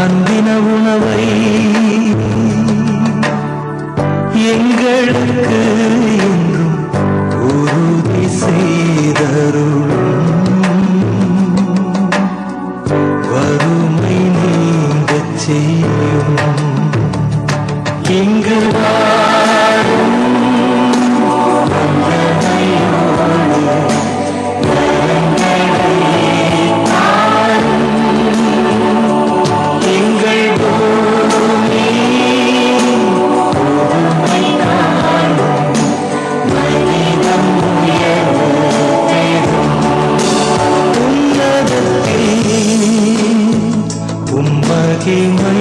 அன்பின உணவை எங்களுக்கு என்றும் உறுதி செய்தருளும். வறுமை நீங்கச் செய்யும் இங்கு வாழும் மகிமை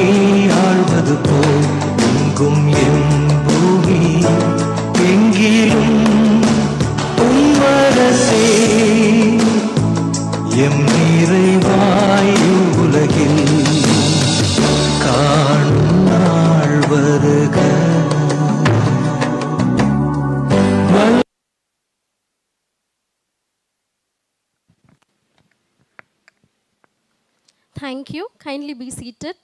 ஆழ்வது போல் எங்கும் எம்பூமி எங்கிலும் உம்மரசே எம் நிறைவாய் உலகில் காணும் நாள் வருக. Thank you. Kindly be seated.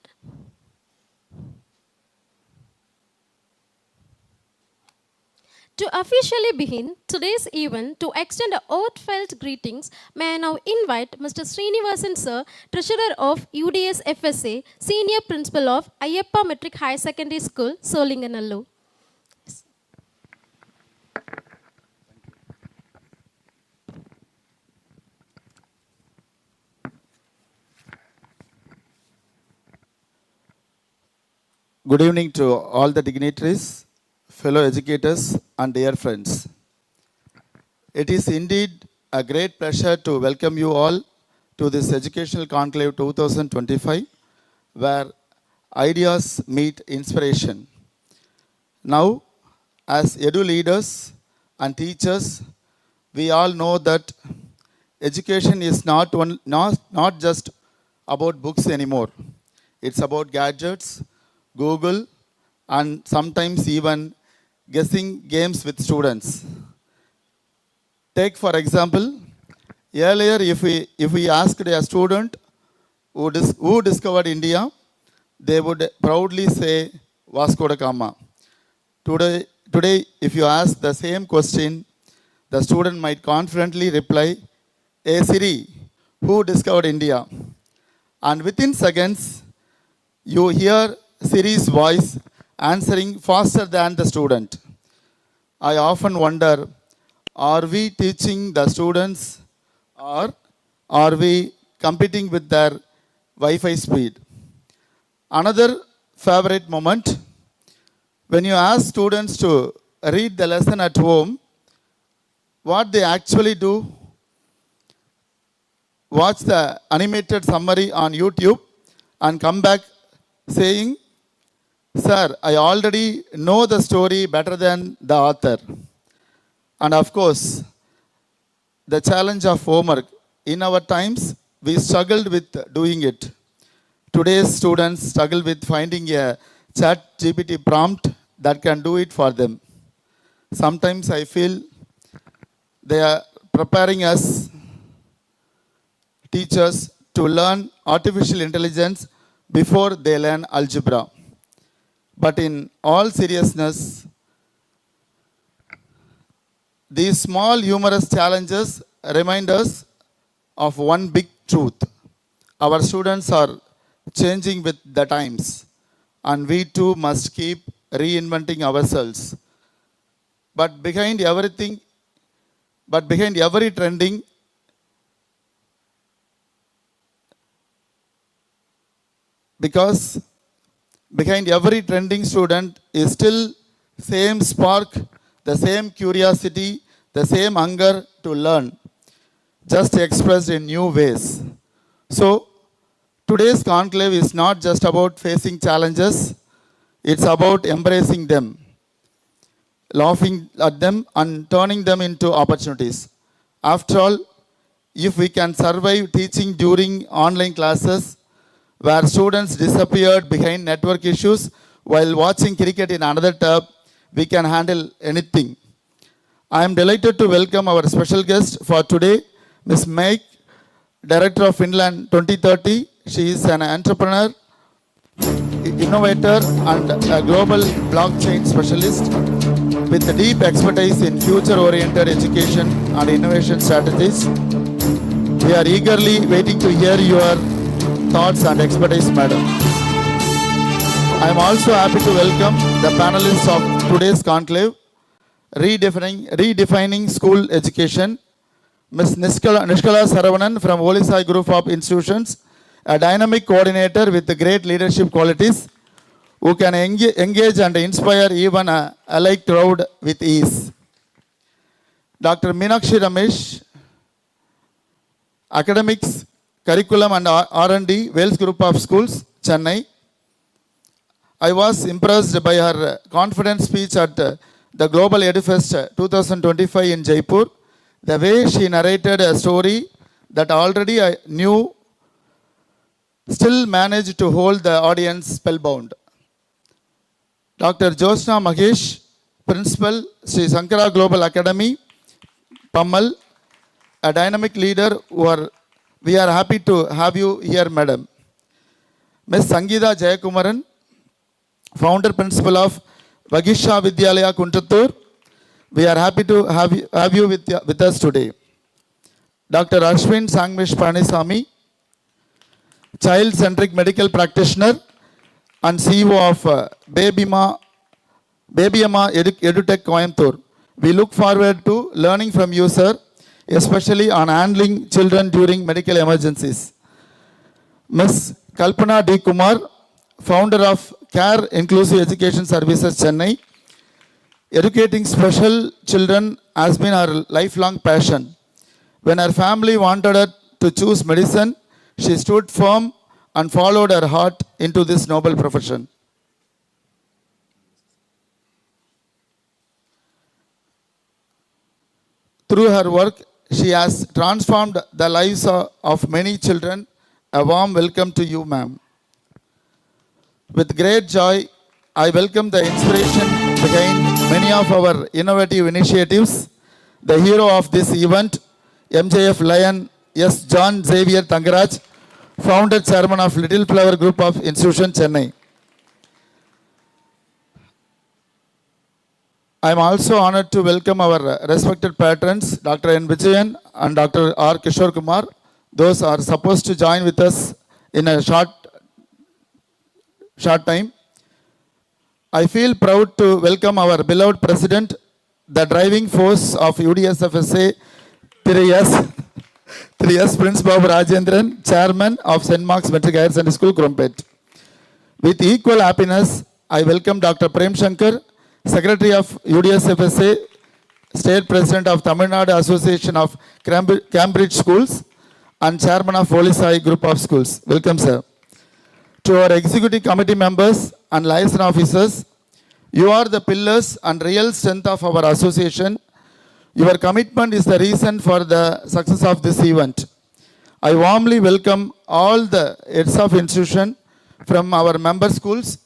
To officially begin today's event, to extend heartfelt greetings, may I now invite Mr. Srinivasan Sir, Treasurer of UDS FSA, Senior Principal of Ayyappa Metric High Secondary School, Solinganallur. Good evening to all the dignitaries, fellow educators and dear friends. It is indeed a great pleasure to welcome you all to this Educational Conclave 2025, where ideas meet inspiration. Now, as edu leaders and teachers, we all know that education is not just about books anymore. It's about gadgets, Google, and sometimes even guessing games with students. Take for example, earlier if we asked a student who discovered India, they would proudly say Vasco da Gama. Today, if you ask the same question, the student might confidently reply, "Hey Siri, who discovered India?" And within seconds, you hear Siri's voice answering faster than the student. I often wonder, are we teaching the students or are we competing with their Wi-Fi speed? Another favorite moment, when you ask students to read the lesson at home, what they actually do, watch the animated summary on YouTube and come back saying, "Sir, I already know the story better than the author." And of course, the challenge of homework. In our times, we struggled with doing it. Today's students struggle with finding a chat GPT prompt that can do it for them. Sometimes I feel they are preparing us, teachers, to learn artificial intelligence before they learn algebra. But in all seriousness, these small humorous challenges remind us of one big truth. Our students are changing with the times, and we too must keep reinventing ourselves. But behind every trending, because behind every trending student is still same spark, the same curiosity, the same hunger to learn, just expressed in new ways. So, today's conclave is not just about facing challenges, it's about embracing them, laughing at them and turning them into opportunities. After all, if we can survive teaching during online classes, where students disappeared behind network issues while watching cricket in another tab, we can handle anything. I am delighted to welcome our special guest for today, Ms. Meg, Director of Finland 2030. She is an entrepreneur, innovator and a global blockchain specialist with deep expertise in future-oriented education and innovation strategies. We are eagerly waiting to hear your thoughts and expertise, madam. I am also happy to welcome the panelists of today's conclave, redefining school education, Ms. Nishkala Saravanan from Holy Sai Group of Institutions, a dynamic coordinator with great leadership qualities who can engage and inspire even a alike crowd with ease. Dr. Meenakshi Ramesh, Academics, Curriculum and R&D, Wales Group of Schools, Chennai. I was impressed by her confident speech at the Global EduFest 2025 in Jaipur. The way she narrated a story that already I knew still managed to hold the audience spellbound. Dr. Josna Mahesh, Principal, Sri Sankara Global Academy, Pammal, a dynamic leader we are happy to have you here, madam. Ms. Sangeeta Jayakumaran, Founder Principal of Vagisha Vidyalaya, Kuntattur. We are happy to have you with us today. Dr. Ashwin Sangmish Panisamy, Child-centric medical practitioner and CEO of Babyama EduTech Coimbatore. We look forward to learning from you, sir, especially on handling children during medical emergencies. Ms. Kalpana D. Kumar, founder of Care Inclusive Education Services, Chennai. Educating special children has been her lifelong passion. When her family wanted her to choose medicine, she stood firm and followed her heart into this noble profession. Through her work, she has transformed the lives of many children. A warm welcome to you, ma'am. With great joy, I welcome the inspiration behind many of our innovative initiatives. The hero of this event, MJF Lion S. John Xavier Tangaraj, founder chairman of Little Flower Group of Institution, Chennai. I am also honored to welcome our respected patrons, Dr. N. Vijayan and Dr. R. Kishore Kumar. Those are supposed to join with us in a short time. I feel proud to welcome our beloved president, the driving force of UDSFSA, 3S Prince Babu Rajendran, chairman of St. Mark's Metric Higher Secondary School, Krompet. With equal happiness, I welcome Dr. Prem Shankar, secretary of UDSFSA, state president of Tamil Nadu Association of Cambridge Schools, and chairman of Holy Sai Group of Schools. Welcome, sir. To our executive committee members and liaison officers, you are the pillars and real strength of our association. Your commitment is the reason for the success of this event. I warmly welcome all the heads of institution from our member schools.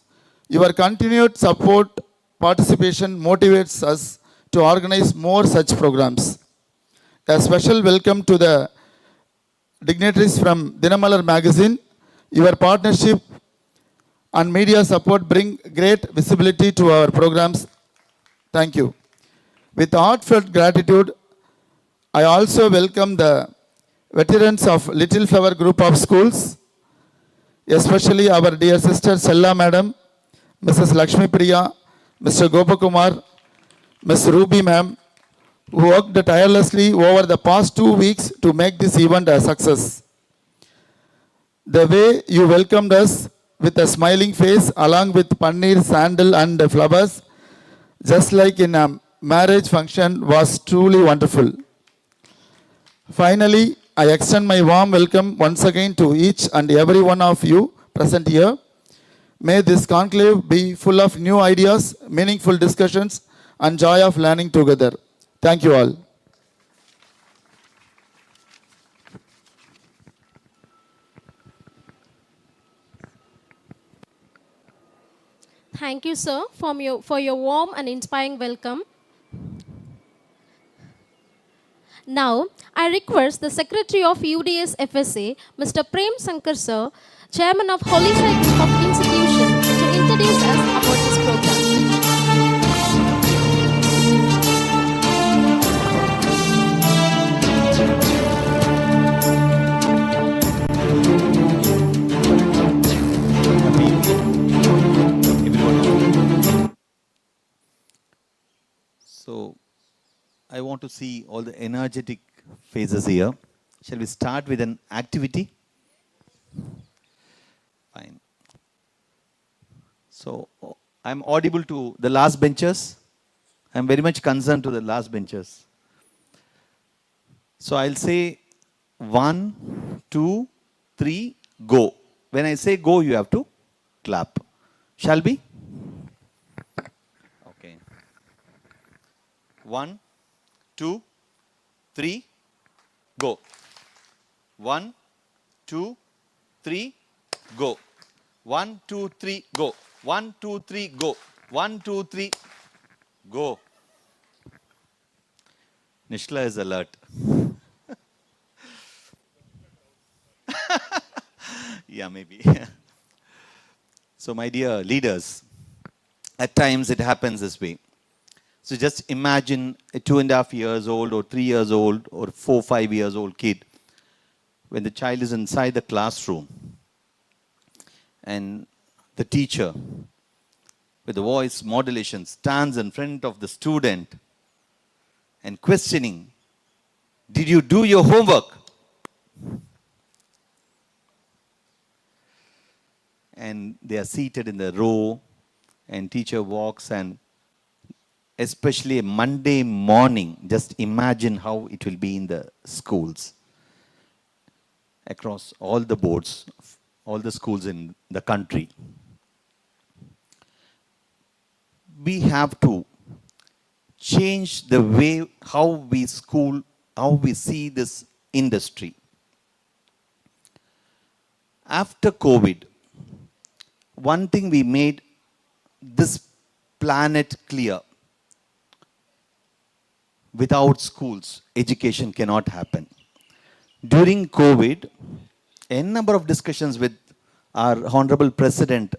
Your continued support, participation motivates us to organize more such programs. A special welcome to the dignitaries from Dinamalar magazine. Your partnership and media support bring great visibility to our programs. Thank you. With heartfelt gratitude, I also welcome the veterans of Little Flower Group of Schools, especially our dear sister Sella Madam, Mrs. Lakshmi Priya, Mr. Gopakumar, Ms. Ruby Ma'am, who worked tirelessly over the past 2 weeks to make this event a success. The way you welcomed us with a smiling face along with paneer, sandal and flowers, just like in a marriage function, was truly wonderful. Finally, I extend my warm welcome once again to each and every one of you present here. May this conclave be full of new ideas, meaningful discussions, and joy of learning together. Thank you all. Thank you, sir, for your warm and inspiring welcome. Now, I I request the Secretary of UDS FSA, Mr. Prem Sankar Sir, Chairman of Holy Site Group of Institution, to introduce us about this program. So, I want to see all the energetic phases here. Shall we start with an activity? Fine. So, I'm audible to the last benchers. I'm very much concerned to the last benchers. So, I'll say 1, 2, 3, go. When I say go, you have to clap. Shall we? Okay. 1, 2, 3, go. 1, 2, 3, go. 1, 2, 3, go. 1, 2, 3, go. 1, 2, 3, go. Nishla is alert. Yeah, maybe. So, my dear leaders, at times it happens this way. So just imagine a 2.5 years old or 3 years old or 4, 5 years old kid when the child is inside the classroom and the teacher with the voice modulation stands in front of the student and questioning, did you do your homework? And they are seated in the row and teacher walks, and especially a Monday morning, just imagine how it will be in the schools across all the boards, all the schools in the country. We have to change the way how we school, how we see this industry. After COVID, one thing we made this planet clear. Without schools, education cannot happen. During COVID, a number of discussions with our Honorable President,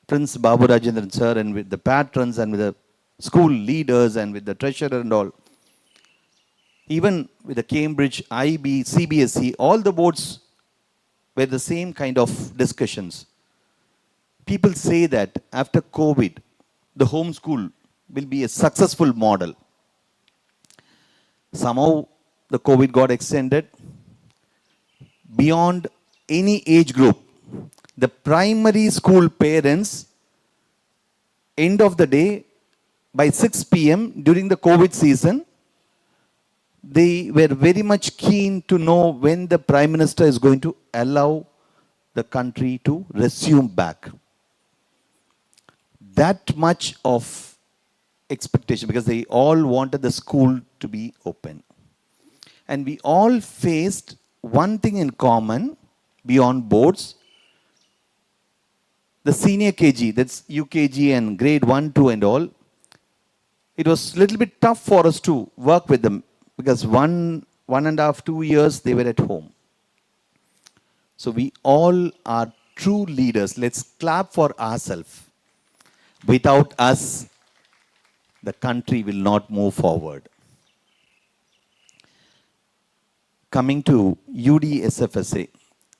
Prince Babu Rajendran sir, and with the patrons and with the school leaders and with the treasurer and all, even with the Cambridge, IB, CBSE, all the boards were the same kind of discussions. People say that after COVID, the homeschool will be a successful model. Somehow the COVID got extended beyond any age group. The primary school parents, end of the day, by 6 p.m. during the COVID season, they were very much keen to know when the Prime Minister is going to allow the country to resume back. That much of expectation, because they all wanted the school to be open. And we all faced one thing in common beyond boards. The senior KG, that's UKG and grade 1, 2 and all, it was a little bit tough for us to work with them because 1.5, 2 years they were at home. So we all are true leaders. Let's clap for ourselves. Without us, the country will not move forward. Coming to UDSFSA,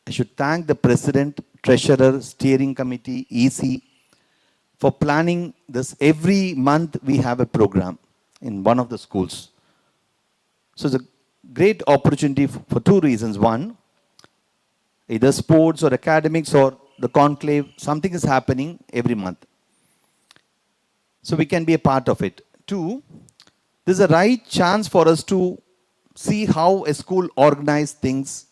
I should thank the President, Treasurer, Steering Committee, EC for planning this. Every month we have a program in one of the schools. So it's a great opportunity for two reasons. One, either sports or academics or the conclave, something is happening every month. So we can be a part of it. Two, this is a right chance for us to see how a school organizes things,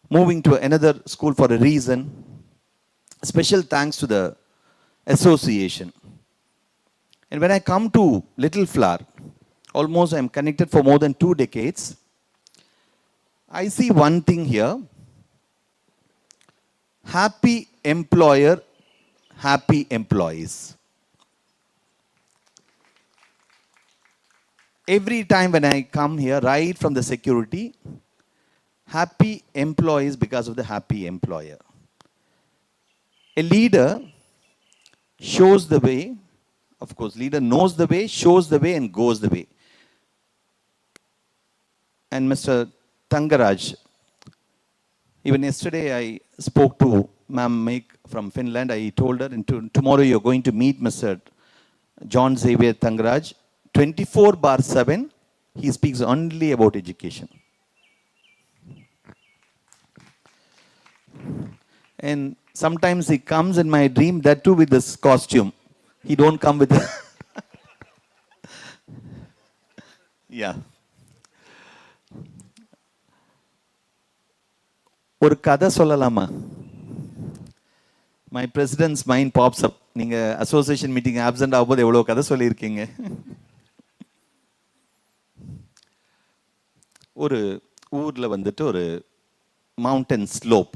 moving to another school for a reason. Special thanks to the association. And when I come to Little Flower, almost I'm connected for more than 2 decades. I see one thing here. Happy employer, happy employees. Every time when I come here, right from the security, happy employees because of the happy employer. A leader shows the way, of course, leader knows the way, shows the way, and goes the way. And Mr. Tangaraj, even yesterday I spoke to Ma'am Meg from Finland. I told her, tomorrow you're going to meet Mr. John Xavier Tangaraj. 24/7, he speaks only about education. And sometimes he comes in my dream, that too with this costume. He don't come with yeah. ஒரு கதை சொல்லலாமா? My president's mind pops up. நீங்க association meeting absent ஆகும்போது எவ்வளோ கதை சொல்லியிருக்கீங்க. ஒரு ஊரில் வந்துட்டு ஒரு மவுண்டன் ஸ்லோப்,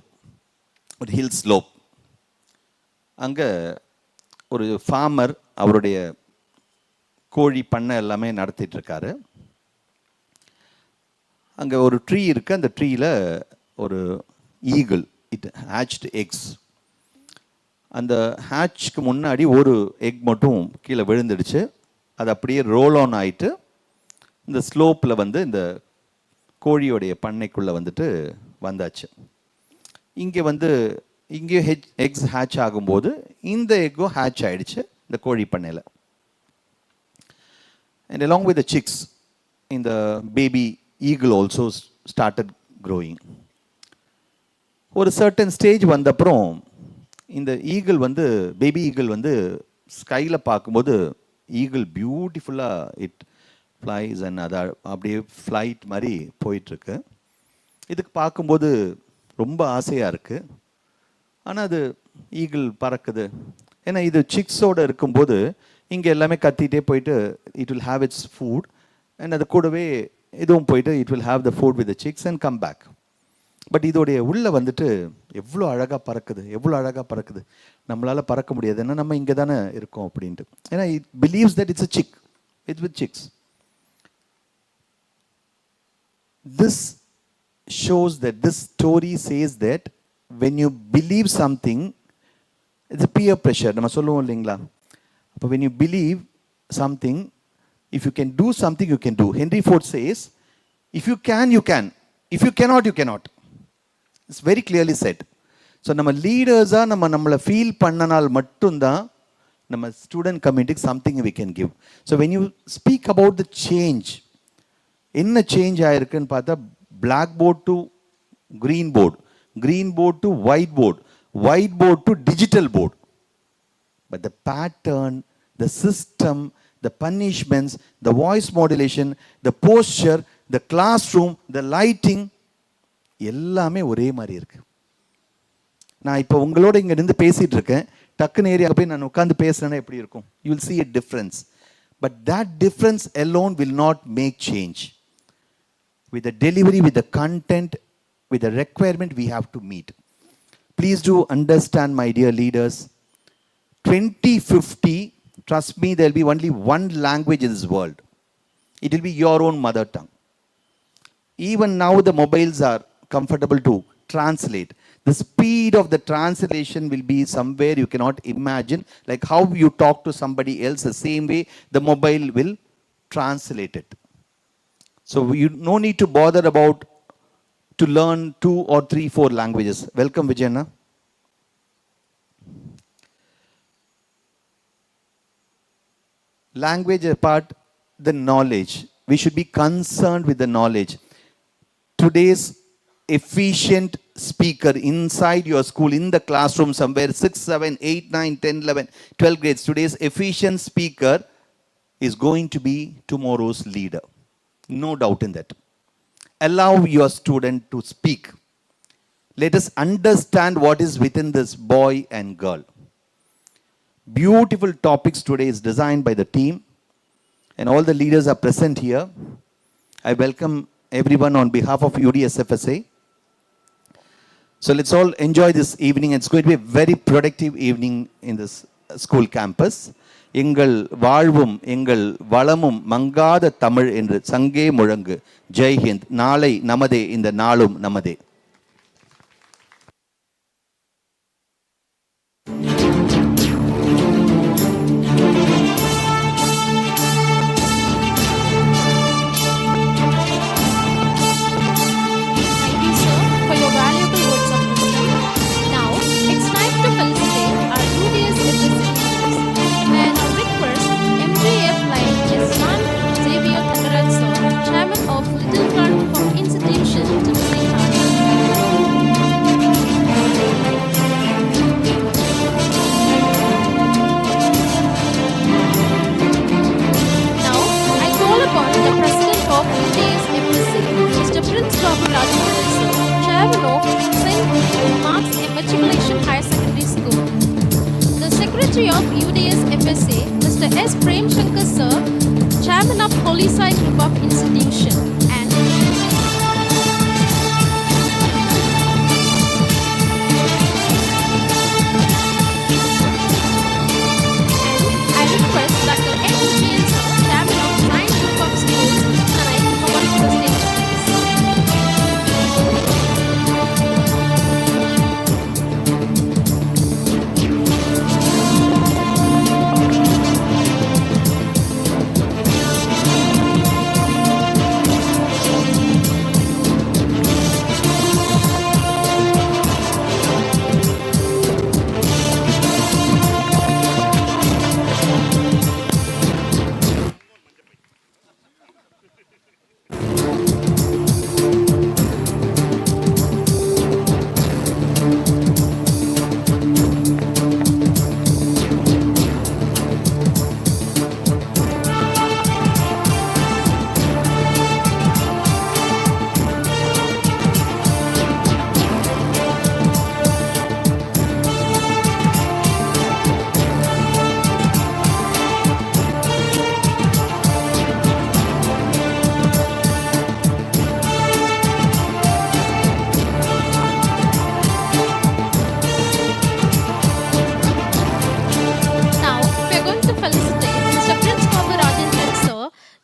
ஒரு ஹில் ஸ்லோப். அங்கே ஒரு ஃபார்மர் அவருடைய கோழி பண்ணை எல்லாமே நடத்திட்டு இருக்காரு. அங்கே ஒரு ட்ரீ இருக்குது. அந்த ட்ரீயில் ஒரு ஈகிள், இட் ஹேச்டு எக்ஸ். அந்த ஹேட்ச்க்கு முன்னாடி ஒரு எக் மட்டும் கீழே விழுந்துடுச்சு. அது அப்படியே ரோல் ஆன் ஆகிட்டு இந்த ஸ்லோப்பில் வந்து இந்த கோழியோடைய பண்ணைக்குள்ளே வந்துட்டு வந்தாச்சு. இங்கே எக்ஸ் ஹேட்ச் ஆகும்போது இந்த எக்கும் ஹேட்ச் ஆகிடுச்சு இந்த கோழி பண்ணையில். And along with the chicks, இந்த baby eagle also started growing. ஒரு சர்டன் ஸ்டேஜ் வந்தப்புறம் இந்த ஈகிள் வந்து, பேபி ஈகிள் வந்து ஸ்கையில் பார்க்கும்போது ஈகிள் பியூட்டிஃபுல்லாக இட் ஃப்ளைஸ் அண்ட் அதை அப்படியே ஃப்ளைட் மாதிரி போயிட்டுருக்கு. இதுக்கு பார்க்கும்போது ரொம்ப ஆசையாக இருக்குது. ஆனால் அது ஈகிள் பறக்குது. ஏன்னா இது சிக்ஸோடு இருக்கும்போது இங்கே எல்லாமே கத்திகிட்டே போயிட்டு it will have its food, and அது கூடவே இதுவும் போயிட்டு it will have the food with the chicks and come back. But இதோடைய உள்ளே வந்துட்டு எவ்வளோ அழகாக பறக்குது, எவ்வளோ அழகாக பறக்குது. நம்மளால் பறக்க முடியாது, ஏன்னா நம்ம இங்கே தானே இருக்கோம் அப்படின்ட்டு. ஏன்னா it believes that it's a chick, it's with chicks. This shows that, this story says that when you believe something, it's a peer pressure. நம்ம சொல்லுவோம் இல்லைங்களா? அப்போ when you believe something, if you can do something, you can do. Henry Ford says, if you can, you can. If you cannot, you cannot. It's very clearly said. So நம்ம லீடர்ஸாக நம்மளை feel பண்ணனால் மட்டும்தான் நம்ம student கம்யூனிட்டிக்கு something we can give. So when you speak about the change, என்ன change ஆயிருக்குன்னு பார்த்தா, black board to green board, green board to white board, white board to digital board. But the pattern, the system, the punishments, the voice modulation, the poster, the class room, the lighting எல்லாமே ஒரே மாதிரி இருக்கு. நான் இப்போ உங்களோட இங்கே இருந்து பேசிட்டு இருக்கேன், டக்குன்னு ஏரியா போய் நான் உட்காந்து பேசுறேன்னா எப்படி இருக்கும்? You will see a difference. But that difference alone will not make change. With the delivery, with the content, with the requirement we have to meet. Please do understand, my dear leaders, 2050, trust me, there will be only one language in this world. It will be your own mother tongue. Even now the mobiles are comfortable to translate. The speed of the translation will be somewhere you cannot imagine. Like how you talk to somebody else, the same way the mobile will translate it. So you no need to bother about to learn 2 or 3, 4 languages. Welcome, Vijayana. Language apart, the knowledge. We should be concerned with the knowledge. Today's efficient speaker inside your school, in the classroom somewhere, 6, 7, 8, 9, 10, 11, 12 grades, today's efficient speaker is going to be tomorrow's leader. No doubt in that. Allow your student to speak. Let us understand what is within this boy and girl. Beautiful topics today is designed by the team, and all the leaders are present here. I welcome everyone on behalf of UDSFSA. So let's all enjoy this evening. It's going to be a very productive evening in this school campus. எங்கள் வாழ்வும் எங்கள் வளமும் மங்காத தமிழ் என்று சங்கே முழங்கு. ஜெய் ஹிந்த். நாளை நமதே, இந்த நாளும் நமதே. Secretary of UDS FSA, Mr. S. Prem Shankar Sir, Chairman of Holy Sai Group of Institution, and I request Dr. N. Vijayan Sir, Chairman of Science Group of Schools, Chennai, to come on to the stage,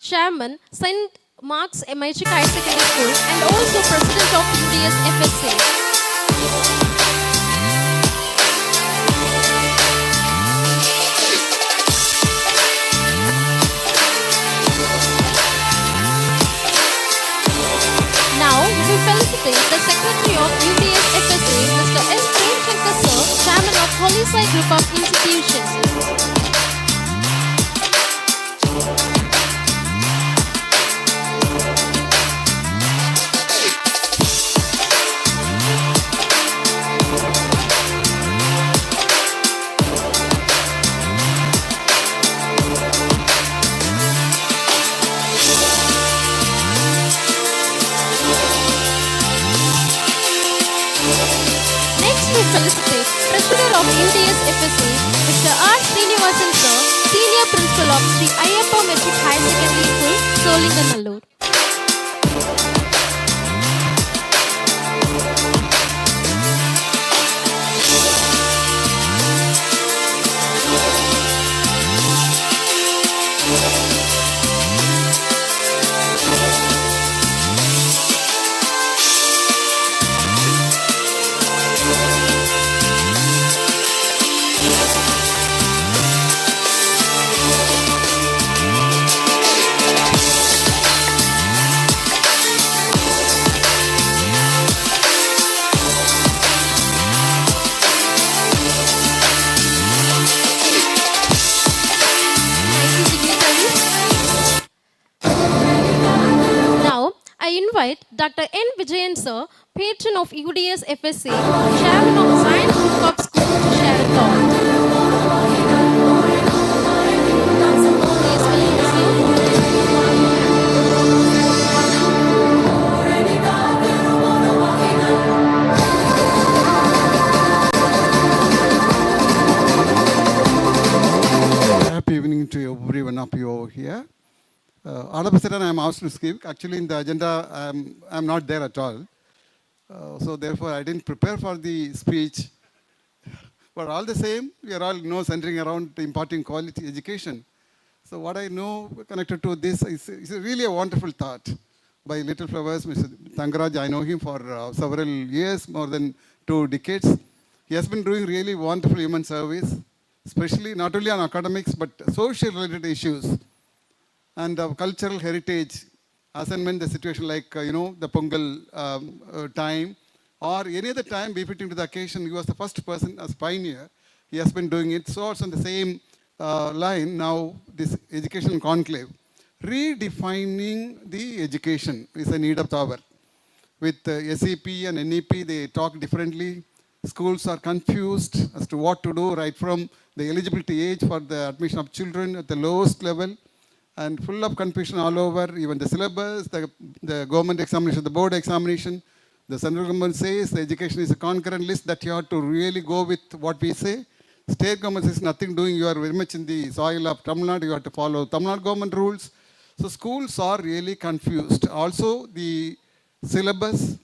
Chairman, St. Mark's Magic High Secondary School, and also President of UDS FSA. Now, we felicitate the Secretary of UDS FSA, Mr. S. Prem Shankar Sir, Chairman of Holy Sai Group of Institutions. Felicitate President of UDS FSA, Mr. R. Srinivasan Sir, Senior Principal of Sri Ayyappa Metric High Secondary School, Solinganallur. Dr. N. Vijayan Sir, Patron of UDS FSA, Chairman of Science Group of Schools, to share a thought. Happy evening to every one of you over here. All of a sudden, I am asked to speak. Actually, in the agenda, I am not there at all. So therefore, I didn't prepare for the speech. But all the same, we are all centering around imparting quality education. So what I know connected to this is really a wonderful thought by Little Flowers, Mr. Tangaraj. I know him for several years, more than 2 decades. He has been doing really wonderful human service, especially not only on academics, but social related issues and cultural heritage, as and when the situation like, the Pongal time, or any other time befitting to the occasion. He was the first person as pioneer. He has been doing it. So also on the same line, now this education conclave, redefining the education is a need of the hour. With SEP and NEP, they talk differently. Schools are confused as to what to do, right from the eligibility age for the admission of children at the lowest level, and full of confusion all over, even the syllabus, the government examination, the board examination. The central government says the education is a concurrent list that you have to really go with what we say. State government says nothing doing, you are very much in the soil of Tamil Nadu, you have to follow Tamil Nadu government rules. So schools are really confused. Also the syllabus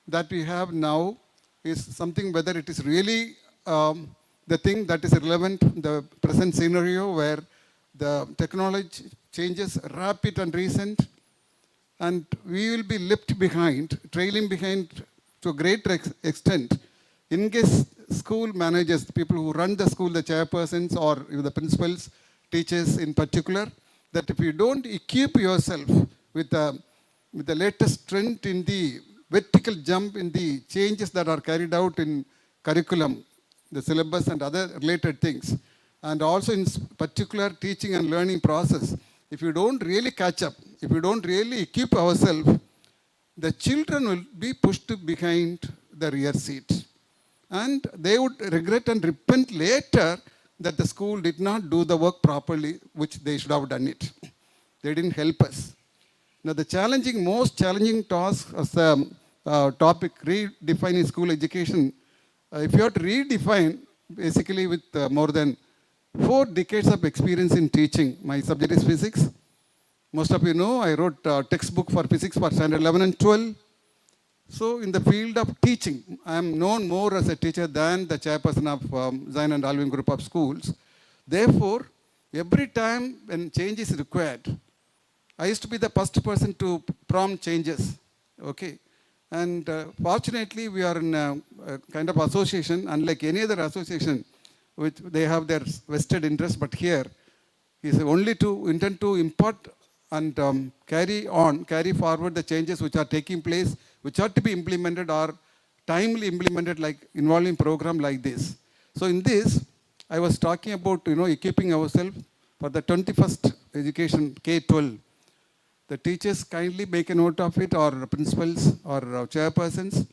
that we have now is something whether it is really the thing that is relevant in the present scenario where the technology changes rapid and recent, and we will be left behind, trailing behind to a great extent in case school managers, the people who run the school, the chairpersons or the principals, teachers in particular, that if you don't equip yourself with the latest trend in the vertical jump in the changes that are carried out in curriculum, the syllabus and other related things, and also in particular teaching and learning process, if you don't really catch up, if you don't really equip ourselves, the children will be pushed behind the rear seat. And they would regret and repent later that the school did not do the work properly, which they should have done it. They didn't help us. Now the most challenging task as the topic, redefining school education, if you have to redefine, basically with more than 4 decades of experience in teaching. My subject is physics. Most of you know I wrote a textbook for physics for standard 11 and 12. So in the field of teaching, I am known more as a teacher than the chairperson of Zion and Alvin group of schools. Therefore, every time when change is required, I used to be the first person to prompt changes. Okay. And fortunately, we are in a kind of association, unlike any other association, which they have their vested interest, but here is only to intend to impart and carry forward the changes which are taking place, which are to be implemented or timely implemented, like involving program like this. So in this, I was talking about equipping ourselves for the 21st education K-12. The teachers kindly make a note of it, or principals or chairpersons.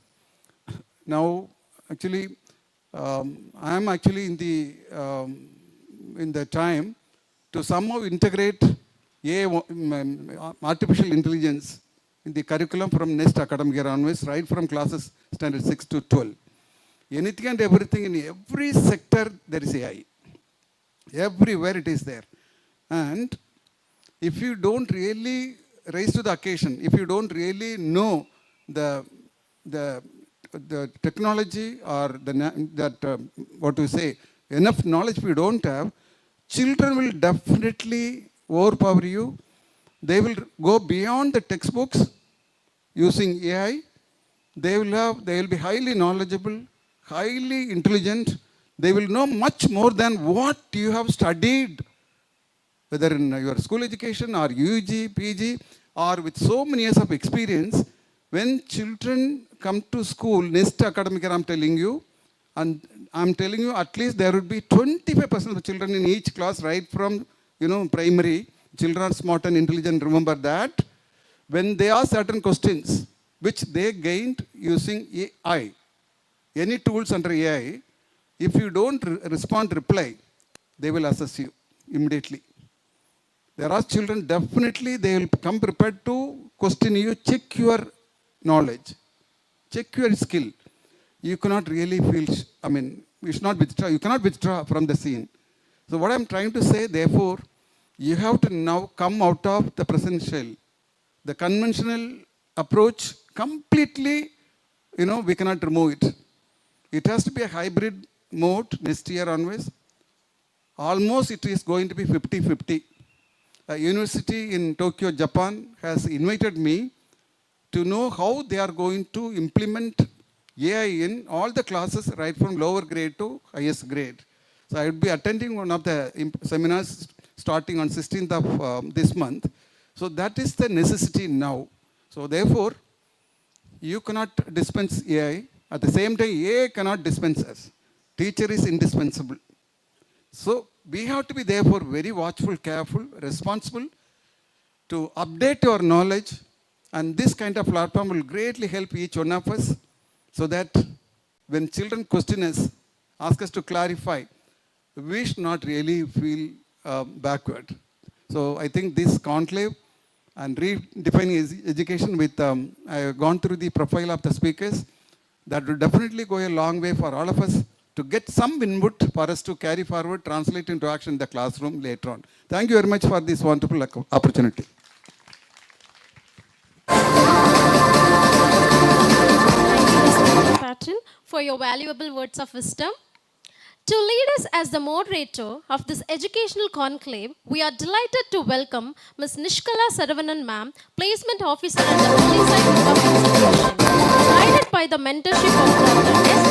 Now, actually, I am actually in the time to somehow integrate artificial intelligence in the curriculum from next academic year onwards, right from classes standard 6 to 12. Anything and everything in every sector there is AI. Everywhere it is there. And if you don't really rise to the occasion, if you don't really know the technology or enough knowledge we don't have, children will definitely overpower you. They will go beyond the textbooks using AI. They will be highly knowledgeable, highly intelligent. They will know much more than what you have studied, whether in your school education or UG, PG, or with so many years of experience. When children come to school, next academic year, I'm telling you, at least there would be 25% of the children in each class, right from primary. Children are smart and intelligent, remember that. When they ask certain questions, which they gained using AI, any tools under AI, if you don't reply, they will assess you immediately. There are children, definitely they will come prepared to question you, check your knowledge, check your skill. You cannot really you should not withdraw. You cannot withdraw from the scene. So what I'm trying to say, therefore, you have to now come out of the presential. The conventional approach completely, we cannot remove it. It has to be a hybrid mode next year onwards. Almost it is going to be 50-50. A university in Tokyo, Japan has invited me to know how they are going to implement AI in all the classes right from lower grade to highest grade. So I will be attending one of the seminars starting on 16th of this month. So that is the necessity now. So therefore, you cannot dispense AI. At the same time, AI cannot dispense us. Teacher is indispensable. So we have to be therefore very watchful, careful, responsible to update our knowledge, and this kind of platform will greatly help each one of us so that when children question us, ask us to clarify, we should not really feel backward. So I think this conclave and redefining education with, I have gone through the profile of the speakers, that will definitely go a long way for all of us to get some input for us to carry forward, translate into action in the classroom later on. Thank you very much for this wonderful opportunity. Patron, for your valuable words of wisdom. To lead us as the moderator of this educational conclave, we are delighted to welcome Ms. Nishkala Saravanan Ma'am, Placement Officer at the Felicitation Group of Institution. Guided by the mentorship of Dr. S.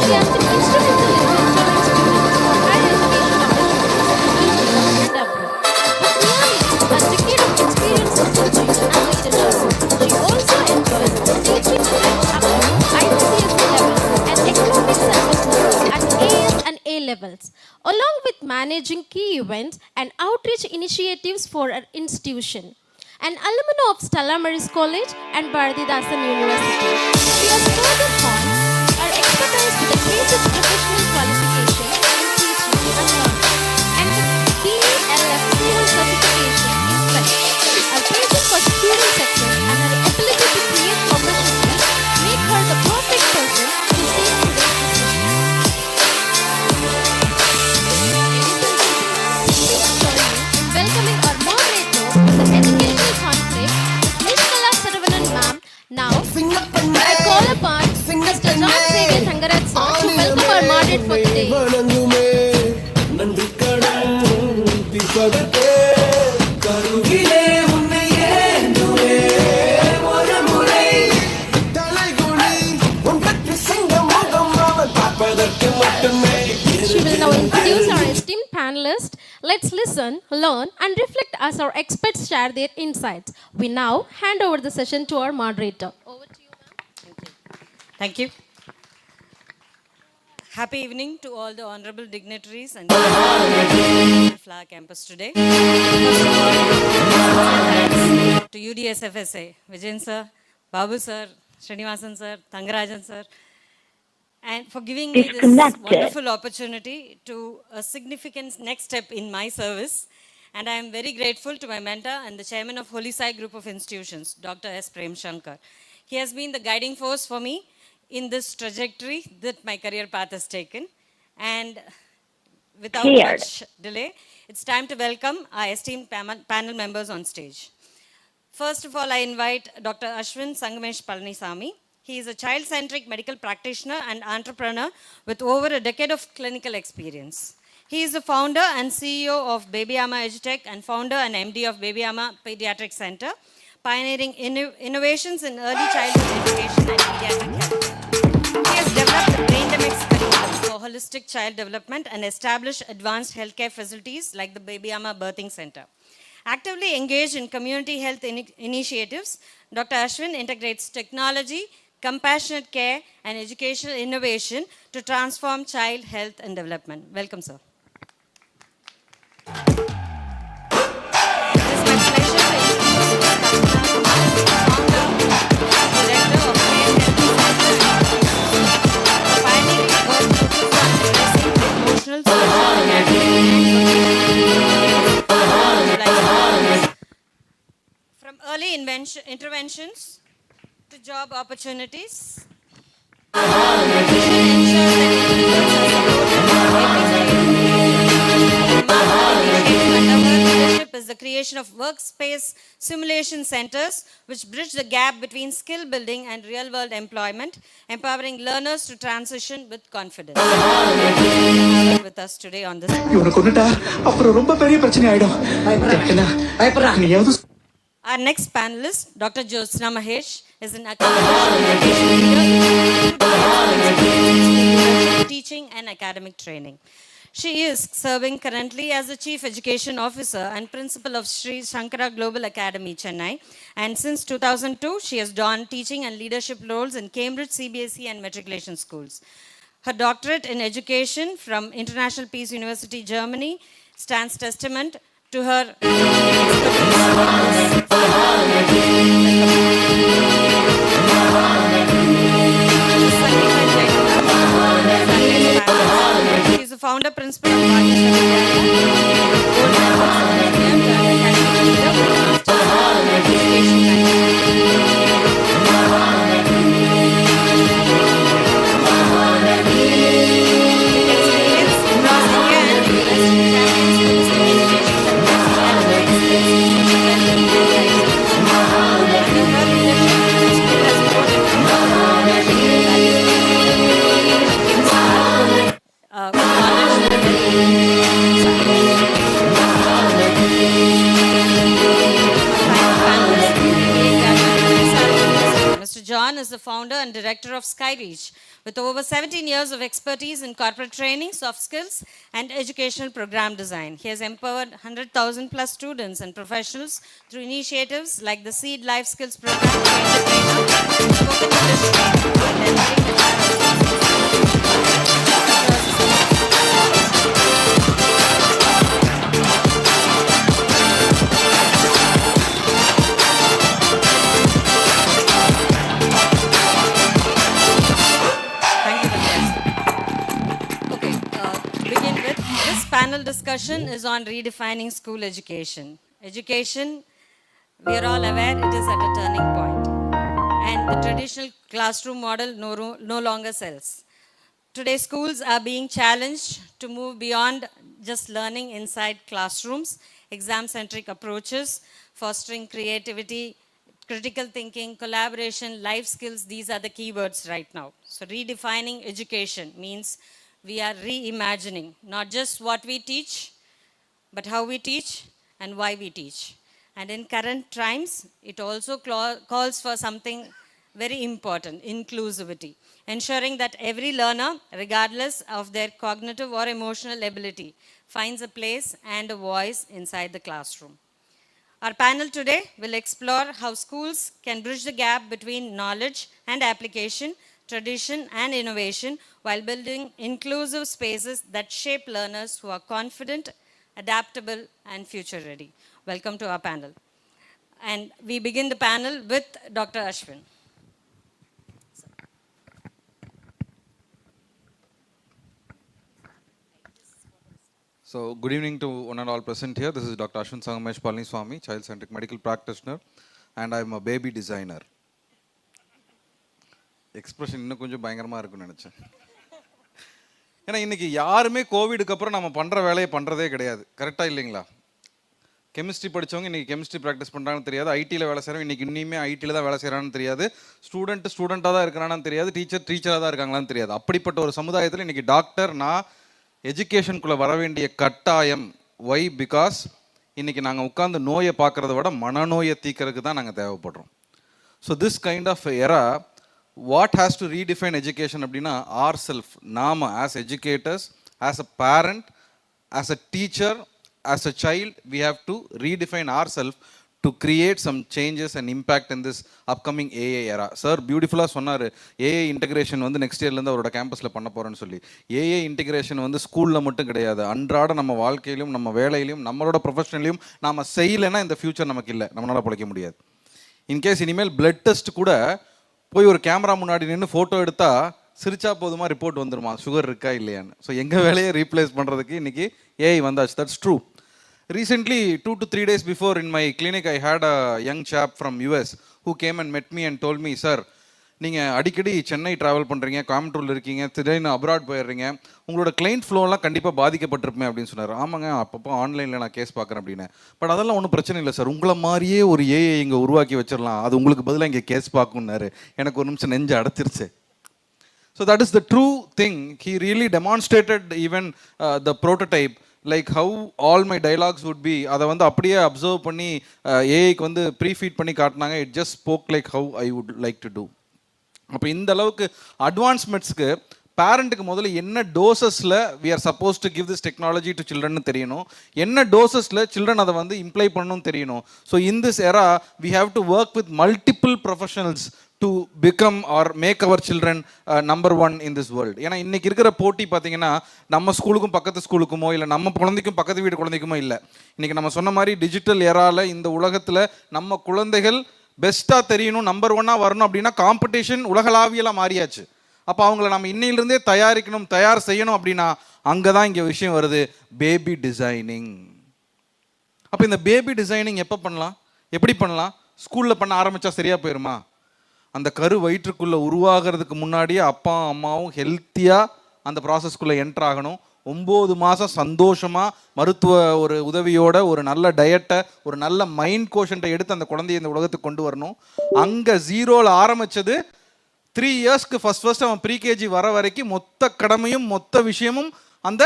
She has been instrumental in mentoring students for higher education opportunities in India and abroad. With nearly a decade of experience in teaching and leadership, she also enjoys teaching at ICSE level and economics and business at AS and A levels, along with managing key events and outreach initiatives for her institution. An alumna of Stella Maris College and Bharatidasan University, she has further honed her expertise with a basic professional qualification in teaching and learning, and with BLF Civil certification in French. Her passion for student success and her ability to create professionalism make her the perfect person to see today's discussion. Welcoming our moderator of the educational conclave, Ms. Nishkala Saravanan Ma'am. Now, I call upon Mr. John Xavier Thangaraj sir to welcome our moderator for today. She will now introduce our esteemed panelists. Let's listen, learn, and reflect as our experts share their insights. We now hand over the session to our moderator. Over to you, ma'am. Thank you. Happy evening to all the honorable dignitaries and Flower Campus today. First of all, thanks to UDSFSA, Vijayan sir, Babu sir, Srinivasan sir, Thangarajan sir, and for giving me this wonderful opportunity to a significant next step in my service. And I am very grateful to my mentor and the chairman of Holy Sai Group of Institutions, Dr. S. Prem Shankar. He has been the guiding force for me in this trajectory that my career path has taken. And without much delay, it's time to welcome our esteemed panel members on stage. First of all, I invite Dr. Ashwin Sangamesh Palanisamy. He is a child-centric medical practitioner and entrepreneur with over a decade of clinical experience. He is the founder and CEO of Baby Amma Edutech and founder and MD of Baby Amma Pediatric Center, pioneering innovations in early childhood education and pediatric health. He has developed the Brain Dynamics curriculum for holistic child development and established advanced healthcare facilities like the Baby Amma Birthing Center. Actively engaged in community health initiatives, Dr. Ashwin integrates technology, compassionate care, and educational innovation to transform child health and development. Welcome, sir. It is my pleasure to introduce founder, director of Care Health Center, pioneering work focused on addressing emotional, from early interventions to job opportunities. Is the creation creation of workspace simulation centers which bridge the gap between skill building and real-world employment, empowering learners to transition with confidence. With us today on this. Our next panelist, Dr. Jyotsna Mahesh, is an academic education leader, teaching and academic training. She is serving currently as the Chief Education Officer and Principal of Sri Shankara Global Academy, Chennai. And since 2002, she has done teaching and leadership roles in Cambridge, CBSE and matriculation schools. Her doctorate in education from International Peace University, Germany, stands testament to her She is the founder principal of Mr. John is the founder and director of SkyReach, with over 17 years of expertise in corporate training, soft skills, and educational program design. He has empowered 100,000 plus students and professionals through initiatives like the Seed Life Skills Program, panel discussion is on redefining school education. Education, we are all aware, it is at a turning point. And the traditional classroom model no longer sells. Today, schools are being challenged to move beyond just learning inside classrooms, exam-centric approaches, fostering creativity, critical thinking, collaboration, life skills. These are the keywords right now. So redefining education means we are reimagining not just what we teach, but how we teach and why we teach. And in current times, it also calls for something very important, inclusivity, ensuring that every learner, regardless of their cognitive or emotional ability, finds a place and a voice inside the classroom. Our panel today will explore how schools can bridge the gap between knowledge and application, tradition and innovation, while building inclusive spaces that shape learners who are confident, adaptable, and future ready. Welcome to our panel. And we begin the panel with Dr. Ashwin. So, good evening to one and all present here. This is Dr. Ashwin Sangamesh Palniswamy, child-centric medical practitioner, and I am a baby designer. Expression இன்னும் கொஞ்சம் பயங்கரமாக இருக்குன்னு நினச்சேன். ஏன்னா இன்றைக்கி யாருமே கோவிடுக்கு அப்புறம் நம்ம பண்ணுற வேலையை பண்ணுறதே கிடையாது. கரெக்டாக இல்லைங்களா? கெமிஸ்ட்ரி படித்தவங்க இன்றைக்கி கெமிஸ்ட்ரி ப்ராக்டிஸ் பண்ணுறாங்கன்னு தெரியாது. ஐடியில் வேலை செய்கிறவங்க இன்றைக்கி இன்னுமே ஐடியில் தான் வேலை செய்கிறான்னு தெரியாது. ஸ்டூடெண்ட்டாக தான் இருக்கிறான்னு தெரியாது. டீச்சராக தான் இருக்காங்களான்னு தெரியாது. அப்படிப்பட்ட ஒரு சமுதாயத்தில் இன்றைக்கி டாக்டர் நான் எஜுகேஷனுக்குள்ளே வர வேண்டிய கட்டாயம். ஒய்? பிகாஸ் இன்றைக்கி நாங்கள் உட்காந்து நோயை பார்க்குறத விட மனநோயை தீக்கிறதுக்கு தான் நாங்கள் தேவைப்படுறோம். So this kind of era what has to redefine education அப்படின்னா ourself, நாம as educators, as a parent, as a teacher, as a child, we have to redefine ourselves to create some changes and impact in this upcoming AI era. Sir பியூட்டிஃபுல்லாக சொன்னார், AI integration வந்து next இயர்லேருந்து அவரோட கேம்பஸில் பண்ண போகிறேன்னு சொல்லி. AI integration வந்து ஸ்கூலில் மட்டும் கிடையாது, அன்றாட நம்ம வாழ்க்கையிலும் நம்ம வேலையிலையும் நம்மளோட ப்ரொஃபஷனலையும் நாம் செய்யலைன்னா இந்த ஃபியூச்சர் நமக்கு இல்லை, நம்மளால் பிழைக்க முடியாது. இன்கேஸ் இனிமேல் பிளட் டெஸ்ட் கூட போய் ஒரு கேமரா முன்னாடி நின்று ஃபோட்டோ எடுத்தால் சிரிச்சா போதுமா ரிப்போர்ட் வந்துருமா சுகர் இருக்கா இல்லையான்னு. ஸோ எங்கள் வேலையை ரீப்ளேஸ் பண்ணுறதுக்கு இன்றைக்கி ஏஐ வந்தாச்சு. That's true. Recently, 2 to 3 days before in my clinic, I had a young chap from US who came and met me and told me, sir, நீங்கள் அடிக்கடி சென்னை ட்ராவல் பண்ணுறீங்க, கோயம்புத்தூரில் இருக்கீங்க, திடீர்னு அப்ராட் போயிடுறீங்க, உங்களோட கிளைண்ட் ஃப்ளோலாம் கண்டிப்பாக பாதிக்கப்பட்டிருப்பேன் அப்படின்னு சொன்னார். ஆமாங்க, அப்பப்போ ஆன்லைனில் நான் கேஸ் பார்க்குறேன் அப்படின்னு. பட் அதெல்லாம் ஒன்றும் பிரச்சனை இல்லை சார், உங்களை மாதிரியே ஒரு ஏஐ இங்கே உருவாக்கி வச்சிடலாம், அது உங்களுக்கு பதிலாக இங்கே கேஸ் பார்க்குன்னாரு. எனக்கு ஒரு நிமிஷம் நெஞ்சு அடைச்சிருச்சு. So that is the true thing. He really demonstrated even the prototype, like how all my dialogues would be. அதை வந்து அப்படியே அப்சர்வ் பண்ணி ஏஐக்கு வந்து ப்ரீஃபீட் பண்ணி காட்டினாங்க. It just spoke like how I would like to do. அப்போ இந்த அளவுக்கு அட்வான்ஸ்மெண்ட்ஸ்க்கு பேரண்ட்டுக்கு முதல்ல என்ன டோசஸில் we are suppose to give this technology to children தெரியணும், என்ன டோசஸில் சில்ட்ரன் அதை வந்து இம்ப்ளை பண்ணணும்னு தெரியணும். So in this era we have to work with multiple professionals to become or make our children number one in this world. ஏன்னா இன்றைக்கி இருக்கிற போட்டி பார்த்தீங்கன்னா நம்ம ஸ்கூலுக்கும் பக்கத்து ஸ்கூலுக்குமோ இல்லை நம்ம குழந்தைக்கும் பக்கத்து வீடு குழந்தைக்குமோ இல்லை. இன்றைக்கி நம்ம சொன்ன மாதிரி டிஜிட்டல் எராவில் இந்த உலகத்தில் நம்ம குழந்தைகள் பெஸ்ட்டாக தெரியணும், நம்பர் ஒன்னாக வரணும் அப்படின்னா காம்படிஷன் உலகளாவியெல்லாம் மாறியாச்சு. அப்போ அவங்கள நம்ம இன்னையிலிருந்தே தயார் செய்யணும் அப்படின்னா அங்கே தான் இங்கே விஷயம் வருது, பேபி டிசைனிங். அப்போ இந்த பேபி டிசைனிங் எப்போ பண்ணலாம், எப்படி பண்ணலாம்? ஸ்கூலில் பண்ண ஆரம்பித்தா சரியாக போயிடுமா? அந்த கரு வயிற்றுக்குள்ளே உருவாகிறதுக்கு முன்னாடியே அப்பா அம்மாவும் ஹெல்த்தியாக அந்த ப்ராசஸ்க்குள்ளே என்ட்ரு ஆகணும். 9 மாதம் சந்தோஷமாக மருத்துவ ஒரு உதவியோட ஒரு நல்ல டயட்டை, ஒரு நல்ல மைண்ட் கோஷன்ட்டை எடுத்து அந்த குழந்தைய இந்த உலகத்துக்கு கொண்டு வரணும். அங்கே 0ல் ஆரம்பித்தது 3 இயர்ஸ்க்கு ஃபஸ்ட் அவன் ப்ரீகேஜி வர வரைக்கும் மொத்த கடமையும் மொத்த விஷயமும் அந்த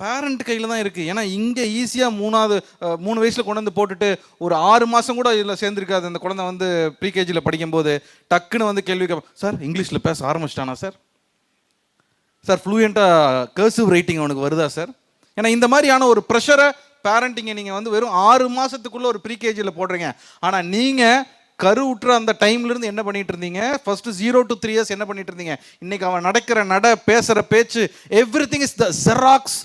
பேரண்ட் கையில் தான் இருக்குது. ஏன்னா இங்கே ஈஸியாக 3 வயசில் கொண்டு வந்து போட்டுட்டு ஒரு 6 மாதம் கூட இதில் சேர்ந்துருக்காது அந்த குழந்தை வந்து ப்ரீகேஜியில் படிக்கும்போது டக்குன்னு வந்து கேள்வி கேட்பேன், சார் இங்கிலீஷில் பேச ஆரம்பிச்சிட்டானா சார், சார் ஃப்ளூயண்ட்டாக கர்சிவ் ரைட்டிங் அவனுக்கு வருதா சார்? ஏன்னா இந்த மாதிரியான ஒரு ப்ரெஷரை பேரண்டிங்கை நீங்கள் வந்து வெறும் 6 மாதத்துக்குள்ளே ஒரு ப்ரீகேஜியில் போடுறீங்க. ஆனால் நீங்கள் கரு விட்டுற அந்த டைம்லேருந்து என்ன பண்ணிட்டு இருந்தீங்க, ஃபர்ஸ்ட் 0 to 3 years என்ன பண்ணிட்டு இருந்தீங்க? இன்னைக்கு அவன் நடக்கிற பேசுகிற பேச்சு every thing is the xerox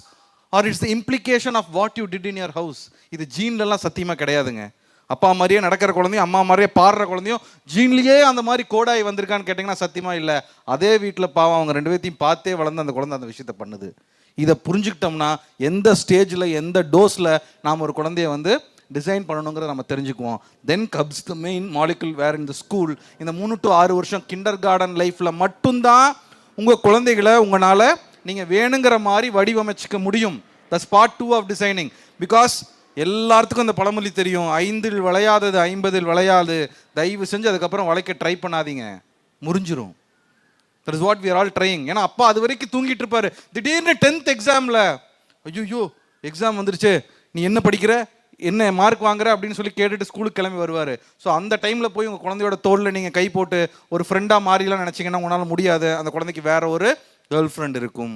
or it's the implication of what you did in your house. இது ஜீன்லலாம் சத்தியமாக கிடையாதுங்க. அப்பா மாதிரியே நடக்கிற குழந்தையும் அம்மா மாதிரியே பாடுற குழந்தையும் ஜீன்லேயே அந்த மாதிரி கோடாகி வந்திருக்கான்னு கேட்டிங்கன்னா சத்தியமாக இல்லை. அதே வீட்டில் பாவம் அவங்க 2 பேர்த்தையும் பார்த்தே வளர்ந்து அந்த குழந்தை அந்த விஷயத்தை பண்ணுது. இதை புரிஞ்சுக்கிட்டோம்னா எந்த ஸ்டேஜில் எந்த டோஸில் நாம் ஒரு குழந்தைய வந்து டிசைன் பண்ணணுங்கிறத நம்ம தெரிஞ்சுக்குவோம். Then cups the main molecule where in the school. இந்த 3 to 6 வருஷம் கிண்டர் கார்டன் லைஃப்பில் மட்டும்தான் உங்கள் குழந்தைகளை உங்களால் நீங்கள் வேணுங்கிற மாதிரி வடிவமைச்சிக்க முடியும். That's part 2 of designing. Because எல்லாத்துக்கும் அந்த பழமொழி தெரியும், 5ல் விளையாதது 50ல் விளையாது. தயவு செஞ்சு அதுக்கப்புறம் வளைக்க ட்ரை பண்ணாதீங்க, முறிஞ்சிரும். That is what we are all trying. ஏன்னா அப்பா அது வரைக்கும் தூங்கிட்டு இருப்பாரு. திடீர்னு 10th எக்ஸாமில் ஐயோ எக்ஸாம் வந்துருச்சு, நீ என்ன படிக்கிற, என்ன மார்க் வாங்குற அப்படின்னு சொல்லி கேட்டுட்டு ஸ்கூலுக்கு கிளம்பி வருவார். ஸோ அந்த டைமில் போய் உங்கள் குழந்தையோட தோளில் நீங்கள் கை போட்டு ஒரு ஃப்ரெண்டாக மாறிலாம் நினச்சிங்கன்னா உங்களால் முடியாது. அந்த குழந்தைக்கு வேற ஒரு கேர்ள் ஃப்ரெண்ட் இருக்கும்.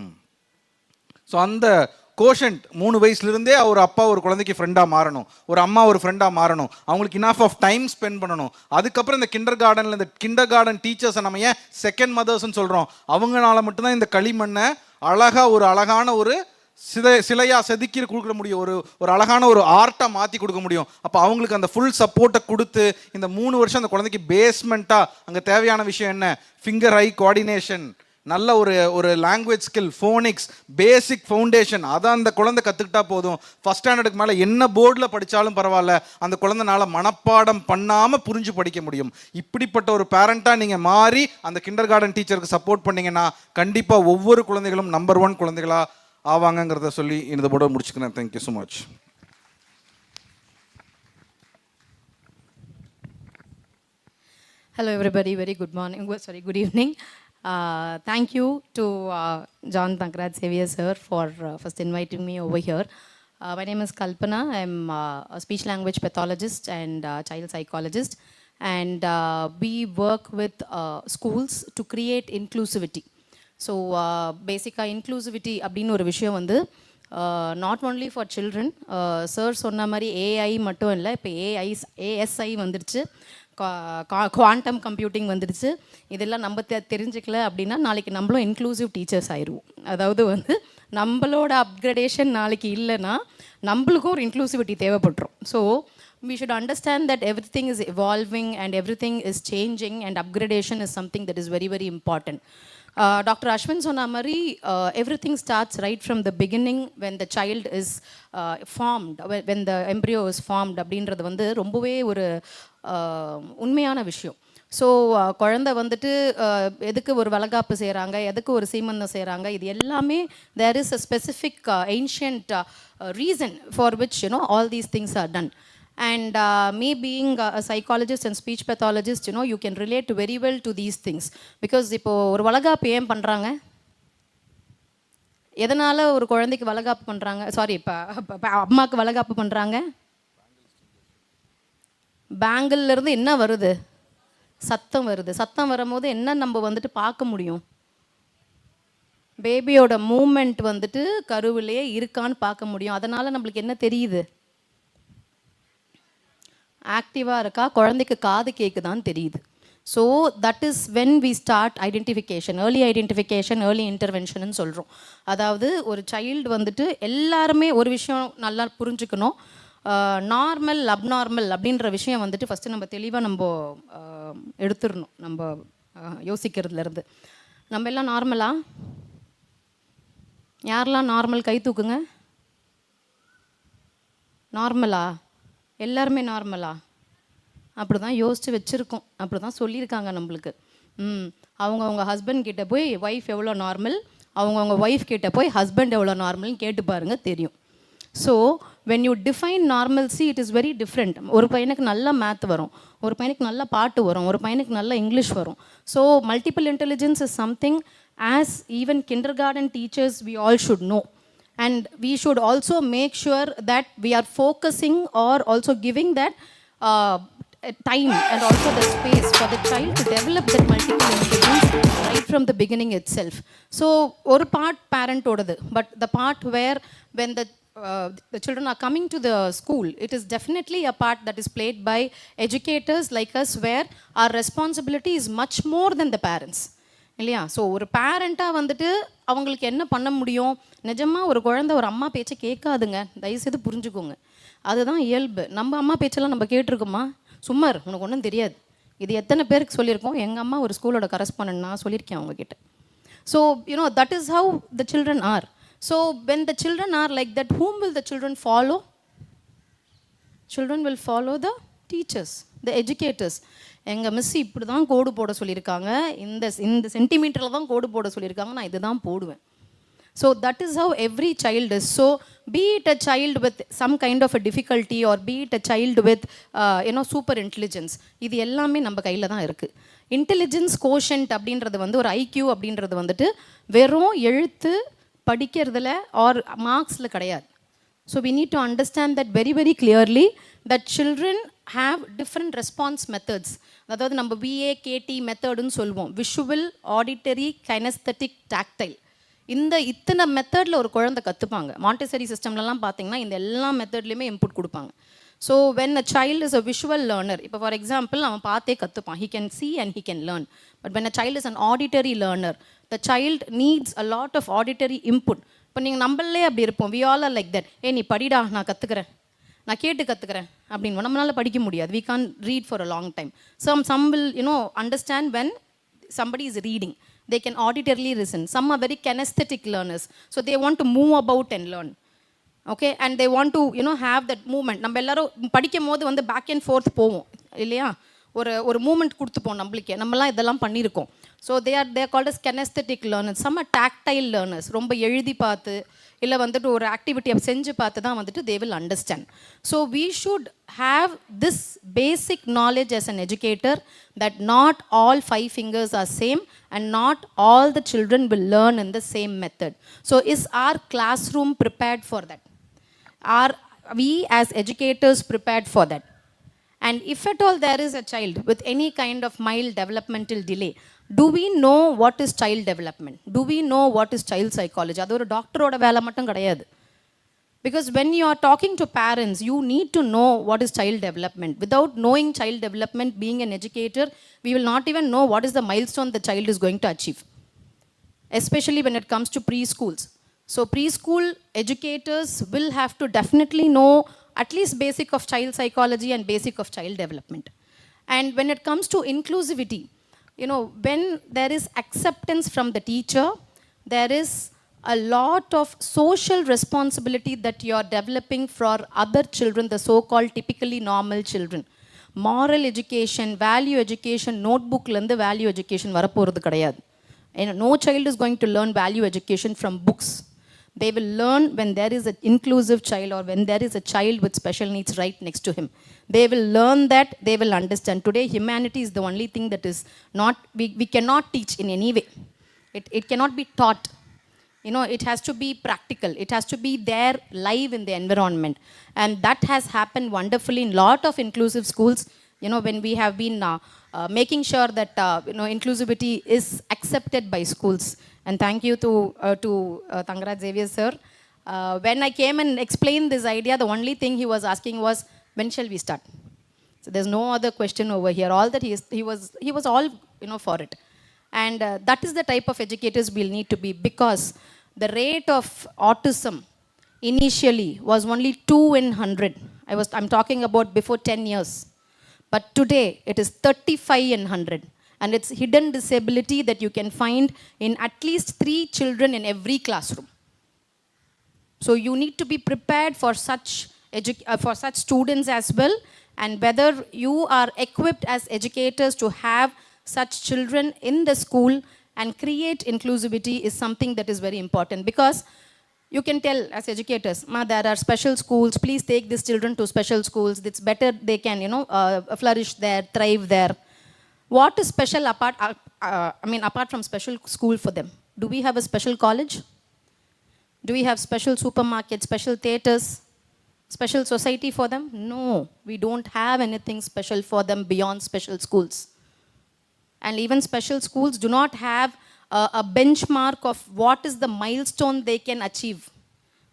ஸோ அந்த கோஷன்ட் 3 வயசுலேருந்தே ஒரு அப்பா ஒரு குழந்தைக்கு ஃப்ரெண்டாக மாறணும், ஒரு அம்மா ஒரு ஃப்ரெண்டாக மாறணும், அவங்களுக்கு இனஃப் ஆஃப் டைம் ஸ்பெண்ட் பண்ணணும். அதுக்கப்புறம் இந்த கிண்டர் கார்டன் டீச்சர்ஸை நம்ம ஏன் செகண்ட் மதர்ஸ்ன்னு சொல்கிறோம், அவங்களால மட்டும்தான் இந்த களிமண்ணை அழகான ஒரு சிலையாக செதுக்கி கொடுக்க முடியும், ஒரு அழகான ஒரு ஆர்ட்டாக மாற்றி கொடுக்க முடியும். அப்போ அவங்களுக்கு அந்த ஃபுல் சப்போர்ட்டை கொடுத்து இந்த 3 வருஷம் அந்த குழந்தைக்கு பேஸ்மெண்ட்டாக அங்கே தேவையான விஷயம் என்ன, ஃபிங்கர் ஐ கோஆர்டினேஷன், நல்ல ஒரு லாங்குவேஜ் ஸ்கில், ஃபோனிக்ஸ், பேசிக் ஃபவுண்டேஷன், அதை அந்த குழந்தை கற்றுக்கிட்டா போதும். ஃபஸ்ட் ஸ்டாண்டர்டுக்கு மேலே என்ன போர்டில் படித்தாலும் பரவாயில்ல, அந்த குழந்தைனால மனப்பாடம் பண்ணாமல் புரிஞ்சு படிக்க முடியும். இப்படிப்பட்ட ஒரு பேரண்ட்டாக நீங்கள் மாறி அந்த கிண்டர் கார்டன் டீச்சருக்கு சப்போர்ட் பண்ணிங்கன்னா கண்டிப்பாக ஒவ்வொரு குழந்தைகளும் நம்பர் 1 குழந்தைகளாக ஆவாங்கங்கிறத சொல்லி இந்த போட முடிச்சுக்கிறேன். Thank you so much. Hello everybody, very good morning, good evening. Thank you to John Thankraj Xavier sir for first inviting me over here. My name is Kalpana. I'm a speech language pathologist and child psychologist, and we work with schools to create inclusivity. So basically inclusivity அப்படினு ஒரு விஷயம் வந்து not only for children, sir சொன்ன மாதிரி AI மட்டும் இல்லை, இப்போ ASI வந்துடுச்சு, குவாண்டம் கம்ப்யூட்டிங் வந்துடுச்சு. இதெல்லாம் நம்ம தெரிஞ்சுக்கல அப்படின்னா நாளைக்கு நம்மளும் இன்க்ளூசிவ் டீச்சர்ஸ் ஆயிடுவோம். அதாவது வந்து நம்மளோட அப்கிரேடேஷன் நாளைக்கு இல்லைன்னா நம்மளுக்கும் ஒரு இன்க்ளூசிவிட்டி தேவைப்பட்டுரும். So we should understand that everything is evolving and everything is changing, and upgradation is something that is very, very important. Dr. Ashwin Sonamari, everything starts right from the beginning when the child is formed, when the embryo is formed. அப்படின்றது வந்து ரொம்பவே ஒரு உண்மையான விஷயம். So குழந்தை வந்துட்டு எதுக்கு ஒரு வளகாப்பு செய்கிறாங்க, எதுக்கு ஒரு சீமந்தம் செய்கிறாங்க, இது எல்லாமே there is a specific ancient reason for which all these things are done. And me being a psychologist and speech pathologist, you can relate very well to these things. Because இப்போ ஒரு வளகாப்பு ஏன் பண்ணுறாங்க, எதனால் ஒரு குழந்தைக்கு வளகாப்பு பண்ணுறாங்க, சாரி இப்போ அம்மாவுக்கு வளகாப்பு பண்ணுறாங்க, பேங்கிள்லேருந்து என்ன வருது, சத்தம் வருது. சத்தம் வரும்போது என்ன நம்ம வந்துட்டு பார்க்க முடியும், பேபியோட மூமெண்ட் வந்துட்டு கருவிலேயே இருக்கான்னு பார்க்க முடியும். அதனால் நம்மளுக்கு என்ன தெரியுது, ஆக்டிவாக இருக்கா, குழந்தைக்கு காது கேட்குதான்னு தெரியுது. So that is when we start identification, early intervention சொல்கிறோம். அதாவது ஒரு சைல்டு வந்துட்டு எல்லாருமே ஒரு விஷயம் நல்லா புரிஞ்சுக்கணும், நார்மல் அப்நார்மல் அப்படின்ற விஷயம் வந்துட்டு ஃபஸ்ட்டு நம்ம தெளிவாக நம்ம எடுத்துடணும். நம்ம யோசிக்கிறதுலேருந்து நம்ம எல்லாம் நார்மலா, யாரெல்லாம் நார்மல் கை தூக்குங்க. நார்மலா, எல்லாருமே நார்மலா? அப்படி தான் யோசித்து வச்சுருக்கோம், அப்படி தான் சொல்லியிருக்காங்க நம்மளுக்கு. அவங்க ஹஸ்பண்ட் கிட்டே போய் ஒய்ஃப் எவ்வளோ நார்மல், அவங்க ஒய்ஃப் கிட்டே போய் ஹஸ்பண்ட் எவ்வளோ நார்மல்னு கேட்டு பாருங்கள், தெரியும். So when you define normalcy it is very different. ஒரு பையனுக்கு நல்ல மேத் வரும், ஒரு பையனுக்கு நல்ல பாட்டு வரும், ஒரு பையனுக்கு நல்ல இங்கிலீஷ் வரும். So multiple intelligence is something as even kindergarten teachers we all should know, and we should also make sure that we are focusing or also giving that time and also the space for the child to develop that multiple intelligence right from the beginning itself. So one part parent odadu, but the part where when the children are coming to the school, it is definitely a part that is played by educators like us, where our responsibility is much more than the parents, இல்லையா? So ஒரு பேரண்ட்டாக வந்துட்டு அவங்களுக்கு என்ன பண்ண முடியும், நிஜமாக ஒரு குழந்தை ஒரு அம்மா பேச்சை கேட்காதுங்க, தயவுசெய்து புரிஞ்சுக்கோங்க. அதுதான் இயல்பு. நம்ம அம்மா பேச்செல்லாம் நம்ம கேட்டிருக்கோமா? சும்மார், உனக்கு ஒன்றும் தெரியாது. இது எத்தனை பேருக்கு சொல்லியிருக்கோம். எங்கள் அம்மா ஒரு ஸ்கூலோட கரஸ்பாண்டன்ட், நான் சொல்லியிருக்கேன் அவங்கக்கிட்ட. So that is how the children are. So when the children are like that, whom will the children follow? Children will follow the teachers, the educators. எங்கள் மிஸ் இப்படி தான் கோடு போட சொல்லியிருக்காங்க, இந்த சென்டிமீட்டரில் தான் கோடு போட சொல்லியிருக்காங்க, நான் இது தான் போடுவேன். So that is how every child is. So be it a child with some kind of a difficulty or be it a child with super intelligence, இது எல்லாமே நம்ம கையில் தான் இருக்குது. இன்டெலிஜென்ஸ் கோஷன்ட் அப்படின்றது வந்து ஒரு ஐக்யூ அப்படின்றது வந்துட்டு வெறும் எழுத்து படிக்கிறதுல ஆர் மார்க்ஸில் கிடையாது. So we need to understand that very, very clearly, that children have different response methods. அதாவது நம்ம VAKT மெத்தடுன்னு சொல்லுவோம், விஷுவல், ஆடிட்டரி, கைனஸ்தட்டிக், டாக்டைல். இத்தனை மெத்தடில் ஒரு குழந்தை கற்றுப்பாங்க. மாண்டெசரி சிஸ்டம்லலாம் பார்த்தீங்கன்னா இந்த எல்லா மெத்தட்லேயுமே இன்புட் கொடுப்பாங்க. So when a child is a visual learner, இப்போ ஃபார் எக்ஸாம்பிள் அவன் பார்த்தே கற்றுப்பான், he can see and he can learn. But when a child is an auditory learner, the child needs a lot of auditory input. இப்போ நீங்கள் நம்மளே அப்படி இருப்போம், we all are like that. நீ படிடா, நான் கற்றுக்கிறேன், நான் கேட்டு கற்றுக்கிறேன் அப்படின்னு நம்மளால் படிக்க முடியாது. we can't read for a long time. Some will understand when somebody is reading. They can auditorily listen. Some are very kinesthetic learners, so they want to move about and learn. Okay, and they want to have that movement. நம்ம எல்லாரும் படிக்கும் போது வந்து back and fourth போவோம் இல்லையா, ஒரு moment கொடுத்துப்போம் நம்மளுக்கே, நம்மலாம் இதெல்லாம் பண்ணியிருக்கோம். So they are called as kinesthetic learners. Some are tactile learners, ரொம்ப எழுதி பார்த்து இல்லை வந்துட்டு ஒரு ஆக்டிவிட்டியை செஞ்சு பார்த்து தான் வந்துட்டு they will understand. So we should have this basic knowledge as an educator, that not all 5 fingers are same and not all the children will learn in the same method. So is our classroom prepared for that? Are we as educators prepared for that? And if at all there is a child with any kind of mild developmental delay, do we know what is child development? Do we know what is child psychology? அது ஒரு டாக்டரோட வேலை மட்டும் கிடையாது. Because when you are talking to parents, you need to know what is child development. Without knowing child development, being an educator, we will not even know what is the milestone the child is going to achieve. Especially when it comes to preschools. So preschool educators will have to definitely know at least basic of child psychology and basic of child development. And when it comes to inclusivity, when there is acceptance from the teacher, there is a lot of social responsibility that you are developing for other children, the so-called typically normal children. moral education, value education, notebook-லேருந்து value education வரப்போகிறது கிடையாது. No child is going to learn value education from books. They will learn when there is an inclusive child or when there is a child with special needs right next to him. They will learn that, they will understand. Today, humanity is the only thing that is not, we cannot teach in any way. It cannot be taught. You know, it has to be practical. It has to be there live in the environment. And that has happened wonderfully in lot of inclusive schools. You know, when we have been making sure that, inclusivity is accepted by schools. And thank you to Thangaraj Xavier sir. When I came and explained this idea, the only thing he was asking was, when shall we start? So there's no other question over here. All that he was all, for it. And that is the type of educators we'll need to be, because the rate of autism initially was only 2 in 100. I'm talking about before 10 years. But today it is 35 in 100. And it's hidden disability that you can find in at least 3 children in every classroom. So you need to be prepared for such students as well. And whether you are equipped as educators to have such children in the school and create inclusivity is something that is very important, because you can tell as educators, there are special schools, please take these children to special schools. It's better they can, flourish there, thrive there. What is special apart from special school for them? Do we have a special college? Do we have special supermarkets, special theaters, special society for them? No, we don't have anything special for them beyond special schools. And even special schools do not have a benchmark of what is the milestone they can achieve.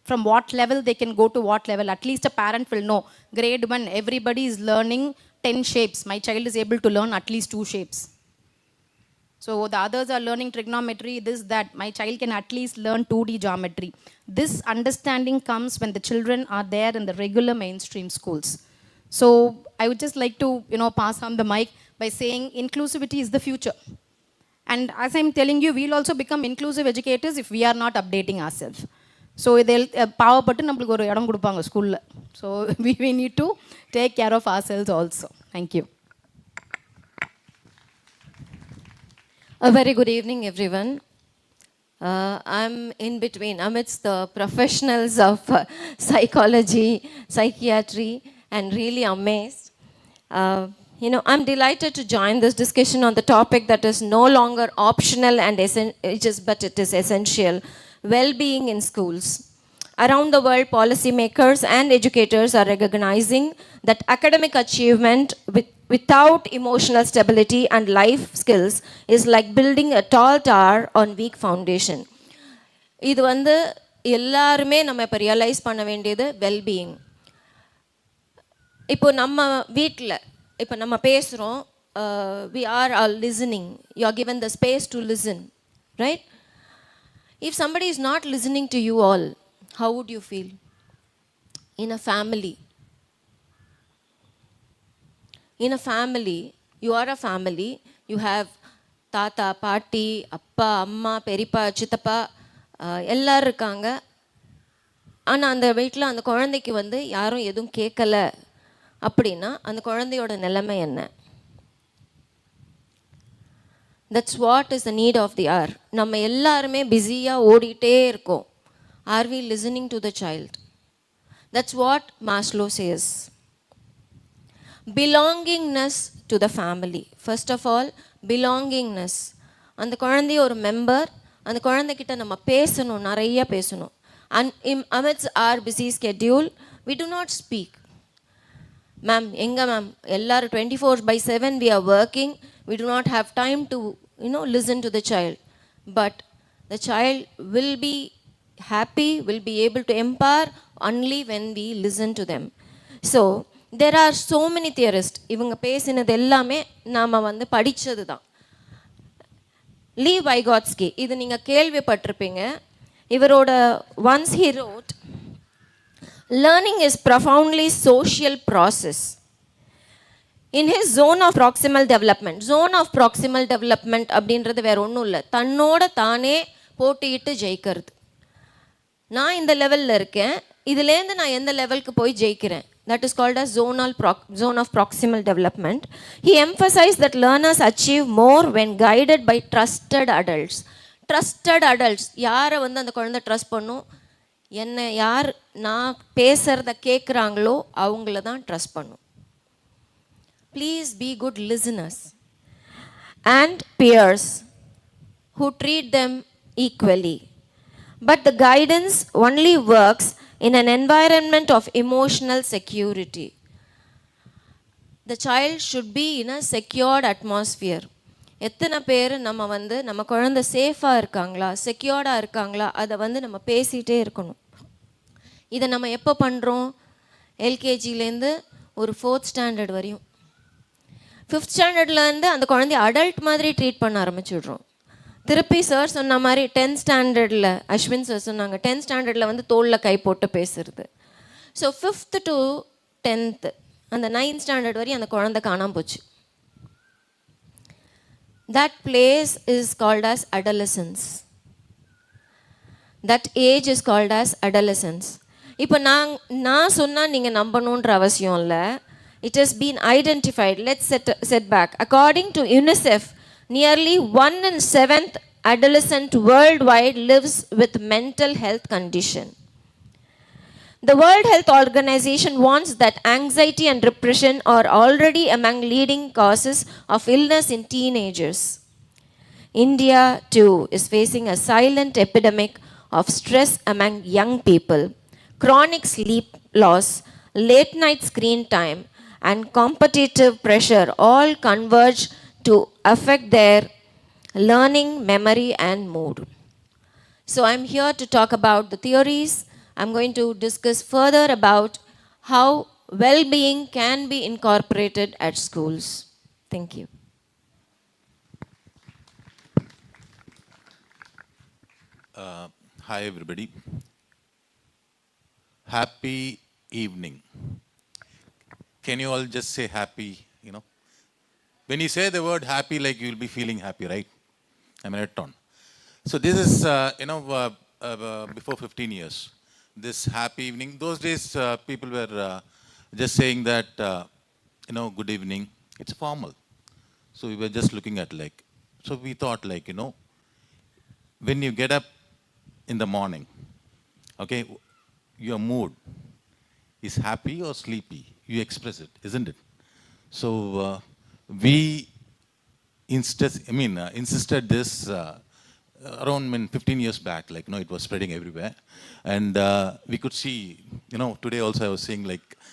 From what level they can go to what level. At least a parent will know. Grade 1, everybody is learning 10 shapes. My child is able to learn at least 2 shapes. So the others are learning trigonometry, this, that. My child can at least learn 2D geometry. This understanding comes when the children are there in the regular mainstream schools. So I would just like to, pass on the mic by saying inclusivity is the future. And as I'm telling you, we'll also become inclusive educators if we are not updating ourselves. So they'll powerpattu namakku oru idam kudupanga school la. So we need to take care of ourselves also. Thank you. A very good evening, everyone. I'm in between, amidst the professionals of psychology, psychiatry, and really amazed. I'm delighted to join this discussion on the topic that is no longer optional and but it is essential: well-being in schools. Around the world, policymakers and educators are recognizing that academic achievement without emotional stability and life skills is like building a tall tower on weak foundation. இது எல்லாருமே நம்ம இப்போ realise பண்ண வேண்டியது wellbeing. இப்போ நம்ம வீட்டில் இப்போ நம்ம பேசுகிறோம், we are all listening. You are given the space to listen, right? If somebody is not listening to you all, how would you feel? In a family, you are a family, you have tata, paati, appa, amma, peripa, chitappa, எல்லாரும் இருக்காங்க. ஆனால் அந்த வீட்டில் அந்த குழந்தைக்கு யாரும் எதுவும் கேட்கலை அப்படின்னா அந்த குழந்தையோட நிலைமை என்ன? That's what is the need of the hour. நம்ம எல்லாருமே பிஸியாக ஓடிட்டே இருக்கோம். Are we listening to the child? That's what Maslow says. Belongingness to the family. First of all, belongingness. அந்த குழந்தைய ஒரு மெம்பர், அந்த குழந்தைகிட்ட நம்ம பேசணும், நிறைய பேசணும். And amidst our busy schedule, we do not speak. Ma'am, enga ma'am, ellaru 24/7 we are working. We do not have time to, listen to the child. But the child will be happy, will be able to empower only when we listen to them. So there are so many theorists. இவங்க பேசினது எல்லாமே நாம படிச்சது தான். லீ வைகாட்ஸ்கி, இது நீங்கள் கேள்விப்பட்டிருப்பீங்க. இவரோட once he wrote, learning is profoundly social process. In his zone of proximal development அப்படின்றது வேற ஒன்றும் இல்லை, தன்னோட தானே போட்டியிட்டு ஜெயிக்கிறது. நான் இந்த லெவலில் இருக்கேன், இதுலேருந்து நான் எந்த லெவலுக்கு போய் ஜெயிக்கிறேன் that is called as zone of proximal development. He emphasized that learners achieve more when guided by trusted adults. Trusted adults, யாரை வந்து அந்த குழந்தை ட்ரஸ்ட் பண்ணும், என்னை யார் நான் பேசுகிறத கேட்குறாங்களோ அவங்கள தான் ட்ரஸ்ட் பண்ணும். Please be good listeners and peers who treat them equally. But the guidance only works in an environment of emotional security. The child should be in a secured atmosphere. எத்தனை பேர் நம்ம வந்து நம்ம குழந்தை சேஃபாக இருக்காங்களா, செக்யூர்டாக இருக்காங்களா, அதை வந்து நம்ம பேசிகிட்டே இருக்கணும். இதை நம்ம எப்போ பண்ணுறோம்? எல்கேஜிலேருந்து ஒரு 4th ஸ்டாண்டர்ட் வரையும். 5th ஸ்டாண்டர்ட்லேருந்து அந்த குழந்தைய அடல்ட் மாதிரி ட்ரீட் பண்ண ஆரம்பிச்சுடுறோம். திருப்பி சார் சொன்ன மாதிரி 10th ஸ்டாண்டர்டில், அஸ்வின் சார் சொன்னாங்க, 10th ஸ்டாண்டர்டில் வந்து தோளில் கை போட்டு பேசுறது. ஸோ 5th to 10th, அந்த 9th ஸ்டாண்டர்ட் வரையும் அந்த குழந்தை காணாமல் போச்சு. That place is called as adolescence. That age is called as adolescence. இப்போ நான் சொன்னால் நீங்கள் நம்பணுன்ற அவசியம் இல்லை. It has been identified. Let's set back. According to UNICEF, nearly 1 in 7th adolescent worldwide lives with mental health condition. The World Health Organization warns that anxiety and depression are already among leading causes of illness in teenagers. India, too, is facing a silent epidemic of stress among young people. Chronic sleep loss, late night screen time, and competitive pressure all converge to affect their learning, memory, and mood. So I'm here to talk about the theories. I'm going to discuss further about how well-being can be incorporated at schools. Thank you. Hi everybody. Happy evening. Can you all just say happy, you know? When you say the word happy, like you'll be feeling happy, right? I'm right on. So this is, before 15 years, this happy evening. Those days, people were just saying that, good evening. It's formal. So we were just looking at so we thought when you get up in the morning, okay, your mood is happy or sleepy. You express it, isn't it? So we insisted this around 15 years back, it was spreading everywhere. And we could see, today also I was seeing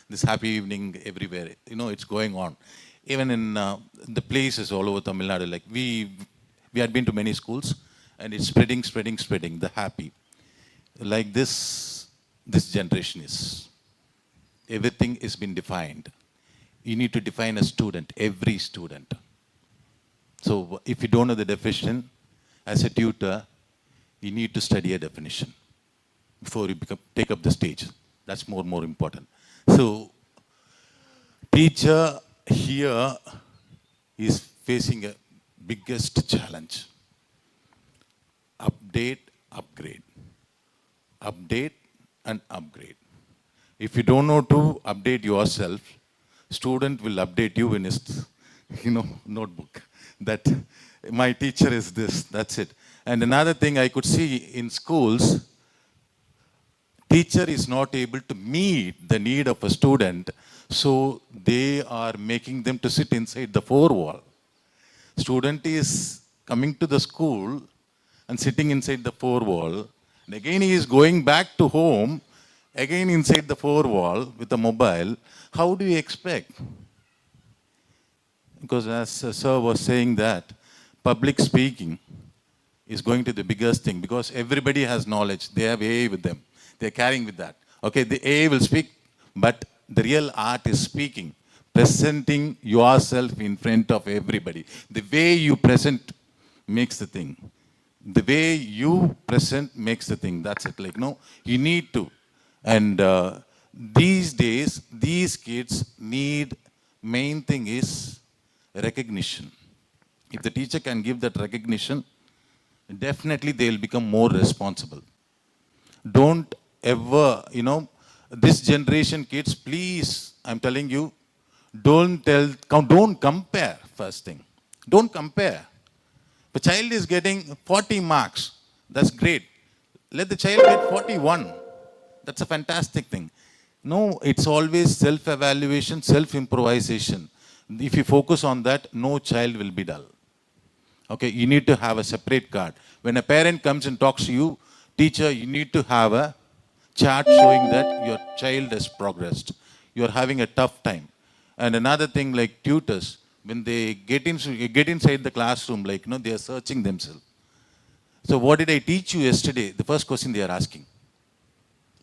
this happy evening everywhere. It's going on. Even in the places all over Tamil Nadu, we had been to many schools, and it's spreading, the happy. Like this generation is. Everything has been defined. You need to define a student, every student. So if you don't know the definition, as a tutor, you need to study a definition before you take up the stage. That's more important. So teacher here is facing a biggest challenge. Update, upgrade. Update and upgrade. If you don't know to update yourself, student will update you in his, notebook. That my teacher is this, that's it. And another thing I could see in schools, teacher is not able to meet the need of a student, so they are making them to sit inside the four wall. Student is coming to the school and sitting inside the four wall, and again he is going back to home, again inside the four wall with a mobile. How do you expect? Because as sir was saying that public speaking is going to be the biggest thing, because everybody has knowledge. They have AA with them. They're carrying with that. Okay, the AA will speak, but the real art is speaking, presenting yourself in front of everybody. The way you present makes the thing. The way you present makes the thing. That's it. You need to. And these days, these kids need, main thing is recognition. If the teacher can give that recognition, definitely they will become more responsible. Don't ever, This generation kids, please, I'm telling you, don't compare, first thing. Don't compare. If a child is getting 40 marks, that's great. Let the child get 41. That's a fantastic thing. No, it's always self-evaluation, self-improvisation. If you focus on that, no child will be dull. Okay, you need to have a separate card. When a parent comes and talks to you, teacher, you need to have a chart showing that your child has progressed. You are having a tough time. And another thing like tutors, when they get inside the classroom, like, they are searching themselves. So what did I teach you yesterday? The first question they are asking.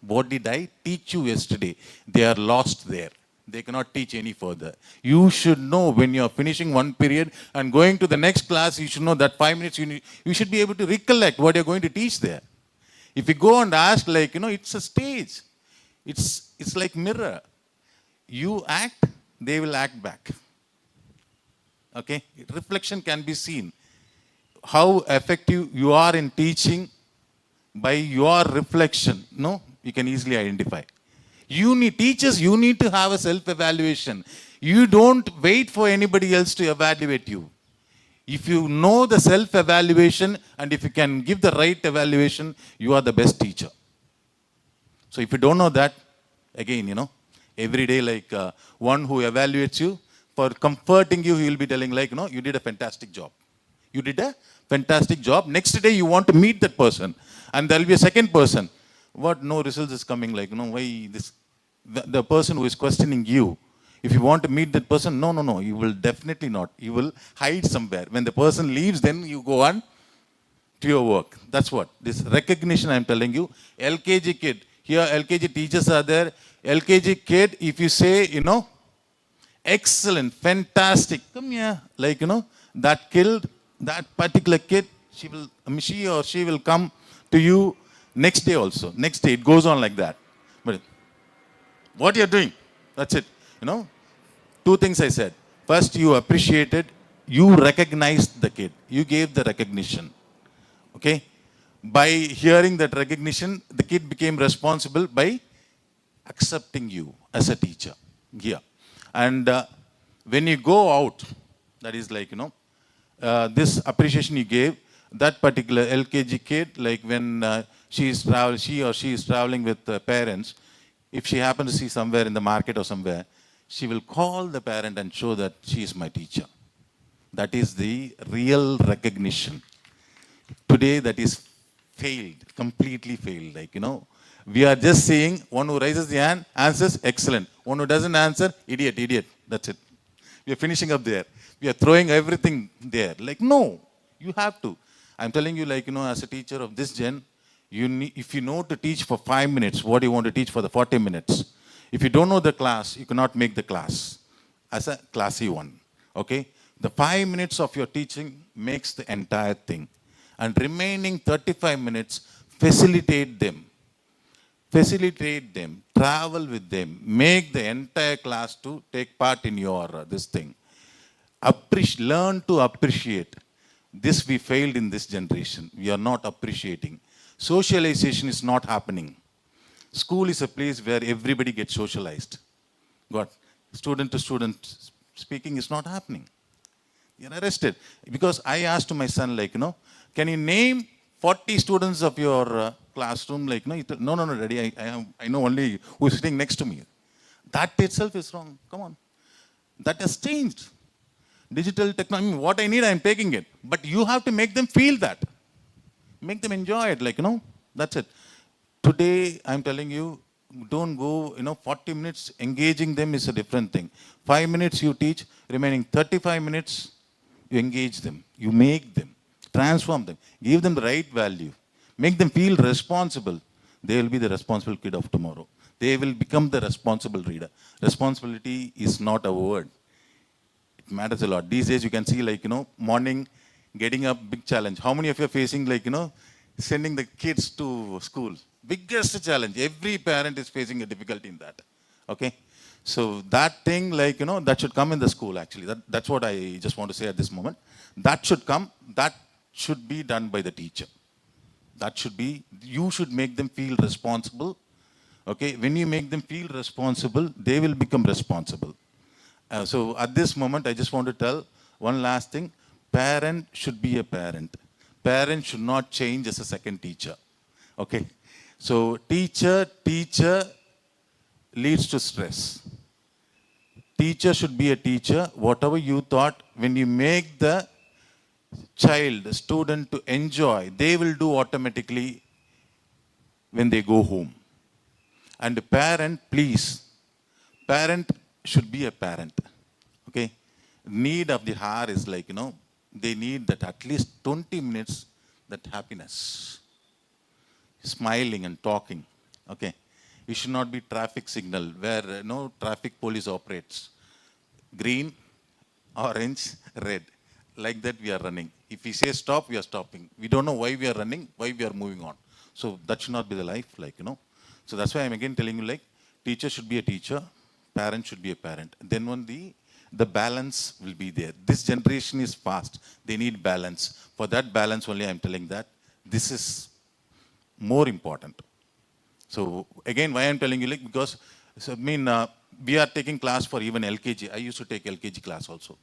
What did I teach you yesterday? They are lost there. They cannot teach any further. You should know when you are finishing one period and going to the next class, you should know that 5 minutes you should be able to recollect what you're going to teach there. If you go and ask, like, it's a stage. It's like mirror. You act, they will act back. Okay? Reflection can be seen. How effective you are in teaching by your reflection, you can easily identify. Teachers, you need to have a self-evaluation. You don't wait for anybody else to evaluate you. If you know the self-evaluation and if you can give the right evaluation, you are the best teacher. So if you don't know that, again, every day, like one who evaluates you, for comforting you, he will be telling, like, you did a fantastic job. You did a fantastic job. Next day, you want to meet that person. And there will be a second person. What? No results is coming, like, why this? The person who is questioning you, if you want to meet that person, no, you will definitely not. You will hide somewhere. When the person leaves, then you go on to your work. That's what. This recognition I'm telling you. LKG kid. Here, LKG teachers are there. LKG kid, if you say, excellent, fantastic, come here. Like, that killed, that particular kid, she or she will come to you next day also. Next day, it goes on like that. But what you're doing, that's it. Two things I said. First, you appreciated, you recognized the kid. You gave the recognition. Okay? By hearing that recognition, the kid became responsible by accepting you as a teacher here. And when you go out, that is like, this appreciation you gave, that particular LKG kid, like when she or she is traveling with parents, if she happens to see somewhere in the market or somewhere, she will call the parent and show that she is my teacher. That is the real recognition. Today, that is failed, completely failed. Like, we are just seeing one who raises the hand, answers, excellent. One who doesn't answer, idiot. That's it. We are finishing up there. We are throwing everything there. Like, no, you have to. I'm telling you, like, as a teacher of this gen, if you know to teach for 5 minutes, what do you want to teach for the 40 minutes? If you don't know the class, you cannot make the class as a classy one. Okay? The 5 minutes of your teaching makes the entire thing. And remaining 35 minutes, facilitate them. Facilitate them. Travel with them. Make the entire class to take part in your this thing. Learn to appreciate. This we failed in this generation. We are not appreciating. Socialization is not happening. School is a place where everybody gets socialized. Student to student speaking is not happening. You're arrested. Because I asked to my son, like, can you name 40 students of your classroom? Like, no, Daddy, I know only who is sitting next to me. That itself is wrong. Come on. That has changed. Digital technology, what I need, I'm taking it. But you have to make them feel that. Make them enjoy it, like, that's it. Today, I'm telling you, don't go, 40 minutes, engaging them is a different thing. 5 minutes you teach, remaining 35 minutes, you engage them. You make them, transform them, give them the right value. Make them feel responsible. They will be the responsible kid of tomorrow. They will become the responsible reader. Responsibility is not a word. It matters a lot. These days, you can see, like, morning, getting up, big challenge. How many of you are facing, like, sending the kids to school? Biggest challenge. Every parent is facing a difficulty in that. Okay? So that thing, like, that should come in the school, actually. That's what I just want to say at this moment. That should come. That should be done by the teacher. That should be, you should make them feel responsible Okay, when you make them feel responsible, they will become responsible. So at this moment, I just want to tell one last thing. Parent should be a parent. Parent should not change as a second teacher. Okay. So teacher leads to stress. Teacher should be a teacher. Whatever you thought, when you make the child, the student to enjoy, they will do automatically when they go home. And parent, please, parent should be a parent. Okay? Need of the hour is like, they need that at least 20 minutes, that happiness. Smiling and talking. Okay? It should not be traffic signal where no traffic police operates. Green, orange, red. Like that we are running. If we say stop, we are stopping. We don't know why we are running, why we are moving on. So that should not be the life, So that's why I'm again telling you, teacher should be a teacher, parent should be a parent. Then only the balance will be there. This generation is fast. They need balance. For that balance only, I'm telling that this is more important. So again, why I'm telling you, because we are taking class for even LKG. I used to take LKG class also.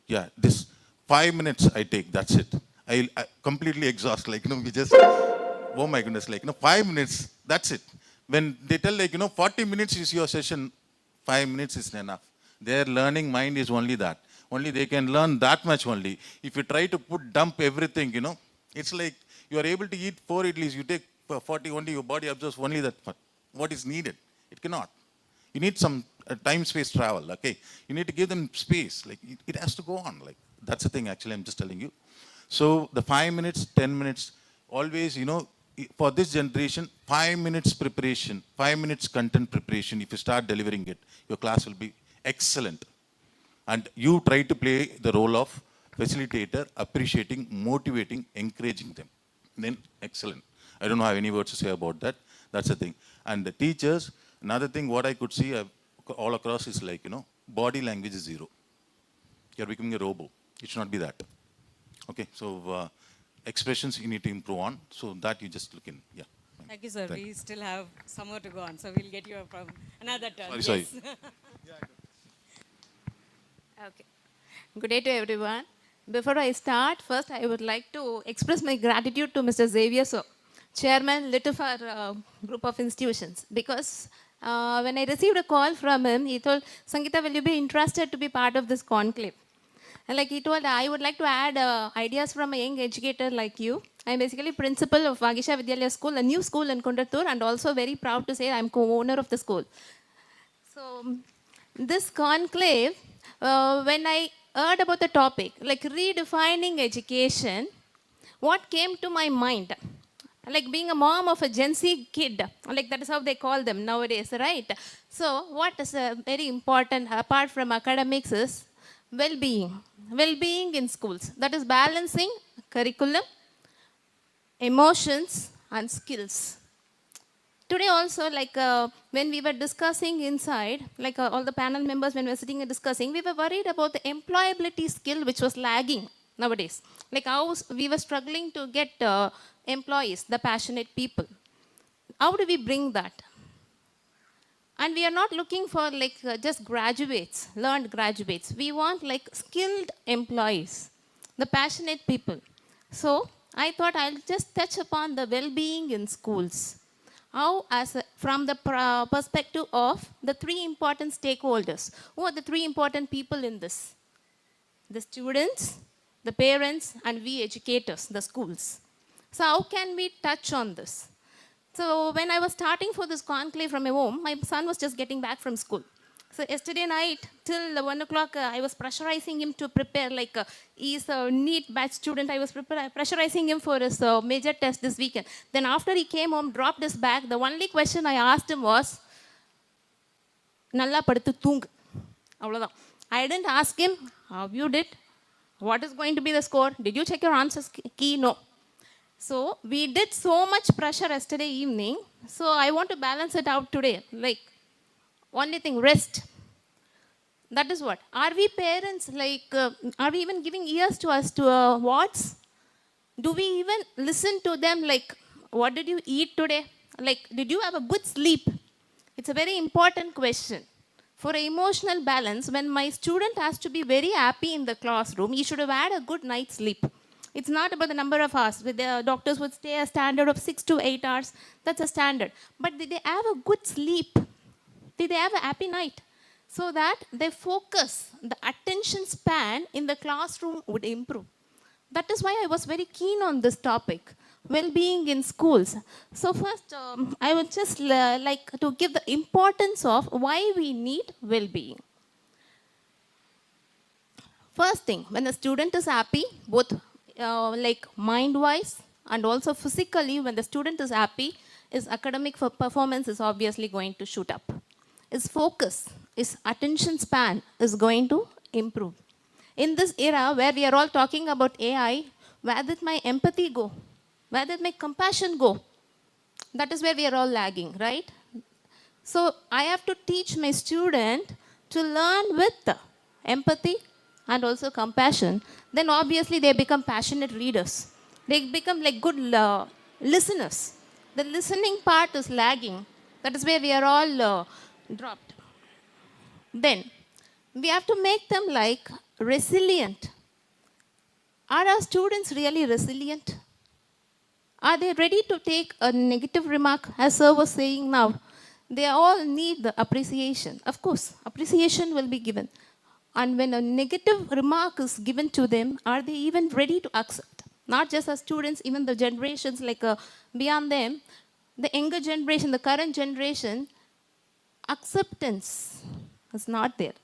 Yeah, this 5 minutes I take, that's it. I completely exhaust, we just, oh my goodness, 5 minutes, that's it. When they tell 40 minutes is your session, 5 minutes is enough. Their learning mind is only that. Only they can learn that much only. If you try to dump everything, it's like you are able to eat 4 idlis, you take 40 only, your body absorbs only that what is needed. It cannot. You need some time-space travel, okay? You need to give them space. It has to go on. That's the thing, actually, I'm just telling you. So the 5 minutes, 10 minutes, always, for this generation, 5 minutes preparation, 5 minutes content preparation, if you start delivering it, your class will be excellent. And you try to play the role of facilitator, appreciating, motivating, encouraging them. Then, excellent. I don't have any words to say about that. That's the thing. And the teachers, another thing what I could see all across is body language is zero. You're becoming a robot. It should not be that. Okay, so expressions you need to improve on. So that you just look in. Yeah. Thank you, sir. We still have some more to go on. So we'll get you from another turn. Sorry. Okay. Good day to everyone. Before I start, first I would like to express my gratitude to Mr. Xavier, sir, Chairman, Litifar Group of Institutions, because when I received a call from him, he told, Sangeeta, will you be interested to be part of this conclave? And he told, I would like to add ideas from a young educator like you. I'm basically principal of Vagisha Vidyalaya School, a new school in Kundattur, and also very proud to say I'm co-owner of the school. So this conclave, when I heard about the topic, redefining education, what came to my mind? Being a mom of a Gen Z kid, that is how they call them nowadays, right? So what is very important apart from academics is well-being. Well-being in schools. That is balancing curriculum, emotions, and skills. Today also, when we were discussing inside, all the panel members, when we were sitting and discussing, we were worried about the employability skill which was lagging nowadays. How we were struggling to get employees, the passionate people. How do we bring that? And we are not looking for just graduates, learned graduates. We want skilled employees, the passionate people. So I thought I'll just touch upon the well-being in schools. How, from the perspective of the 3 important stakeholders. Who are the 3 important people in this? The students, the parents, and we educators, the schools. So how can we touch on this? So when I was starting for this conclave from my home, my son was just getting back from school. So yesterday night till 1 o'clock, I was pressurizing him to prepare, he's a NEET batch student. I was pressurizing him for his major test this weekend. Then after he came home, dropped his bag, the only question I asked him was, Nalla paduthu thoong. I didn't ask him, how you did? What is going to be the score? Did you check your answers key? No. So we did so much pressure yesterday evening. So I want to balance it out today. Only thing, rest. That is what. Are we parents, are we even giving ears to us to words? Do we even listen to them what did you eat today? Did you have a good sleep? It's a very important question. For emotional balance, when my student has to be very happy in the classroom, he should have had a good night's sleep. It's not about the number of hours. The doctors would stay a standard of 6 to 8 hours. That's a standard. But did they have a good sleep? Did they have a happy night? So that their focus, the attention span in the classroom would improve. That is why I was very keen on this topic, well-being in schools. So first, I would just like to give the importance of why we need well-being. First thing, when the student is happy, both like mind-wise and also physically, when the student is happy, his academic performance is obviously going to shoot up. His focus, his attention span is going to improve. In this era where we are all talking about AI, where did my empathy go? Where did my compassion go? That is where we are all lagging, right? So I have to teach my student to learn with empathy and also compassion. Then obviously they become passionate readers. They become like good listeners. The listening part is lagging. That is where we are all dropped. Then we have to make them like resilient. Are our students really resilient? Are they ready to take a negative remark? As sir was saying now, they all need the appreciation. Of course, appreciation will be given. And when a negative remark is given to them, are they even ready to accept? Not just as students, even the generations like beyond them, the younger generation, the current generation, acceptance is not there.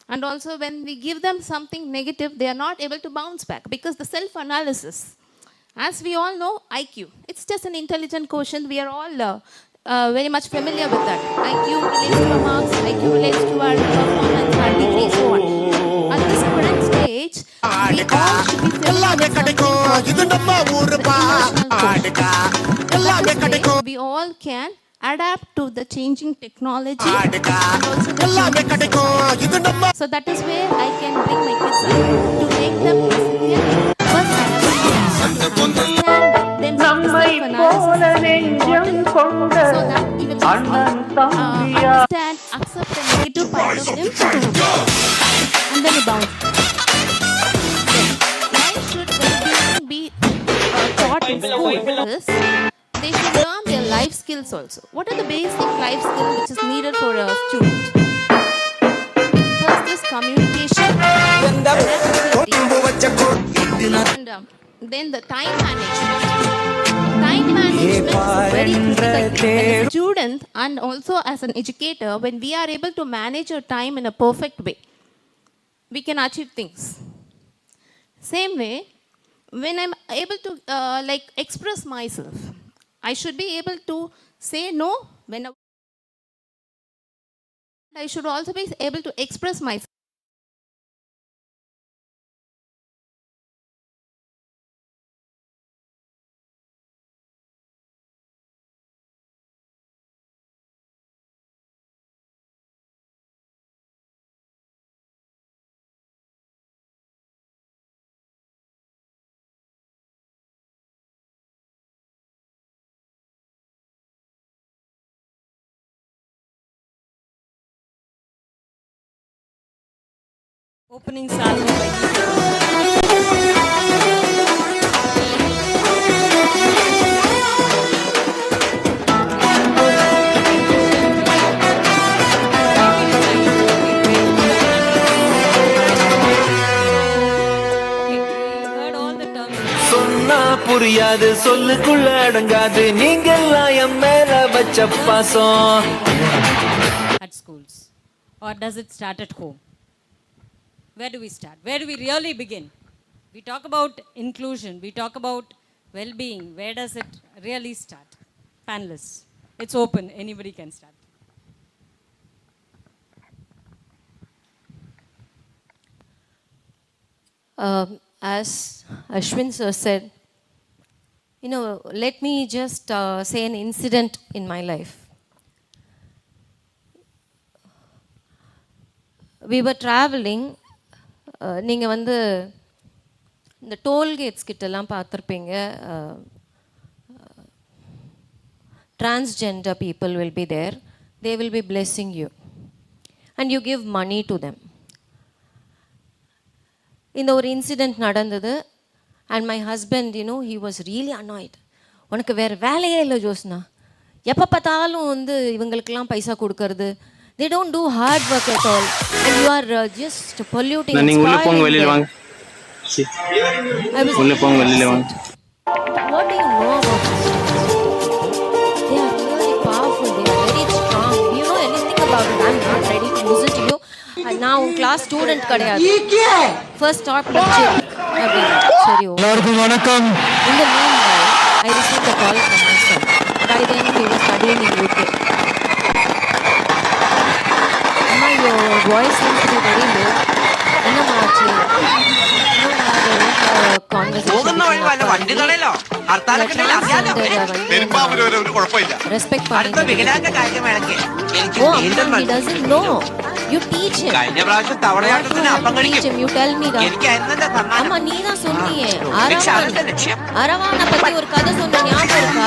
And also when we give them something negative, they are not able to bounce back because the self-analysis. As we all know, IQ, it's just an intelligent quotient. We are all very much familiar with that. IQ relates to our marks, IQ relates to our performance, our degree, so on. At this current stage, we all should be familiar with something. We all can adapt to the changing technology and also the changing society. So that is where I can bring my kids up to make them resilient. First, I have to understand them self-analysis so that he will understand, accept the negative part of him, and then he bounce. Why should well-being be taught in school? Is they should learn their life skills also. What are the basic life skills which is needed for a student? First is communication, and then the time management. Time management is a very critical thing. As a student and also as an educator, when we are able to manage our time in a perfect way, we can achieve things. Same way, when I'm able to like express myself, I should be able to say no when I should also be able to express myself. Opening salvo by புரியாது சொல்லுக்குள்ள அடங்காது நீங்கெல்லாம் என் மேல வச்ச பாசம். At schools, or does it start at home? Where do we start? Where do we really begin? We talk about inclusion, we talk about well-being. Where does it really start? Panelists, it's open, anybody can start. As Ashwin sir said, let me just say an incident in my life. We were traveling. நீங்கள் வந்து இந்த டோல்கேட்ஸ் கிட்டலாம் பார்த்துருப்பீங்க. Transgender people will be there. they will be blessing you. And you give money to them. இந்த ஒரு incident நடந்தது. And my husband, you know, he was really annoyed. உனக்கு வேறு வேலையே இல்லை ஜோஸ்னா, எப்போ பார்த்தாலும் வந்து இவங்களுக்கெல்லாம் பைசா கொடுக்கறது. They don't do hard work at all. And you are just polluting and spoiling them. What do you know about this? They are really powerful. They are very strong. Do you know anything about it? I'm not ready to listen to you. And now class student கிடையாது. First start lecture. சரி. எல்லாருக்கும் வணக்கம். In the meanwhile, I received a call from my son. By then he was studying in UK. Amma, your voice seems to be very low. என்னம்மா ஆச்சு? Respect பண்ணி. Oh, Amma, he doesn't know. You teach him. Teach him. You tell me that. Amma, நீ தான் சொன்னியே. அரவானை பத்தி ஒரு கதை சொன்ன ஞாபகம் இருக்கா?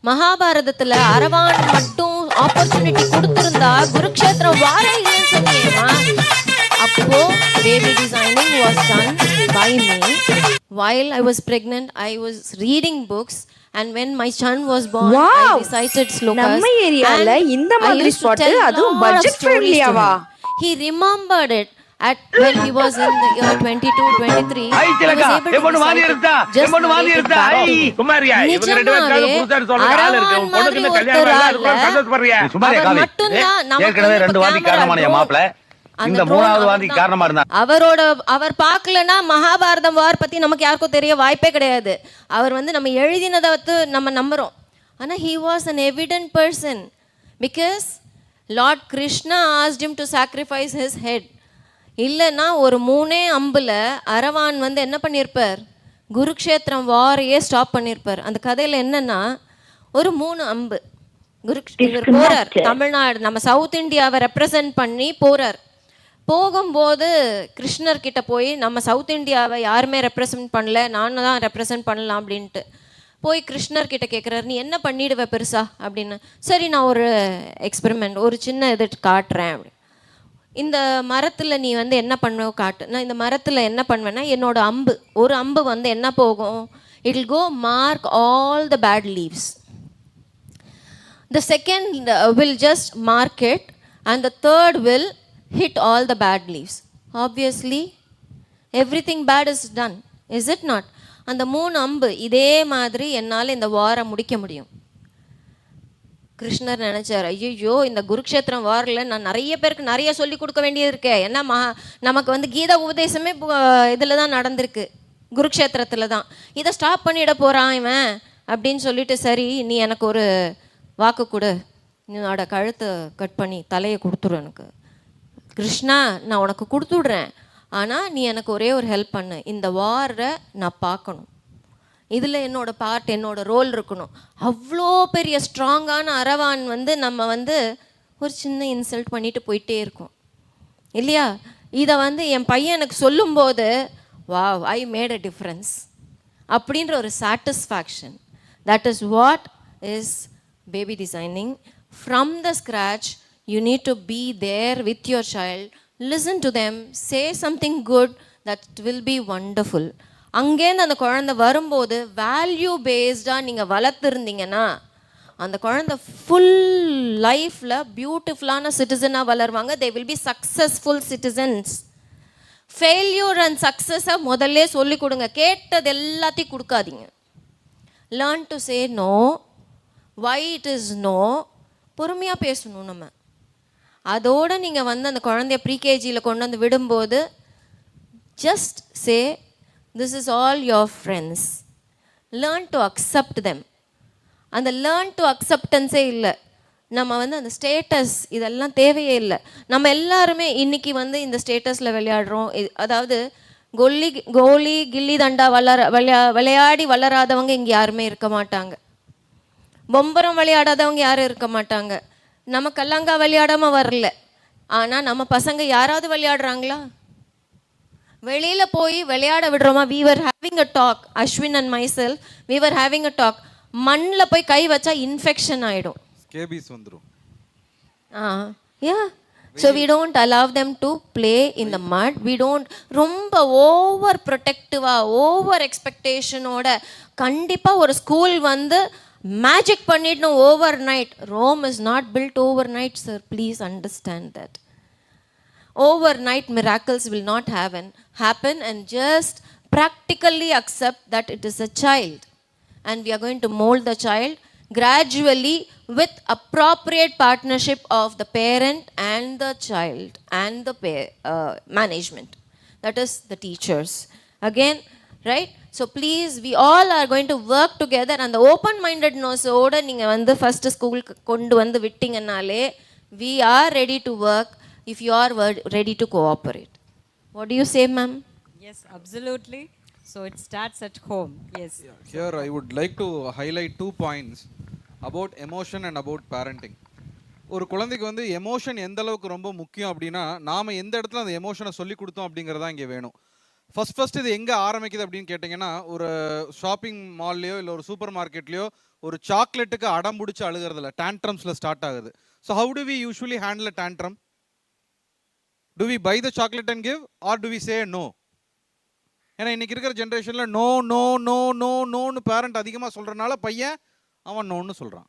மகாபாரதத்துல அரவான் மட்டும் ஆப்பர்ச்சுனிட்டி கொடுத்திருந்தா குருக்ஷேத்திரம் வாரே இல்லைன்னு சொன்னியேமா. அப்போ baby designing was done by me. While I was pregnant, I was reading books. And when my son was born, I recited slokas. நம்ம ஏரியால இந்த மாதிரி ஸ்பாட் அதுவும் budget ஃப்ரெண்ட்லியாவா? He remembered it at when he was in the year 22 23. He was able to குமாரியா இவங்க ரெண்டு பேரும் புதுசாக சொல்ற ஆள் இருக்கு. பொண்ணுக்கு கல்யாணம் ஆகல சந்தோஷப்படுறியா? சுமாரியா காவி ஏற்கனவே ரெண்டு வாதி காரணமான மாப்ள இந்த மூணாவது வாதி காரணமா இருந்தா அவர் பார்க்கலனா மகாபாரதம் வார் பத்தி நமக்கு யாருக்கும் தெரிய வாய்ப்பே கிடையாது. அவர் வந்து நம்ம எழுதினதை வந்து நம்ம நம்புறோம். ஆனா he was an evident person because Lord Krishna asked him to sacrifice his head. இல்லைன்னா ஒரு மூணே அம்புல அரவான் வந்து என்ன பண்ணியிருப்பார்? குருக்ஷேத்திரம் வாரையே ஸ்டாப் பண்ணியிருப்பார். அந்த கதையில் என்னன்னா ஒரு 3 அம்பு இவர் போறார் தமிழ்நாடு, நம்ம சவுத் இந்தியாவை ரெப்ரசன்ட் பண்ணி போறார். போகும்போது கிருஷ்ணர் கிட்ட போய் நம்ம சவுத் இந்தியாவை யாருமே ரெப்ரசன்ட் பண்ணல, நான் தான் ரெப்ரசன்ட் பண்ணலாம் அப்படின்ட்டு போய் கிருஷ்ணர் கிட்ட கேட்குறாரு, நீ என்ன பண்ணிடுவ பெருசா அப்படின்னு. சரி, நான் ஒரு எக்ஸ்பெரிமெண்ட் ஒரு சின்ன இது காட்டுறேன் அப்படி. இந்த மரத்தில் நீ வந்து என்ன பண்ணுவ காட்டு. நான் இந்த மரத்தில் என்ன பண்ணுவேன்னா என்னோட அம்பு ஒரு அம்பு வந்து என்ன போகும், it will go mark all the bad leaves. The second will just mark it and the third will hit all the bad leaves. Obviously, everything bad is done, is it not? அந்த 3 அம்பு இதே மாதிரி என்னால் இந்த வாரம் முடிக்க முடியும். கிருஷ்ணர் நினைச்சார், ஐயோ இந்த குருக்ஷேத்திரம் வாரில் நான் நிறைய பேருக்கு நிறைய சொல்லி கொடுக்க வேண்டியது இருக்கே. ஏன்னா நமக்கு வந்து கீதா உபதேசமே இதில் தான் நடந்திருக்கு, குருக்ஷேத்திரத்தில் தான். இதை ஸ்டாப் பண்ணிட போகிறான் இவன் அப்படின்னு சொல்லிட்டு, சரி நீ எனக்கு ஒரு வாக்கு கொடு, என்னோட கழுத்தை கட் பண்ணி தலையை கொடுத்துரு எனக்கு. கிருஷ்ணா, நான் உனக்கு கொடுத்துடுறேன், ஆனால் நீ எனக்கு ஒரே ஒரு ஹெல்ப் பண்ணு, இந்த வாரை நான் பார்க்கணும், இதில் என்னோட பார்ட் என்னோட ரோல் இருக்கணும். அவ்வளோ பெரிய ஸ்ட்ராங்கான அரவான் வந்து நம்ம வந்து ஒரு சின்ன இன்சல்ட் பண்ணிட்டு போயிட்டே இருக்கோம் இல்லையா? இதை வந்து என் பையன் எனக்கு சொல்லும்போது, wow, I made a difference அப்படின்ற ஒரு satisfaction. That is what is baby designing. From the scratch, you need to be there with your child, listen to them, say something good, that will be wonderful. அங்கேருந்து அந்த குழந்தை வரும்போது value பேஸ்டாக நீங்கள் வளர்த்துருந்தீங்கன்னா அந்த குழந்தை ஃபுல் லைஃப்பில் பியூட்டிஃபுல்லான சிட்டிசனாக வளருவாங்க. They will be successful citizens. Failure and சக்ஸஸை முதல்ல சொல்லிக் கொடுங்க, கேட்டது எல்லாத்தையும் கொடுக்காதீங்க. Learn to say no, why it is no, பொறுமையாக பேசணும் நம்ம. அதோடு நீங்கள் வந்து அந்த குழந்தைய ப்ரீகேஜியில் கொண்டு வந்து விடும்போது just say, this is all your friends, learn to accept them. அந்த லேர்ன் டு அக்செப்டன்ஸே இல்லை. நம்ம வந்து அந்த ஸ்டேட்டஸ் இதெல்லாம் தேவையே இல்லை. நம்ம எல்லாருமே இன்றைக்கி வந்து இந்த ஸ்டேட்டஸில் விளையாடுறோம். அதாவது கோலி கில்லி தண்டா விளையாடி வளராதவங்க இங்கே யாருமே இருக்க மாட்டாங்க. பொம்பரம் விளையாடாதவங்க யாரும் இருக்க மாட்டாங்க. நம்ம கல்லாங்கா விளையாடாமல் வரல, ஆனால் நம்ம பசங்க யாராவது விளையாடுறாங்களா? வெளியில் போய் விளையாட விடுறோமா? we were having a talk, Ashwin and myself, we were having a talk. மண்ணில் போய் கை வச்சா இன்ஃபெக்ஷன் ஆகிடும், ஸ்கேபிஸ் வந்துடும். Yeah. So we don't allow them to play in the mud. We don't ரொம்ப ஓவர் ப்ரொடெக்டிவா ஓவர் எக்ஸ்பெக்டேஷனோட கண்டிப்பாக ஒரு ஸ்கூல் வந்து magic பண்ணிடணும் overnight. Rome is not built overnight sir, please understand that. Overnight miracles will not happen, and just practically accept that it is a child, and we are going to mold the child gradually with appropriate partnership of the parent and the child and the management, that is the teachers again, right? So please, we all are going to work together, and the open mindedness oda neenga vandu first school kondu vandu vittinganaale we are ready to work if you are ready to cooperate. What do you say, ma'am? Yes, absolutely. So it starts at home. Yes. Here I would like to highlight 2 points about emotion and about parenting. ஒரு குழந்தைக்கு வந்து emotion எந்த அளவுக்கு ரொம்ப முக்கியம் அப்படின்னா நாம எந்த இடத்துல அந்த எமோஷனை சொல்லி கொடுத்தோம் அப்படிங்கிறதா இங்கே வேணும். ஃபர்ஸ்ட் இது எங்கே ஆரம்பிக்குது அப்படின்னு கேட்டிங்கன்னா, ஒரு ஷாப்பிங் மால்லையோ இல்லை ஒரு சூப்பர் மார்க்கெட்லையோ ஒரு சாக்லேட்டுக்கு அடம் பிடிச்சி அழுகிறதுல டேண்ட்ரம்ஸில் ஸ்டார்ட் ஆகுது. So how do we usually handle a tantrum? Do we buy the chocolate and give, or do we say no? ஏன்னா இன்னைக்கு இருக்கிற ஜென்ரேஷனில் நோ நோ நோ நோ நோன்னு பேரண்ட் அதிகமாக சொல்கிறனால பையன் அவன் நோன்னு சொல்கிறான்.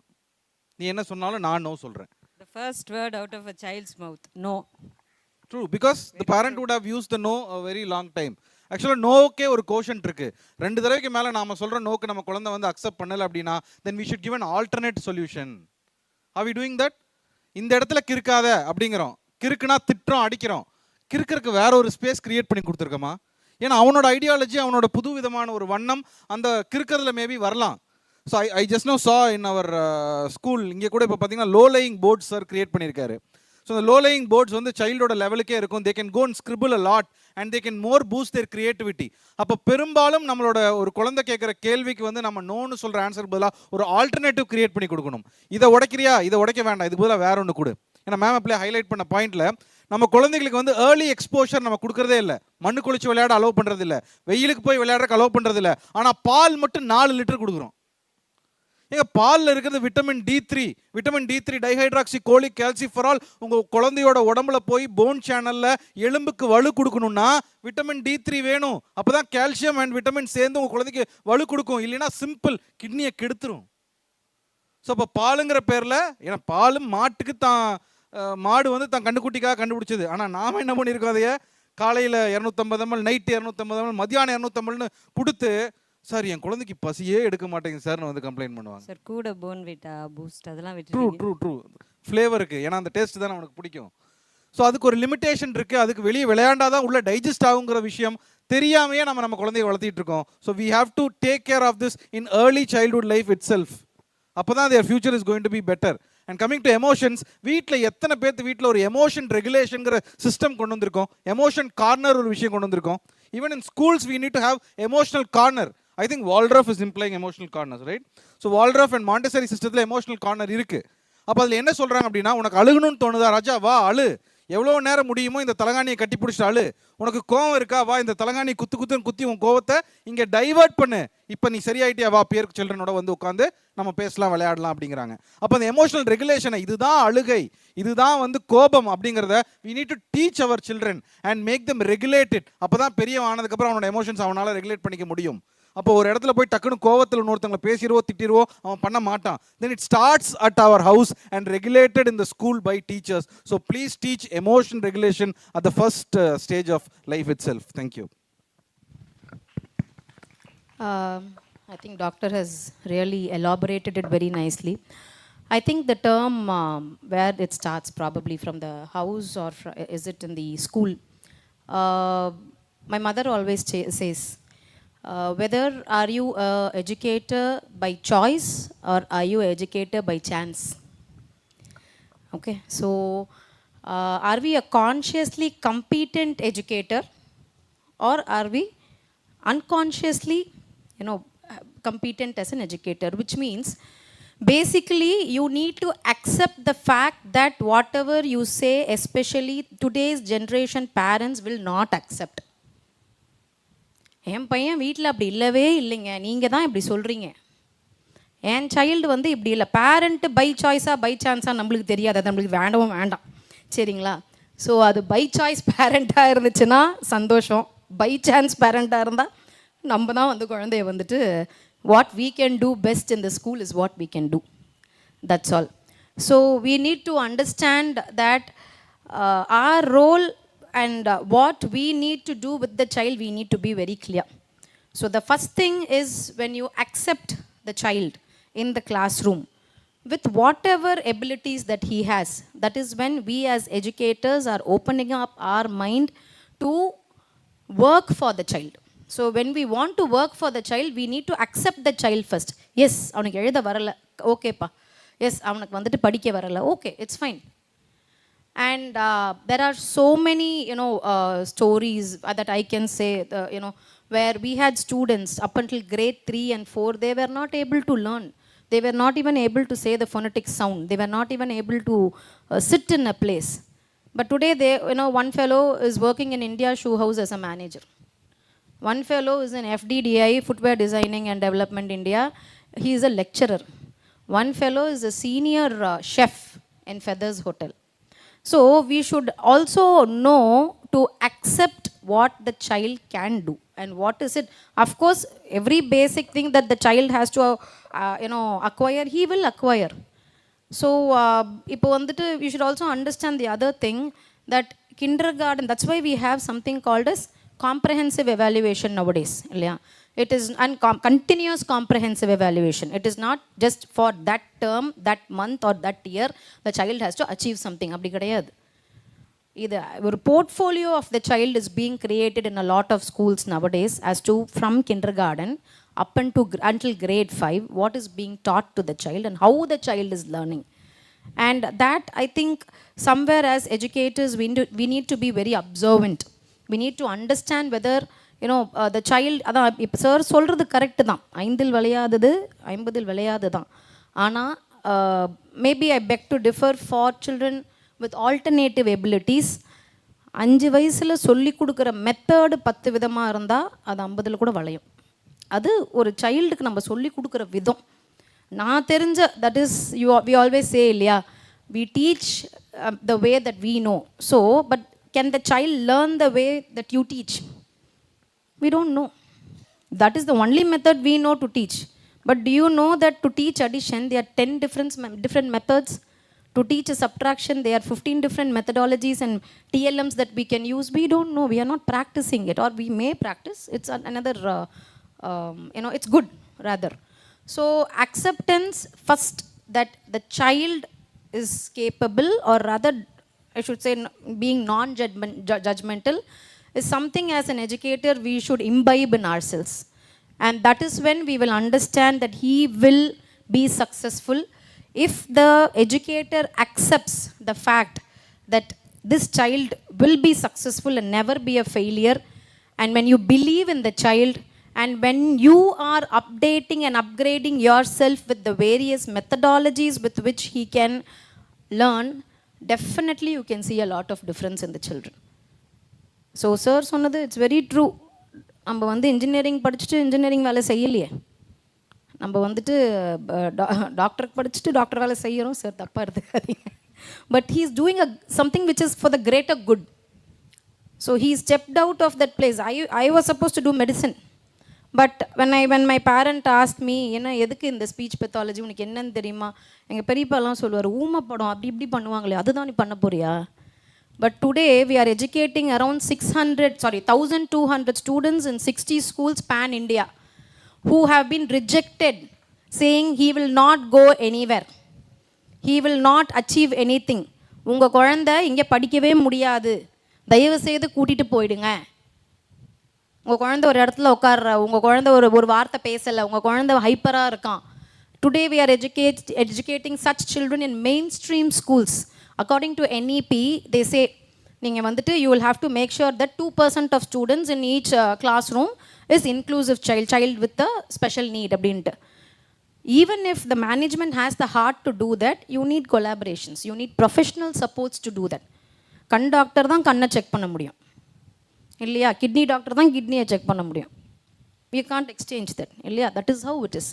நீ என்ன சொன்னாலும் நான் நோ சொல்கிறேன். The first word out of a child's mouth, no. True, because the parent would have used the no a very long time. ஆக்சுவலாக நோக்கே ஒரு கோஷன்ட் இருக்குது. 2 தடவைக்கு மேலே நாம் சொல்கிற நோக்கு நம்ம குழந்தை வந்து அக்செப்ட் பண்ணலை அப்படின்னா then we should give an alternate solution. Are we doing that? இந்த இடத்துல கிறுக்காத அப்படிங்கிறோம், கிறுக்குனா திட்டுறோம், அடிக்கிறோம். கிறுக்கிறதுக்கு வேற ஒரு ஸ்பேஸ் கிரியேட் பண்ணி கொடுத்துருக்கோமா? ஏன்னா அவனோட ஐடியாலஜி, அவனோட புது விதமான ஒரு வண்ணம் அந்த கிறுக்கிறதுல மேபி வரலாம். So I just know saw in our school இங்கே கூட இப்போ பார்த்தீங்கன்னா low laying boards sir create பண்ணியிருக்காரு. ஸோ அந்த லோ லேயிங் போர்ட்ஸ் வந்து சைல்டோட லெவலுக்கே இருக்கும். They can go and scribble a lot and they can more boost their creativity. அப்போ பெரும்பாலும் நம்மளோட ஒரு குழந்தை கேட்குற கேள்விக்கு வந்து நம்ம நோன்னு சொல்கிற ஆன்சர் பதிலாக ஒரு ஆல்டர்னேட்டிவ் கிரியேட் பண்ணி கொடுக்கணும். இதை உடைக்கிறியா, இதை உடைக்க வேண்டாம், இதுக்கு பதிலாக வேற ஒன்று கொடு. ஏன்னா மேம் அப்படியே ஹைலைட் பண்ண பாயிண்ட்ல நம்ம குழந்தைங்களுக்கு வந்து ஏர்லி எக்ஸ்போஷர் நம்ம கொடுக்கறதே இல்லை. மண்ணு குளிச்சு விளையாட அலோவ் பண்ணுறது இல்லை, வெயிலுக்கு போய் விளையாடுறக்கு அலோவ் பண்ணுறது இல்லை. ஆனால் பால் மட்டும் 4 லிட்டர் கொடுக்குறோம். ஏங்க பாலில் இருக்கிறது விட்டமின் D3 டைஹைட்ராக்சி கோலிக் கால்சிஃபரால் உங்கள் குழந்தையோட உடம்புல போய் போன் சேனலில் எலும்புக்கு வலு கொடுக்கணும்னா விட்டமின் D3 வேணும். அப்போ தான் கால்சியம் அண்ட் விட்டமின் சேர்ந்து உங்கள் குழந்தைக்கு வலு கொடுக்கும். இல்லைன்னா சிம்பிள் கிட்னியை கெடுத்துரும். ஸோ இப்போ பாலுங்கிற பேரில், ஏன்னா பாலும் மாட்டுக்கு தான் மாடு வந்து தான் கண்டுக்குட்டிக்காக கண்டுபிடிச்சது. ஆனால் நாம் என்ன பண்ணியிருக்கோம், அதையே காலையில் 250 ml, நைட்டு 250 ml, மதியானம் 250 கொடுத்து சார் என் குழந்தைக்கு பசியே எடுக்க மாட்டேங்குது சார்னு வந்து கம்ப்ளைண்ட் பண்ணுவாங்க. சார் கூட போன்விட்டா பூஸ்ட் அதெல்லாம் விட்டு ட்ரூ ஃப்ளேவருக்கு, ஏன்னா அந்த டேஸ்ட் தான் அவனுக்கு பிடிக்கும். ஸோ அதுக்கு ஒரு லிமிட்டேஷன் இருக்குது. அதுக்கு வெளியே விளையாண்டாதான் உள்ள டைஜஸ்ட் ஆகுங்கிற விஷயம் தெரியாமையே நம்ம குழந்தைய வளர்த்திட்டு இருக்கோம். So we have to take care of this in early childhood life itself. அப்போ தான் their future is going to be better. And coming to emotions, வீட்டில் எத்தனை பேர்த்து வீட்டில் ஒரு எமோஷன் ரெகுலேஷனுங்கிற சிஸ்டம் கொண்டு வந்திருக்கோம், எமோஷன் கார்னர் ஒரு விஷயம் கொண்டு வந்திருக்கோம். Even in schools we need to have emotional corner. I think Waldorf is implying emotional corners, right? So Waldorf and Montessori சிஸ்டத்தில் emotional corner இருக்குது. அப்போ அதில் என்ன சொல்கிறாங்க அப்படின்னா, உனக்கு அழுகணும்னு தோணுதா ராஜா, வா அழு, எவ்வளோ நேரம் முடியுமோ இந்த தலகாணியை கட்டி பிடிச்சிட்டு அழு. உனக்கு கோவம் இருக்கா, வா இந்த தலகாணி குத்துன்னு குத்தி உன் கோவத்தை இங்கே டைவர்ட் பண்ணு. இப்போ நீ சரியாயிட்டியா, வா பேருக்கு சில்ட்ரனோட வந்து உட்காந்து நம்ம பேசலாம், விளையாடலாம் அப்படிங்கிறாங்க. அப்போ அந்த எமோஷனல் ரெகுலேஷனை, இதுதான் அழுகை, இதுதான் வந்து கோபம் அப்படிங்கிறத we need to teach our children and make them regulate it. அப்போ தான் பெரிய ஆனதுக்கப்புறம் அவனோட எமோஷன்ஸ் அவனால் ரெகுலேட் பண்ணிக்க முடியும். அப்போ ஒரு இடத்துல போய் டக்குன்னு கோவத்தில் இன்னொருத்தவங்களை பேசிடுவோ திட்டிடுவோ அவன் பண்ண மாட்டான். Then it starts at our house and regulated in the school by teachers. So please teach emotion regulation at the first stage of life itself. Thank you. I think doctor has really elaborated it very nicely. I think the term where it starts probably from the house, or is it in the school? My mother always says, whether are you an educator by choice or are you an educator by chance? Okay, so are we a consciously competent educator, or are we unconsciously, competent as an educator? Which means basically you need to accept the fact that whatever you say, especially today's generation parents will not accept. என் பையன் வீட்டில் அப்படி இல்லவே இல்லைங்க, நீங்கள் தான் இப்படி சொல்கிறீங்க. என் child வந்து இப்படி இல்லை. பேரண்ட்டு பை சாய்ஸாக பை சான்ஸாக நம்மளுக்கு தெரியாது, அது நம்மளுக்கு வேண்டாம் சரிங்களா. ஸோ அது பை சாய்ஸ் பேரண்ட்டாக இருந்துச்சுன்னா சந்தோஷம், பை சான்ஸ் பேரண்ட்டாக இருந்தால் நம்ம தான் வந்து குழந்தைய வந்துட்டு what we can do best in the school is what we can do. That's all. So we need to understand that our role and what we need to do with the child, we need to be very clear. So the first thing is when you accept the child in the classroom with whatever abilities that he has, that is when we as educators are opening up our mind to work for the child. So when we want to work for the child, we need to accept the child first. Yes, அவனுக்கு எழுத வரல, ஓகேப்பா. S, அவனுக்கு வந்துட்டு படிக்க வரல, okay, it's fine. And there are so many, stories that I can say, where we had students up until grade 3 and 4, they were not able to learn. They were not even able to say the phonetic sound. They were not even able to sit in a place. But today, one fellow is working in India Shoe House as a manager. One fellow is in FDDI, Footwear Designing and Development India. He is a lecturer. One fellow is a senior chef in Feathers Hotel. So we should also know to accept what the child can do and what is it. Of course, every basic thing that the child has to acquire, he will acquire. So இப்போ வந்துட்டு we should also understand the other thing, that kindergarten, that's why we have something called as comprehensive evaluation nowadays. It is continuous comprehensive evaluation. It is not just for that term, that month or that year the child has to achieve something. அப்படி கிடையாது. இது ஒரு portfolio of the child is being created in a lot of schools nowadays as to from kindergarten up until grade 5, what is being taught to the child and how the child is learning. And that, I think, somewhere as educators we need to be very observant. We need to understand whether the child, அதான் இப்போ sir சொல்கிறது correct தான், 5 விளையாதது 50 விளையாது தான். ஆனால் maybe I peg to differ for children with alternative abilities. 5 வயசில் சொல்லி கொடுக்குற method 10 விதமாக இருந்தால் அது 50 கூட வளையும். அது ஒரு சைல்டுக்கு நம்ம சொல்லி கொடுக்குற விதம். நான் தெரிஞ்ச, that is we always say இல்லையா, we teach the way that we know. So but can the child learn the way that you teach? We don't know. That is the only method we know to teach. But do you know that to teach addition, there are 10 different methods? To teach a subtraction, there are 15 different methodologies and TLMs that we can use. We don't know. We are not practicing it, or we may practice. It's another, it's good rather. So acceptance first that the child is capable, or rather, I should say, being non-judgmental, is something as an educator we should imbibe in ourselves. And that is when we will understand that he will be successful if the educator accepts the fact that this child will be successful and never be a failure. And when you believe in the child, and when you are updating and upgrading yourself with the various methodologies with which he can learn, definitely you can see a lot of difference in the children. So sir சொன்னது it's very true. நம்ம வந்து engineering படிச்சுட்டு engineering வேலை செய்யலையே, நம்ம வந்துட்டு டாக்டருக்கு படிச்சுட்டு டாக்டர் வேலை செய்கிறோம். சார் தப்பாக எடுத்துக்காதீங்க. But he is doing something which is for the greater good. So he stepped out of that place. I was suppose to do medicine. But when my parent asked me, என்ன எதுக்கு இந்த speech pathology, உனக்கு என்னன்னு தெரியுமா? எங்கள் பெரியப்பாலாம் சொல்லுவார், ஊமை படம் அப்படி இப்படி பண்ணுவாங்களே, அதுதான் நீ பண்ண போறியா? But today we are educating around 1,200 students in 60 schools pan India who have been rejected, saying he will not go anywhere, he will not achieve anything. உங்கள் குழந்தை இங்கே படிக்கவே முடியாது, தயவு செய்து கூட்டிகிட்டு போயிடுங்க. உங்கள் குழந்தை ஒரு இடத்துல உட்கார்ற, உங்கள் குழந்தை ஒரு வார்த்தை பேசலை, உங்கள் குழந்தை ஹைப்பராக இருக்கான். Today we are educating such children in mainstream schools. According to NEP, they say, நீங்கள் வந்துட்டு you will have to make sure that 2% of students in each classroom is inclusive child with a special need அப்படின்ட்டு. Even if the management has the heart to do that, you need collaborations, you need professional supports to do that. கண் doctor தான் கண்ணை check பண்ண முடியும் இல்லையா, kidney doctor தான் கிட்னியை check பண்ண முடியும். We can't exchange that. Yeah, that is how it is.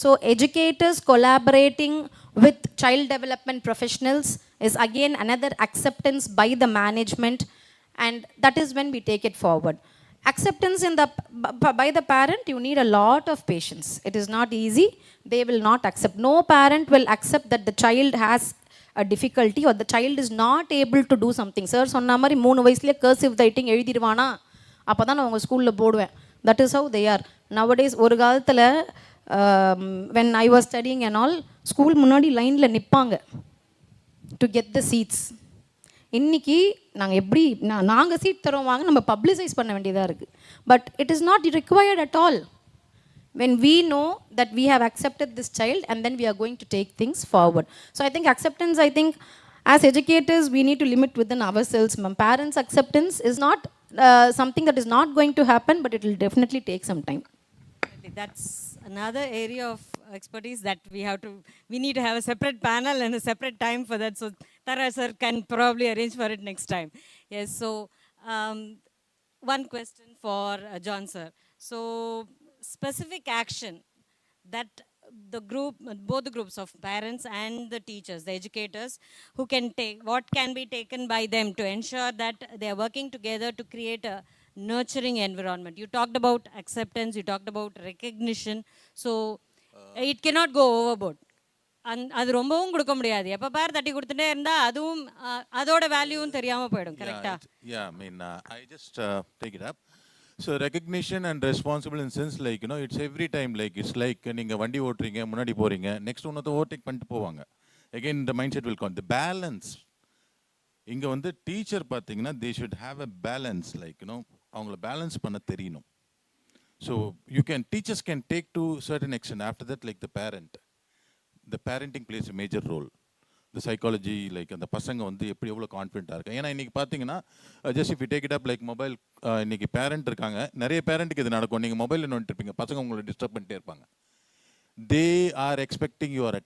So educators collaborating with child development professionals is again another acceptance by the management, and that is when we take it forward. Acceptance in the by the parent, you need a lot of patience. It is not easy. They will not accept. No parent will accept that the child has a difficulty or the child is not able to do something. Sir சொன்ன மாதிரி 3 வயசுலயே cursive writing எழுதிடுவானா, அப்போ தான் நான் உங்கள் ஸ்கூலில் போடுவேன். That is how they are nowadays. ஒரு காலத்தில் when I was studying and all, school முன்னாடி லைனில் நிற்பாங்க to get the seats. இன்னைக்கு நாங்கள் எப்படி நாங்கள் சீட் தரோம் வாங்க, நம்ம பப்ளிசைஸ் பண்ண வேண்டியதாக இருக்குது. But it is not required at all when we know that we have accepted this child and then we are going to take things forward. So I think acceptance, I think as educators we need to limit within ourselves. Parents' acceptance is not something that is not going to happen, but it will definitely take some time. That's another area of expertise that we need to have a separate panel and a separate time for that. So Tara sir can probably arrange for it next time. Yes, so one question for John sir. So specific action that the group, both the groups of parents and the teachers, the educators, who can take, what can be taken by them to ensure that they are working together to create a nurturing environment. You talked about acceptance, you talked about recognition, so it cannot go overboard. அது ரொம்பவும் கொடுக்க முடியாது. எப்போ பார் தட்டி கொடுத்துட்டே இருந்தால் அதுவும் அதோட வேல்யூவும் தெரியாமல் போயிடும். கரெக்டா? Yeah, I mean, I just take it up. So recognition and responsible in sense, like, you know, it's every time, like, it's like நீங்கள் வண்டி ஓட்டுறீங்க, முன்னாடி போகிறீங்க, நெக்ஸ்ட் ஒன்றத்தை ஓவர்டேக் பண்ணிட்டு போவாங்க. Again, the mindset will come. The balance. இங்கே வந்து teacher பார்த்தீங்கன்னா they should have a balance, like, you know, அவங்கள பேலன்ஸ் பண்ண தெரியணும். So you can, teachers can take to certain extent. After that, like the parenting plays a major role. The psychology, like அந்த பசங்க வந்து எப்படி எவ்வளோ கான்ஃபிடென்ட்டாக இருக்காங்க. ஏன்னா இன்றைக்கி பார்த்தீங்கன்னா just if you take it up like mobile, இன்றைக்கி பேரண்ட் இருக்காங்க, நிறைய பேரண்ட்டுக்கு இது நடக்கும். நீங்கள் மொபைலில் நோண்டிட்டு இருப்பீங்க, பசங்க உங்களை டிஸ்டர்ப் பண்ணிட்டே இருப்பாங்க. They are expecting your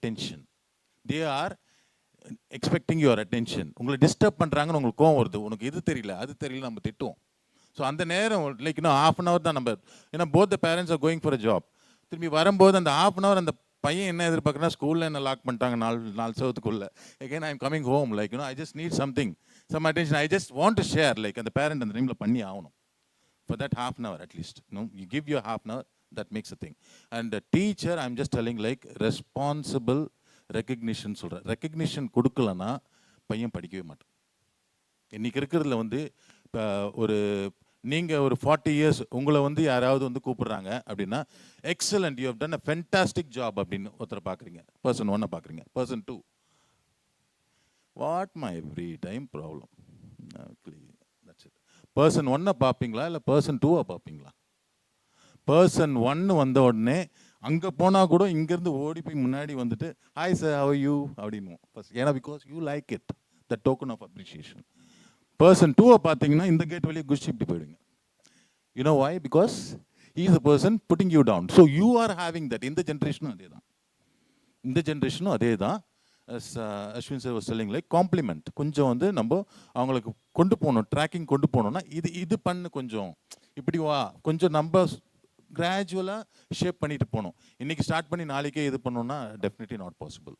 attention. உங்களை டிஸ்டர்ப் பண்ணுறாங்கன்னு உங்களுக்கு கோவம் வருது. உனக்கு இது தெரியல அது தெரியல நம்ம திட்டுவோம். ஸோ அந்த நேரம் லைக் இன்னும் half an hour தான் நம்ம, ஏன்னா both the parents are going for a job. திரும்பி வரும்போது அந்த half an hour அந்த பையன் என்ன எதிர்பார்க்குறா, ஸ்கூலில் என்ன லாக் பண்ணிட்டாங்க 4 சவத்துக்குள்ளே. Again I am coming home, like you know I just need something, some attention, I just want to share. Like அந்த பேரண்ட் அந்த டைமில் பண்ணி ஆகணும். For that half an hour at least, no you give your half an hour, that makes a thing. And the teacher, I'm just telling, like responsible recognition சொல்கிறேன். Recognition கொடுக்கலன்னா பையன் படிக்கவே மாட்டான். இன்றைக்கி இருக்கிறதுல வந்து இப்போ ஒரு நீங்கள் ஒரு 40 years உங்களை வந்து யாராவது வந்து கூப்பிட்றாங்க அப்படின்னா, excellent, you have done a fantastic job அப்படின்னு ஒருத்தரை பார்க்குறீங்க. பர்சன் 1 பார்க்குறீங்க. Person 2, what my every time problem. That's it. Person 1 பார்ப்பீங்களா இல்லை பர்சன் 2 பார்ப்பீங்களா? பர்சன் 1 வந்த உடனே அங்கே போனால் கூட இங்கேருந்து ஓடி போய் முன்னாடி வந்துட்டு ஹாய் சார் ஹவ் யூ அப்படின்னு ஃபர்ஸ்ட். ஏன்னா because you like it, the token of appreciation. Person 2 பார்த்தீங்கன்னா இந்த கேட் வழியே குஷ்டி இப்படி போயிடுங்க. You know why? Because he is the person putting you down. So you are having that. இந்த ஜென்ரேஷனும் அதே தான். Ashwin sir was telling, like compliment கொஞ்சம் வந்து நம்ம அவங்களுக்கு கொண்டு போகணும், ட்ராக்கிங் கொண்டு போகணும்னா இது பண்ணு, கொஞ்சம் இப்படி வா, கொஞ்சம் நம்ம கிராஜுவலாக ஷேப் பண்ணிட்டு போகணும். இன்றைக்கி ஸ்டார்ட் பண்ணி நாளைக்கே இது பண்ணோன்னா definitely not possible.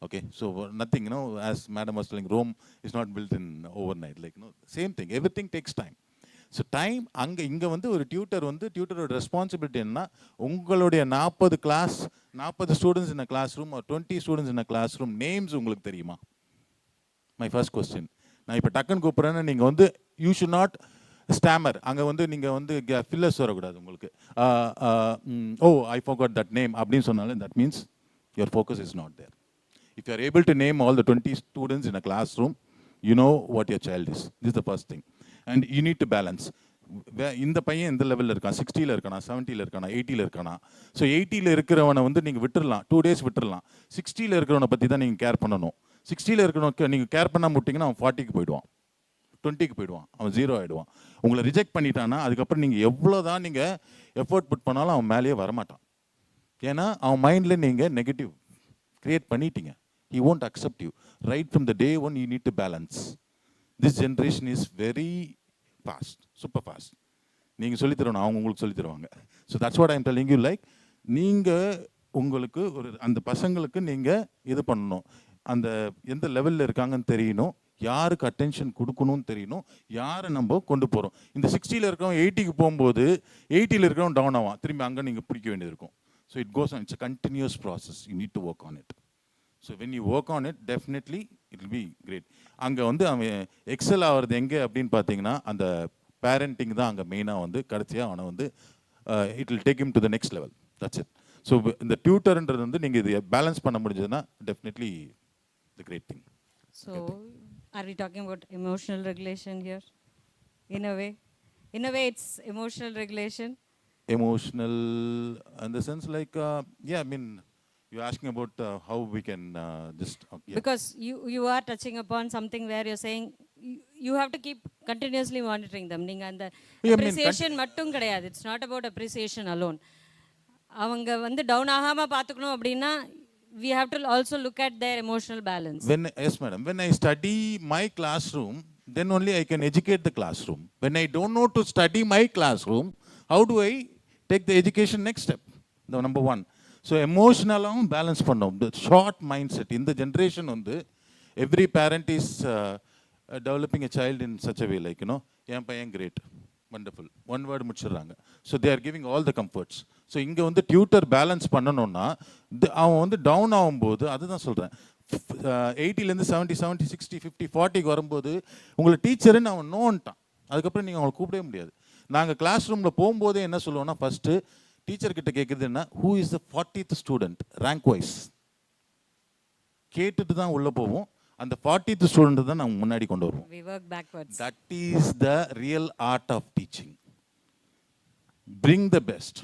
Okay, so nothing, you know, as madam was telling, Rome is not built in overnight, like, you know, same thing, everything takes time. So time, இங்கே வந்து ஒரு டியூட்டரோட ரெஸ்பான்சிபிலிட்டி என்ன, உங்களுடைய 40 students in a classroom or 20 students in a classroom names உங்களுக்கு தெரியுமா? My first question. நான் இப்போ டக்குன்னு கூப்பிட்றேன்னா நீங்கள் வந்து யூ ஷுட் நாட் ஸ்டாமர். அங்கே வந்து நீங்கள் வந்து ஃபில்லர்ஸ் வரக்கூடாது உங்களுக்கு. ஓ ஐ forgot that name அப்படின்னு சொன்னாலும் that means your focus is not there. If you are able to name all the 20 students in a classroom, you know what your child is. This is the first thing. And you need to balance. இந்த பையன் இந்த லெவலில் இருக்கான், 60ல் இருக்கானா, 70ல் இருக்கானா, 80ல் இருக்கானா. So 80ல் இருக்கிறவனை வந்து நீங்கள் விட்டுடலாம், 2 days விட்டுடலாம். 60ல் இருக்கிறவனை பற்றி தான் நீங்கள் கேர் பண்ணணும். 60ல் இருக்கிறவனுக்கு நீங்கள் கேர் பண்ணாமல் விட்டிங்கன்னா அவன் 40க்கு போயிடுவான், 20க்கு போயிடுவான், அவன் 0 ஆகிடுவான். உங்களை ரிஜெக்ட் பண்ணிட்டான்னா அதுக்கப்புறம் நீங்கள் எவ்வளோ தான் நீங்கள் எஃபோர்ட் புட் பண்ணாலும் அவன் மேலேயே வரமாட்டான். ஏன்னா அவன் மைண்டில் நீங்கள் நெகட்டிவ் கிரியேட் பண்ணிட்டீங்க. He won't accept you. Right from the day one, you need to balance. This generation is very fast, super fast. நீங்கள் சொல்லித் தரணும், அவங்க உங்களுக்கு சொல்லித் தருவாங்க. So that's what I'm telling you. Like நீங்கள் உங்களுக்கு ஒரு அந்த பசங்களுக்கு நீங்கள் இது பண்ணணும், அந்த எந்த லெவலில் இருக்காங்கன்னு தெரியணும், யாருக்கு அட்டென்ஷன் கொடுக்கணும்னு தெரியணும், யாரை நம்ம கொண்டு போகிறோம். இந்த 60ல் இருக்கிறவங்க 80க்கு போகும்போது 80ல் இருக்கிறவங்க டவுன் ஆகும், திரும்பி அங்கே நீங்கள் பிடிக்க வேண்டியது இருக்கும். So it goes on, it's a continuous process, you need to work on it. So when you work on it definitely it will be great. அங்கே வந்து அவன் எக்ஸல் ஆகிறது எங்கே அப்படின்னு பார்த்தீங்கன்னா அந்த பேரண்டிங் தான் அங்கே மெயினாக வந்து கடைசியாக அவனை வந்து it will take him to the next level. That's it. So இந்த டியூட்டர்ன்றது வந்து நீங்கள் இது பேலன்ஸ் பண்ண முடிஞ்சதுன்னா definitely the great thing. So, are we talking about emotional regulation here? In a way, it's emotional regulation. Emotional in the sense like, yeah, I mean, you're asking about how we can just... yeah. Because you are touching upon something where you're saying you have to keep continuously monitoring them. நீங்க அந்த appreciation மட்டும் கிடையாது. It's not about appreciation alone. அவங்க வந்து down ஆகாம பாத்துக்கணும் அப்படின்னா we have to also look at their emotional balance. Yes madam, when I study my classroom, then only I can educate the classroom. When I don't know to study my classroom, how do I take the education next step? The number one. So emotionally balance பண்ணோம். The short mindset in the generation வந்து every parent is developing a child in such a way, like, you know, என் பையன் great, wonderful, one word முடிச்சிடுறாங்க. So they are giving all the comforts. So இங்கே வந்து tutor balance பண்ணணும்னா அவன் வந்து down ஆகும்போது, அதுதான் சொல்கிறேன், 80லேருந்து 70, 70, 60, 50, 40க்கு வரும்போது உங்களை டீச்சருன்னு அவன் நோன்ட்டான். அதுக்கப்புறம் நீங்கள் அவங்களை கூப்பிடவே முடியாது. நாங்கள் கிளாஸ் ரூமில் போகும்போதே என்ன சொல்லுவோம்னா, ஃபஸ்ட்டு டீச்சர்கிட்ட கேட்குறது என்ன, who is the 40th student rank wise கேட்டுட்டு தான் உள்ளே போவோம். அந்த 40th ஸ்டூடெண்ட் தான் நாங்கள் முன்னாடி கொண்டு வருவோம். We work backwards. That is the real art of teaching. Bring the best.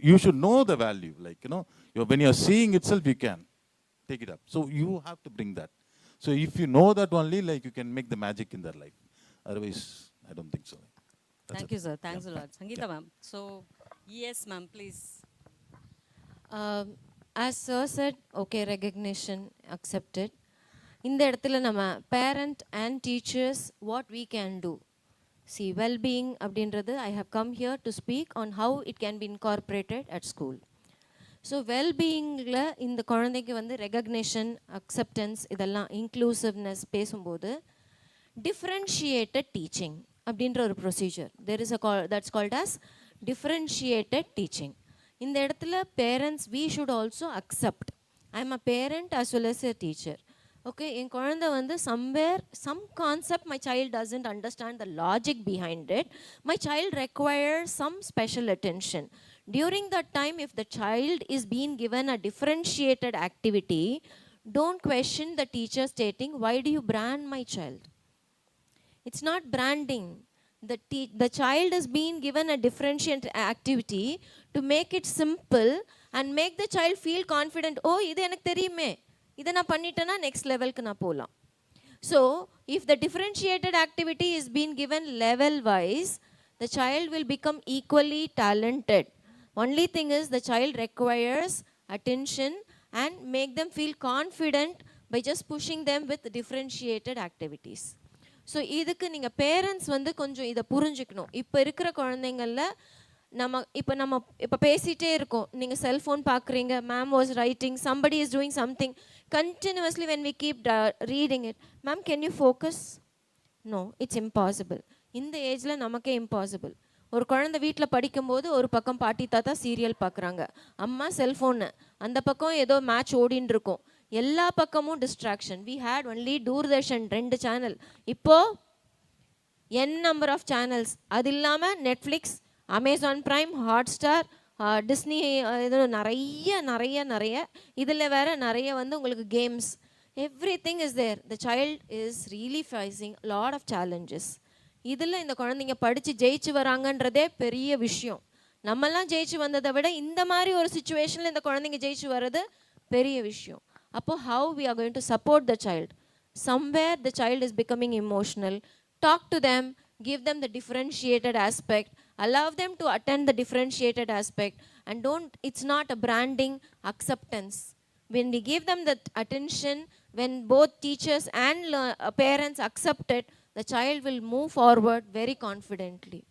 You should know the value, like, you know, when you are seeing itself, you can take it up. So you have to bring that. So if you know that only, like, you can make the magic in their life. Otherwise, I don't think so. Thank you, sir. Thanks a lot. Sangeeta ma'am. So, yes ma'am, please. As sir said, okay, recognition accepted. இந்த இடத்துல நம்ம parent and teachers, what we can do. See, well-being அப்படின்றது I have come here to speak on how it can be incorporated at school. So வெல்பீயிங்கில் இந்த குழந்தைக்கு வந்து recognition, acceptance, இதெல்லாம் inclusiveness பேசும்போது டிஃப்ரென்ஷியேட்டட் டீச்சிங் அப்படின்ற ஒரு procedure there is that's called as differentiated teaching. இந்த இடத்துல parents we should also accept I am a parent as well as a teacher. Okay, என் குழந்தை வந்து some concept my child doesn't understand the logic behind it. My child requires some special attention. During that time, if the child is being given a differentiated activity, don't question the teacher stating, why do you brand my child? It's not branding. The child is being given a differentiated activity to make it simple and make the child feel confident. Oh, idu enak theriyume, இதை நான் பண்ணிட்டேன்னா next லெவலுக்கு நான் போகலாம். So if the differentiated activity is been given level wise, the child will become equally talented. Only thing is the child requires attention and make them feel confident by just pushing them with differentiated activities. So இதுக்கு நீங்கள் parents வந்து கொஞ்சம் இதை புரிஞ்சுக்கணும். இப்போ இருக்கிற குழந்தைங்களில் நம்ம இப்போ பேசிகிட்டே இருக்கோம், நீங்கள் செல்ஃபோன் பார்க்குறீங்க, ma'am was writing, somebody is doing something continuously. When we keep reading it, ma'am can you focus? No, it's impossible. இந்த ஏஜில் நமக்கே இம்பாசிபிள். ஒரு குழந்தை வீட்டில் படிக்கும்போது ஒரு பக்கம் பாட்டி தாத்தா சீரியல் பார்க்குறாங்க, அம்மா செல்ஃபோனு, அந்த பக்கம் ஏதோ மேட்ச் ஓடின்னு இருக்கும், எல்லா பக்கமும் distraction. We had only Doordarshan 2 channel, இப்போது n நம்பர் ஆஃப் சேனல்ஸ். அது இல்லாமல் Netflix, Amazon Prime, Hotstar, Disney, இது நிறைய இதில் வேறு நிறைய வந்து உங்களுக்கு games, every thing is there. The child is really facing lot of challenges. இதில் இந்த குழந்தைங்க படித்து ஜெயிச்சு வராங்கன்றதே பெரிய விஷயம். நம்மெல்லாம் ஜெயிச்சு வந்ததை விட இந்த மாதிரி ஒரு சுச்சுவேஷனில் இந்த குழந்தைங்க ஜெயிச்சு வர்றது பெரிய விஷயம். அப்போது how we are going to support the child? Somewhere the child is becoming emotional, talk to them, give them the differentiated aspect, allow them to attend the differentiated aspect, and it's not a branding, acceptance. When we give them that attention, when both teachers and parents accept it, the child will move forward very confidently.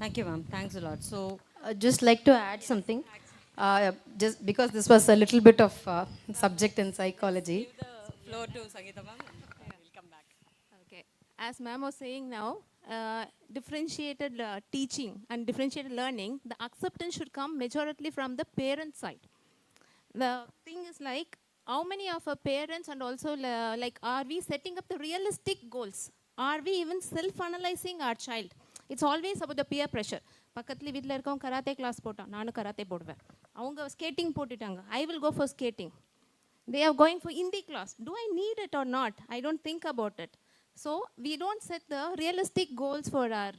Thank you, ma'am. Thanks a lot. So, Just like to add something, just because this was a little bit of subject in psychology. give the floor to Sangeeta, ma'am. We'll come back. Okay. As ma'am was saying now, differentiated teaching and differentiated learning, the acceptance should come majorly from the parent side. The thing is like, how many of our parents and also like, are we setting up the realistic goals? Are we even self-analyzing our child? It's always about the peer pressure. பக்கத்துல வீட்டில் இருக்கவங்க karate class போட்டான், நானும் karate போடுவேன். அவங்க skating போட்டுட்டாங்க, I will go for skating. They are going for Hindi class. Do I need it or not? I don't think about it. So we don't set the realistic goals for our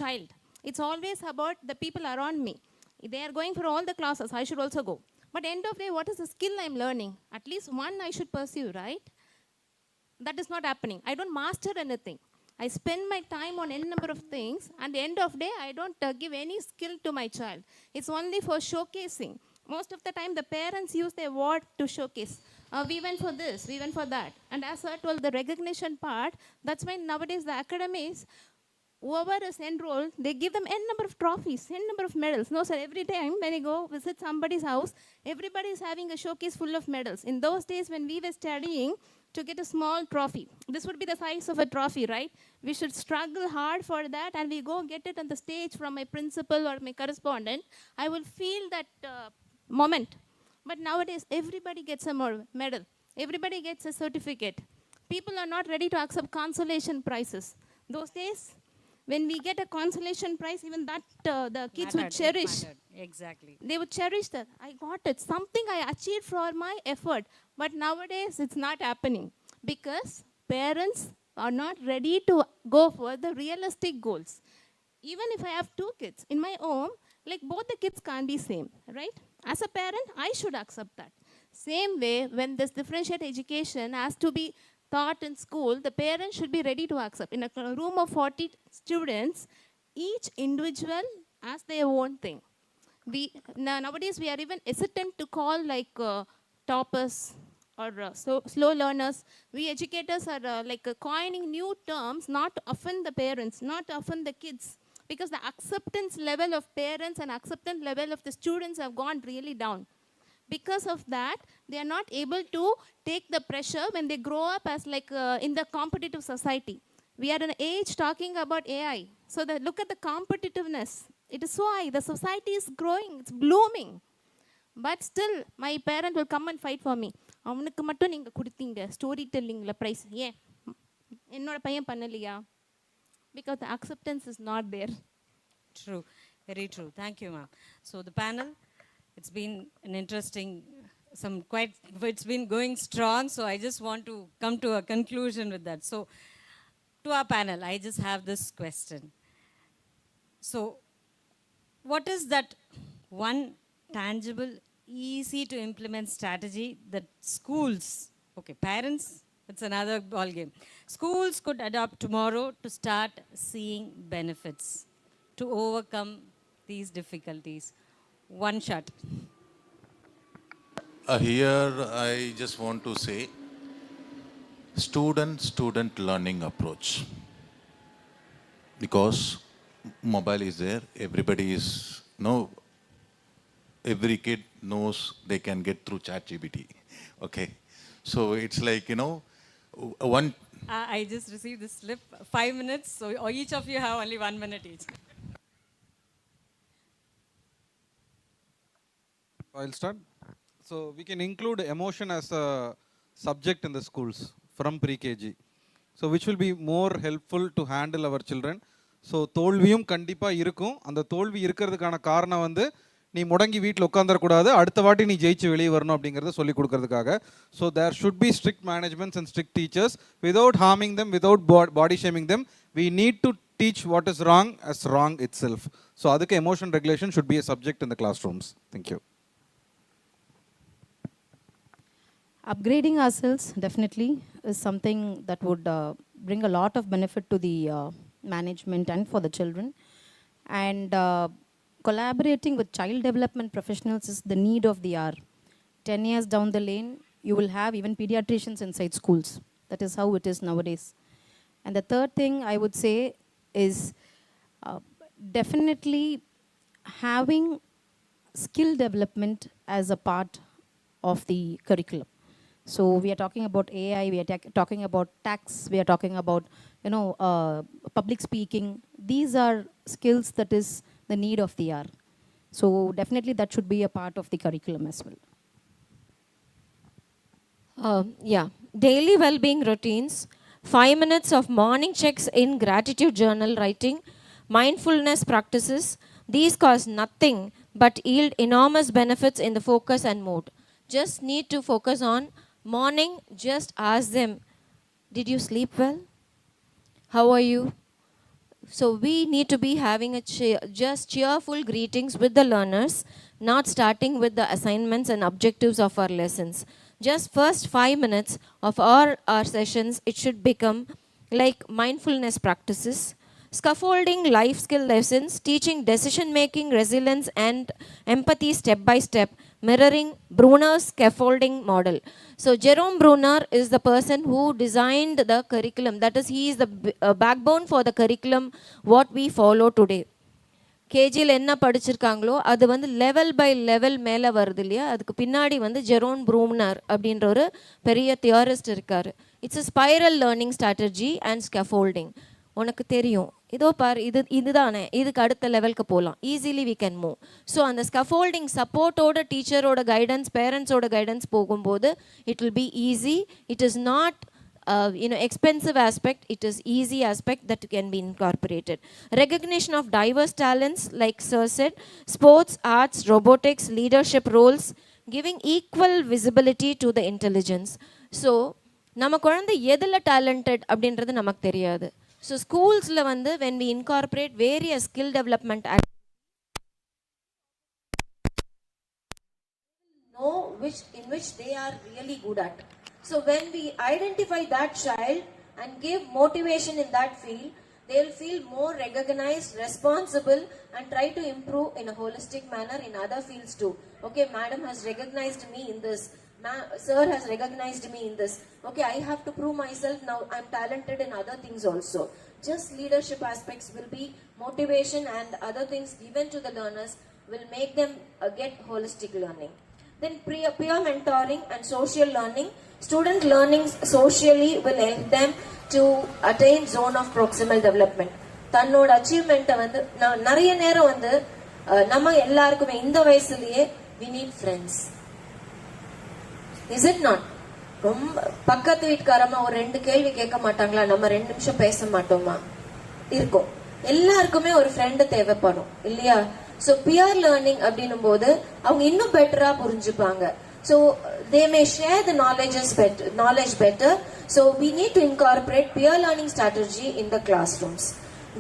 child. It's always about the people around me. They are going for all the classes, I should also go. But end of the day, what is the skill I'm learning? At least one I should pursue, right? That is not happening. I don't master anything. I spend my time on any number of things, and the end of the day, I don't give any skill to my child. It's only for showcasing. Most of the time, the parents use their word to showcase. We went for this, we went for that. And as I told, the recognition part, that's why nowadays the academies, whoever is enrolled, they give them n number of trophies, n number of medals. No, sir, every time when I go visit somebody's house, everybody is having a showcase full of medals. In those days when we were studying, to get a small trophy, this would be the size of a trophy, right? We should struggle hard for that, and we go get it on the stage from my principal or my correspondent. I will feel that moment. But nowadays, everybody gets a medal. Everybody gets a certificate. People are not ready to accept consolation prizes. Those days, when we get a consolation prize, even that the kids would cherish. Exactly. They would cherish that. I got it. Something I achieved for my effort. But nowadays, it's not happening. Because parents are not ready to go for the realistic goals. Even if I have 2 kids in my home, like both the kids can't be same, right? As a parent, I should accept that. Same way, when this differentiated education has to be taught in school, the parents should be ready to accept. In a room of 40 students, each individual has their own thing. Nowadays, we are even hesitant to call like toppers or slow learners. We educators are coining new terms, not to offend the parents, not to offend the kids. Because the acceptance level of parents and acceptance level of the students have gone really down. Because of that, they are not able to take the pressure when they grow up as in the competitive society. We are in an age talking about AI. So look at the competitiveness. It is so high. The society is growing. It's blooming. But still, my parent will come and fight for me. அவனுக்கு மட்டும் நீங்க கொடுத்தீங்க story டெல்லிங்ல price ஏன் என்னோட பையன் பண்ணலையா? Because the acceptance is not there. True. Very true. Thank you, ma'am. So the panel, it's been an interesting, it's been going strong, so I just want to come to a conclusion with that. So, to our panel, I just have this question. So, what is that one tangible, easy to implement strategy that schools, okay, parents, it's another ball game, schools could adopt tomorrow to start seeing benefits, to overcome these difficulties? One shot. Here I just want to say student learning approach, because mobile is there, everybody is every kid knows they can get through ChatGPT. Okay, so it's like one. I just received this slip. 5 minutes, so each of you have only 1 minute each. I'll start. So we can include emotion as a subject in the schools from pre-KG. So which will be more helpful to handle our children. So தோல்வியும் கண்டிப்பா இருக்கும். அந்த தோல்வி இருக்கிறதுக்கான காரணம் வந்து நீ முடங்கி வீட்டில் உட்காந்துடக்கூடாது, அடுத்த வாட்டி நீ ஜெயிச்சு வெளியே வரணும் அப்படிங்கிறத சொல்லி கொடுக்கறதுக்காக. So there should be strict managements and strict teachers without harming them, without body shaming them. We need to teach what is wrong as wrong itself. So அதுக்கு emotion regulation should be a subject in the classrooms. Thank you. Upgrading ourselves definitely is something that would bring a lot of benefit to the management and for the children. And collaborating with child development professionals is the need of the hour. 10 years down the lane, you will have even pediatricians inside schools. That is how it is nowadays. And the third thing I would say is definitely having skill development as a part of the curriculum. So we are talking about AI, we are talking about tax, we are talking about, public speaking. These are skills that is the need of the hour. So definitely that should be a part of the curriculum as well. Yeah, daily well-being routines, 5 minutes of morning checks in gratitude journal writing, mindfulness practices. These cost nothing but yield enormous benefits in the focus and mood. Just need to focus on morning. Just ask them, did you sleep well? How are you? So we need to be having just cheerful greetings with the learners, not starting with the assignments and objectives of our lessons. Just first 5 minutes of our sessions, it should become like mindfulness practices, scaffolding life skill lessons, teaching decision making, resilience and empathy step by step, mirroring Bruner's scaffolding model. So Jerome Bruner is the person who designed the curriculum. That is, he is the backbone for the curriculum what we follow today. கேஜியில் என்ன படிச்சிருக்காங்களோ அது வந்து level by level மேலே வருது இல்லையா, அதுக்கு பின்னாடி வந்து Jeron Bruner அப்படின்ற ஒரு பெரிய தியரிஸ்ட் இருக்கார். It's a spiral learning strategy and scaffolding. உனக்கு தெரியும், இதோ பார், இதுதானே, இதுக்கு அடுத்த லெவலுக்கு போகலாம், easily we can move. So அந்த ஸ்கஃபோல்டிங் சப்போர்ட்டோட டீச்சரோட கைடன்ஸ், பேரண்ட்ஸோட கைடன்ஸ் போகும்போது it will be easy. It is not expensive aspect, it is easy aspect that can be incorporated. Recognition of diverse talents, like Sir said, sports, arts, robotics, leadership roles, giving equal visibility to the intelligence. So நம்ம குழந்தை எதில் talented அப்படின்றது நமக்கு தெரியாது. So ஸ்கூல்ஸில் வந்து when we incorporate various skill development know in which they are really good at. So when we identify that child and give motivation in that field, they'll feel more recognized, responsible and try to improve in a holistic manner in other fields too. Okay, madam has recognized me in this. Sir has recognized me in this. Okay, I have to prove myself now. I'm talented in other things also. Just leadership aspects will be motivation, and other things given to the learners will make them get holistic learning. Then peer mentoring and social learning. Student learning socially will help them to attain zone of proximal development. தன்னோட அச்சீவ்மெண்ட்டை வந்து நிறைய நேரம் வந்து நம்ம எல்லாருக்குமே இந்த வயசுலயே we need friends. Is it not? ரொம்ப பக்கத்து வீட்டுக்காரமா ஒரு 2 கேள்வி கேட்க மாட்டாங்களா, நம்ம 2 நிமிஷம் பேச மாட்டோமா? இருக்கும். எல்லாருக்குமே ஒரு ஃப்ரெண்டு தேவைப்படும் இல்லையா? ஸோ பியர் லேர்னிங் அப்படின்னும் போது அவங்க இன்னும் பெட்டரா புரிஞ்சுப்பாங்க. So they may share the knowledge better. So we need to incorporate peer learning strategy in the classrooms.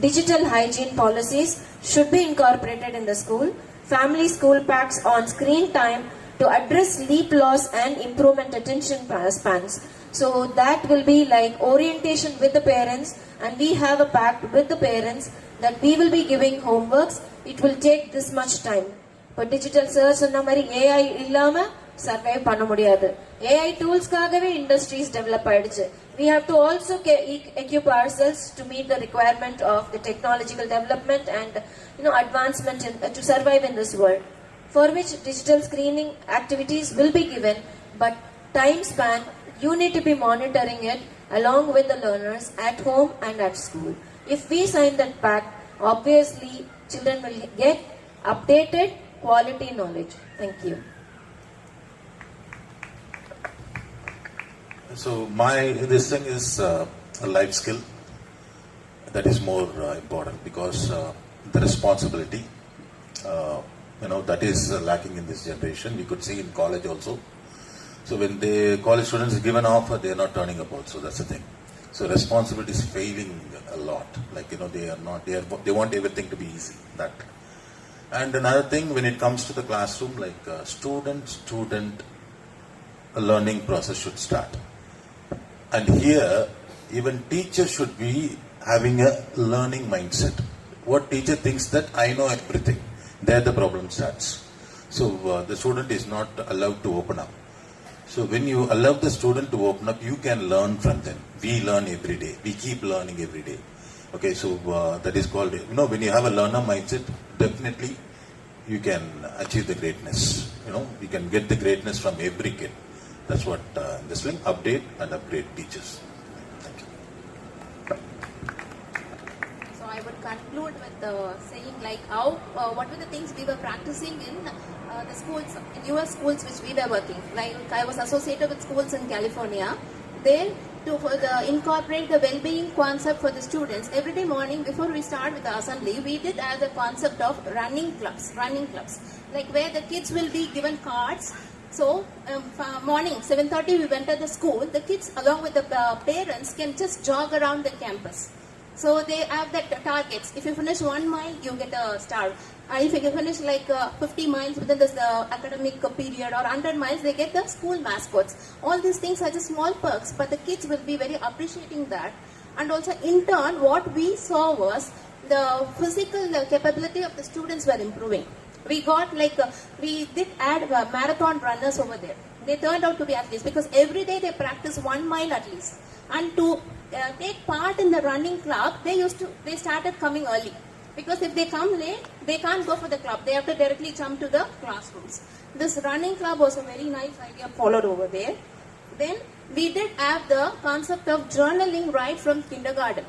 Digital hygiene policies should be incorporated in the school. Family school packs on screen time to address sleep loss and improvement attention spans. So that will be like orientation with the parents, and we have a pact with the parents that we will be giving homeworks. It will take this much time. But digital search சொன்ன மாதிரி AI இல்லாம survive பண்ண முடியாது. AI டூல்ஸ்க்காகவே industries develop ஆயிடுச்சு. We have to also equip ourselves to meet the requirement of the technological development and advancement to survive in this world, for which digital screening activities will be given, but time span you need to be monitoring it along with the learners at home and at school. If we sign that pact, obviously children will get updated quality knowledge. Thank you. So this thing is a life skill that is more important, because the responsibility, that is lacking in this generation. We could see in college also. So when the college students are given off, they are not turning up also. That's the thing. So responsibility is failing a lot. Like they want everything to be easy. That. And another thing, when it comes to the classroom, like student learning process should start. And here, even teachers should be having a learning mindset. What teacher thinks that I know everything, there the problem starts. So the student is not allowed to open up. So when you allow the student to open up, you can learn from them. We learn every day. We keep learning every day. Okay, so that is called, when you have a learner mindset, definitely you can achieve the greatness. You can get the greatness from every kid. That's what this link, update and upgrade teaches. Thank you. So I would conclude with saying like how, what were the things we were practicing in the schools, in US schools which we were working. Like I was associated with schools in California. There, to incorporate the well-being concept for the students, every day morning before we start with the assembly, we did have the concept of running clubs, like where the kids will be given cards. So morning 7:30 we went to the school. The kids along with the parents can just jog around the campus. So they have that targets. If you finish 1 mile, you get a star. If you finish like 50 miles within this academic period or 100 miles, they get the school mascots. All these things are just small perks, but the kids will be very appreciating that. And also in turn, what we saw was the physical capability of the students were improving. We got like, we did add marathon runners over there. They turned out to be athletes because every day they practice 1 mile at least. And to take part in the running club, they started coming early. Because if they come late, they can't go for the club. They have to directly jump to the classrooms. This running club was a very nice idea followed over there. Then we did have the concept of journaling right from kindergarten.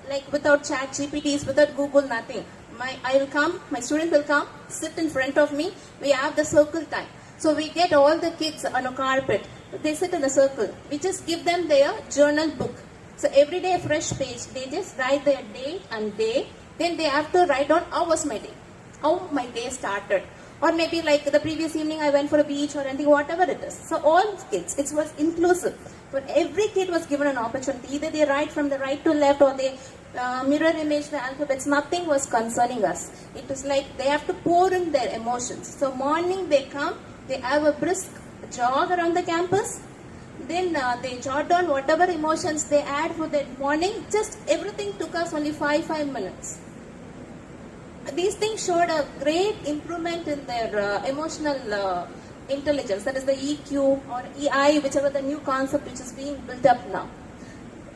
Like without chat GPTs, without Google, nothing. My student will come, sit in front of me. We have the circle time. So we get all the kids on a carpet. They sit in a circle. We just give them their journal book. So every day a fresh page. They just write their date and day. Then they have to write down how was my day, how my day started. Or maybe like the previous evening I went for a beach or anything, whatever it is. So all kids, it was inclusive. But every kid was given an opportunity. Either they write from the right to left or they mirror image the alphabets. Nothing was concerning us. It was like they have to pour in their emotions. So morning they come, they have a brisk jog around the campus. Then they jot down whatever emotions they add for that morning. Just everything took us only 5 minutes. These things showed a great improvement in their emotional intelligence. That is the EQ or EI, whichever the new concept which is being built up now.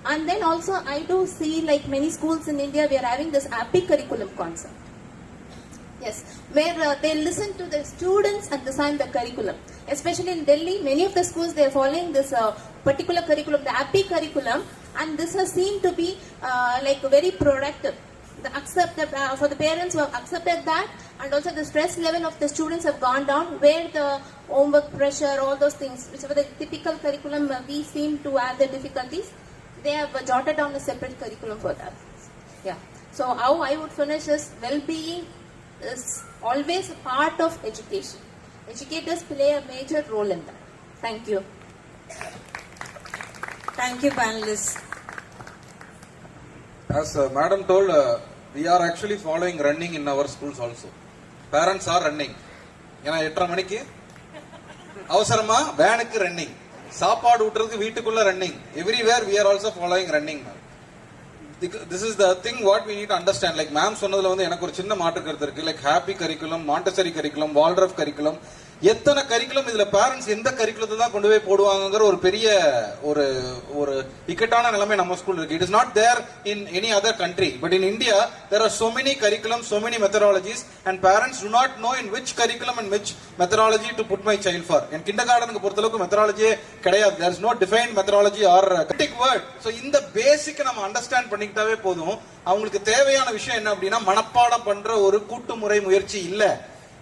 And then also I do see like many schools in India, we are having this happy curriculum concept. Yes, where they listen to the students and design the curriculum. Especially in Delhi, many of the schools, they are following this particular curriculum, the happy curriculum, and this has seemed to be like very productive. For the parents who have accepted that, and also the stress level of the students have gone down, where the homework pressure, all those things, whichever the typical curriculum we seem to have the difficulties, they have jotted down a separate curriculum for that. Yeah. So how I would finish is well-being is always a part of education. Educators play a major role in that. Thank you. Thank you, panelists. As Madam told, we are actually following running in our schools also. Parents are running. ஏன்னா 8:30 மணிக்கு அவசரமா வேனுக்கு running, சாப்பாடு ஊட்டுறதுக்கு வீட்டுக்குள்ள running. Everywhere we are also following running. This is the thing what we need to understand. Like ma'am சொன்னதுல வந்து எனக்கு ஒரு சின்ன மாற்று கருத்து இருக்கு. Like happy curriculum, Montessori curriculum, Waldorf curriculum. எத்தனை கரிக்குலம் இதுல பேரண்ட்ஸ் எந்த கரிக்குலத்தை தான் கொண்டு போய் போடுவாங்கங்கிற ஒரு பெரிய ஒரு இக்கட்டான நிலைமை நம்ம ஸ்கூல் இருக்கு. It is not there in any other country, but in India there are so many curriculum, so many methodologies, and parents do not know in which curriculum and which methodology to put my child for. என் கிண்டர் கார்டனுக்கு பொறுத்தளவுக்கு மெத்தடாலஜியே கிடையாது. There is no defined methodology or critic word. So இந்த basic நம்ம understand பண்ணிக்கிட்டாவே போதும். அவங்களுக்கு தேவையான விஷயம் என்ன அப்படின்னா மனப்பாடம் பண்ற ஒரு கூட்டுமுறை முயற்சி இல்ல.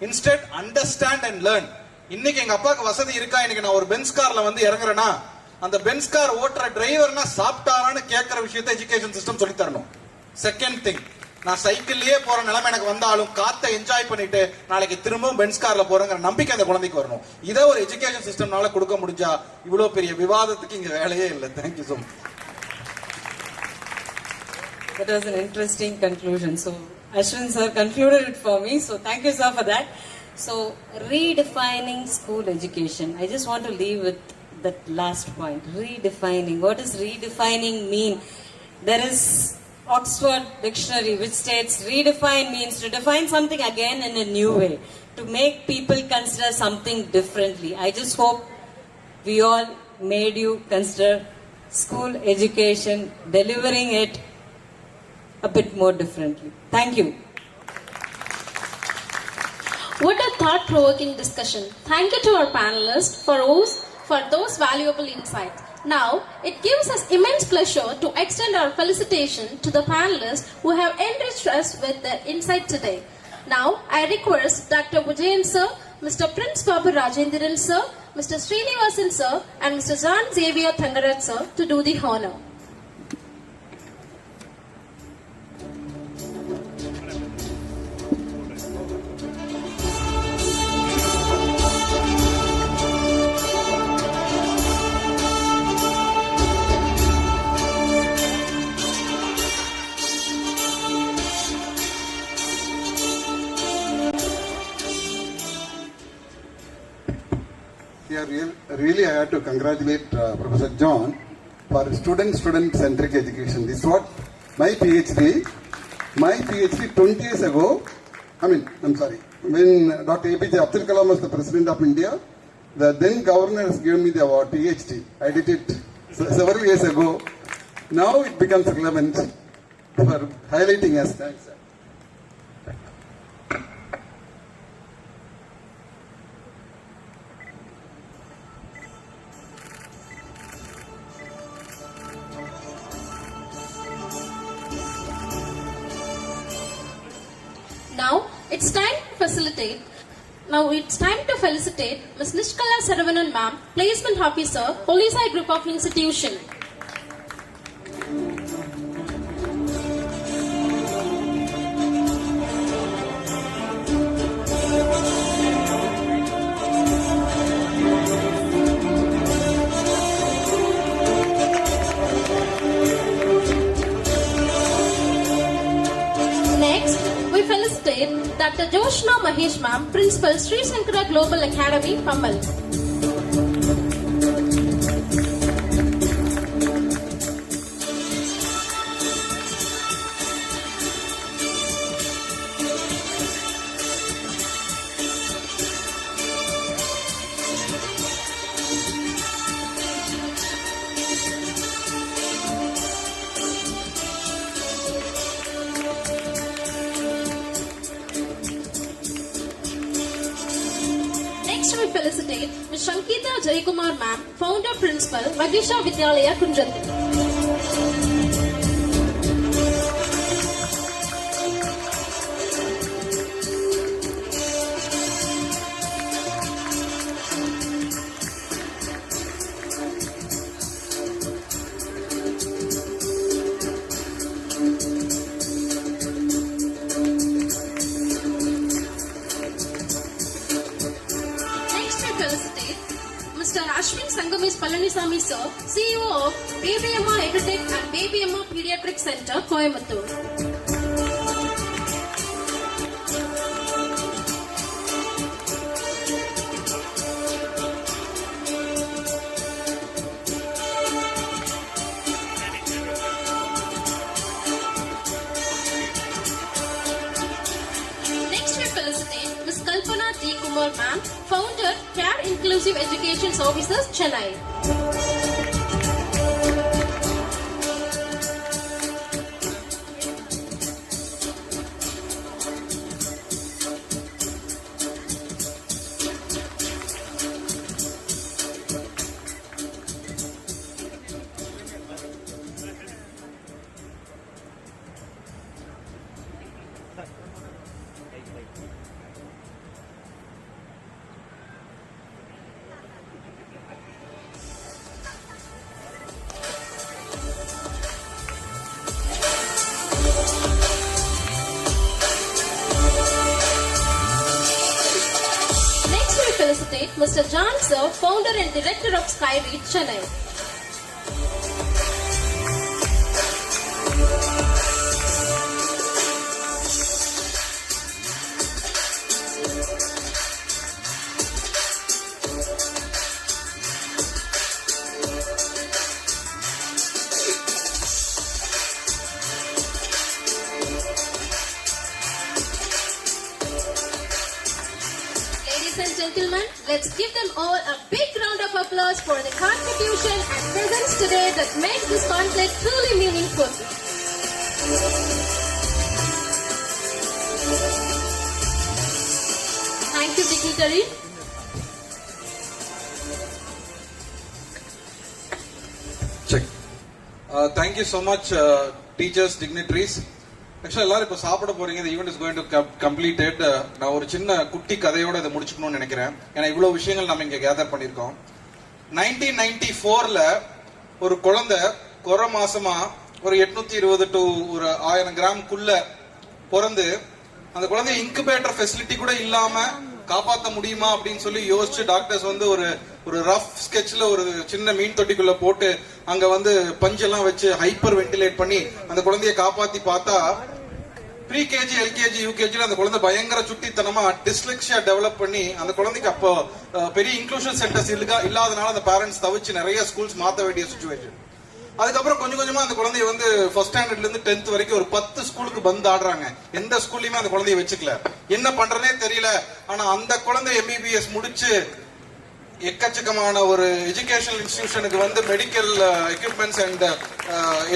Instead understand and learn. இன்னைக்கு எங்க அப்பாவுக்கு வசதி இருக்கா, இன்னைக்கு நான் ஒரு பென்ஸ் கார்ல வந்து இறங்குறேன்னா அந்த பென்ஸ் கார் ஓட்டுற டிரைவர்னா சாப்பிட்டாரான்னு கேட்கிற விஷயத்தை எஜுகேஷன் சிஸ்டம் சொல்லி தரணும். செகண்ட் திங், நான் சைக்கிள்லயே போற நிலைமை எனக்கு வந்தாலும் காத்தை என்ஜாய் பண்ணிட்டு நாளைக்கு திரும்பவும் பென்ஸ் கார்ல போறேங்கிற நம்பிக்கை அந்த குழந்தைக்கு வரணும். இதை ஒரு எஜுகேஷன் சிஸ்டம்னால கொடுக்க முடிஞ்சா இவ்வளவு பெரிய விவாதத்துக்கு இங்க வேலையே இல்லை. Thank you so much. That was an interesting conclusion. So Ashwin sir concluded it for me. So thank you sir for that. So redefining school education. I just want to leave with that last point. Redefining. What does redefining mean? There is Oxford Dictionary which states redefine means to define something again in a new way, to make people consider something differently. I just hope we all made you consider school education, delivering it a bit more differently. Thank you. What a thought-provoking discussion. Thank you to our panelists for those valuable insights. Now, it gives us immense pleasure to extend our felicitation to the panelists who have enriched us with their insight today. Now, I request Dr. Vijayan sir, Mr. Prince Babu Rajendran sir, Mr. Srinivasan sir, and Mr. John Xavier Thangaraj sir to do the honor. Yeah, really I have to congratulate Professor John for student-centric education. This is what my PhD 20 years ago, when Dr. APJ Abdul Kalam was the President of India, the then governor has given me the award, PhD. I did it several years ago. Now it becomes relevant for highlighting us. Thanks, sir. Now it's time to felicitate Ms. Nishkala Saravanan ma'am, Placement Officer, Police Eye Group of Institution. Next, we felicitate Dr. Joshna Mahesh ma'am, Principal Sri Sankara Global Academy, Pamal. Next, we felicitate Ms. Shankita Jaikumar ma'am, Founder Principal, Magisha Vidyalaya, Kunjati. Next, we felicitate Mr. Ashwin Sangamis Palanisamy sir, CEO of Baby Amma Edutech and Baby Amma Pediatric Center, Coimbatore. Next, we felicitate Ms. Kalpana D. Kumar ma'am, Founder, Care Inclusive Education Services, Chennai. Next, we felicitate Mr. John sir, Founder and Director of Skyreach, Chennai. Ladies and gentlemen, let's give them all a big round of applause for the contribution and presence today that makes this conclave truly meaningful. ready? Check. Thank you so much, teachers, dignitaries. ஆக்சுவலாக எல்லாரும் இப்போ சாப்பிட போறீங்க. இந்த event is going to completed. நான் ஒரு சின்ன குட்டி கதையோட இதை முடிச்சுக்கணும்னு நினைக்கிறேன். ஏன்னா இவ்வளோ விஷயங்கள் நம்ம இங்கே கேதர் பண்ணியிருக்கோம். 1994ல ஒரு குழந்தை கொரோனா மாசமா ஒரு 820 to ஒரு 1000 கிராம்குள்ள பிறந்து அந்த குழந்தை இன்குபேட்டர் ஃபெசிலிட்டி கூட இல்லாம காப்பாற்ற முடியுமா அப்படின்னு சொல்லி யோசிச்சு டாக்டர்ஸ் வந்து ஒரு ரஃப் ஸ்கெட்ச்ல ஒரு சின்ன மீன் தொட்டிக்குள்ள போட்டு அங்க வந்து பஞ்செல்லாம் வச்சு ஹைப்பர் வென்டிலேட் பண்ணி அந்த குழந்தைய காப்பாத்தி பார்த்தா ப்ரீ கேஜி எல்கேஜி யூகேஜில அந்த குழந்தை பயங்கர சுட்டித்தனமா டிஸ்லெக்சியா டெவலப் பண்ணி அந்த குழந்தைக்கு அப்போ பெரிய இன்க்ளூஷன் சென்டர்ஸ் இல்லாதனால அந்த பேரண்ட்ஸ் தவிச்சு நிறைய ஸ்கூல்ஸ் மாற்ற வேண்டிய சுச்சுவேஷன். அதுக்கப்புறம் கொஞ்சம் கொஞ்சமா அந்த குழந்தைய வந்து ஃபர்ஸ்ட் ஸ்டாண்டர்ட்ல இருந்து 10th வரைக்கும் ஒரு 10 ஸ்கூலுக்கு பந்து ஆடுறாங்க. எந்த ஸ்கூல்லயுமே அந்த குழந்தைய வச்சுக்கல. என்ன பண்றதே தெரியல. ஆனா அந்த குழந்தை MBBS முடிச்சு எக்கச்சக்கமான ஒரு எஜுகேஷனல் இன்ஸ்டிடியூஷனுக்கு வந்து medical equipments and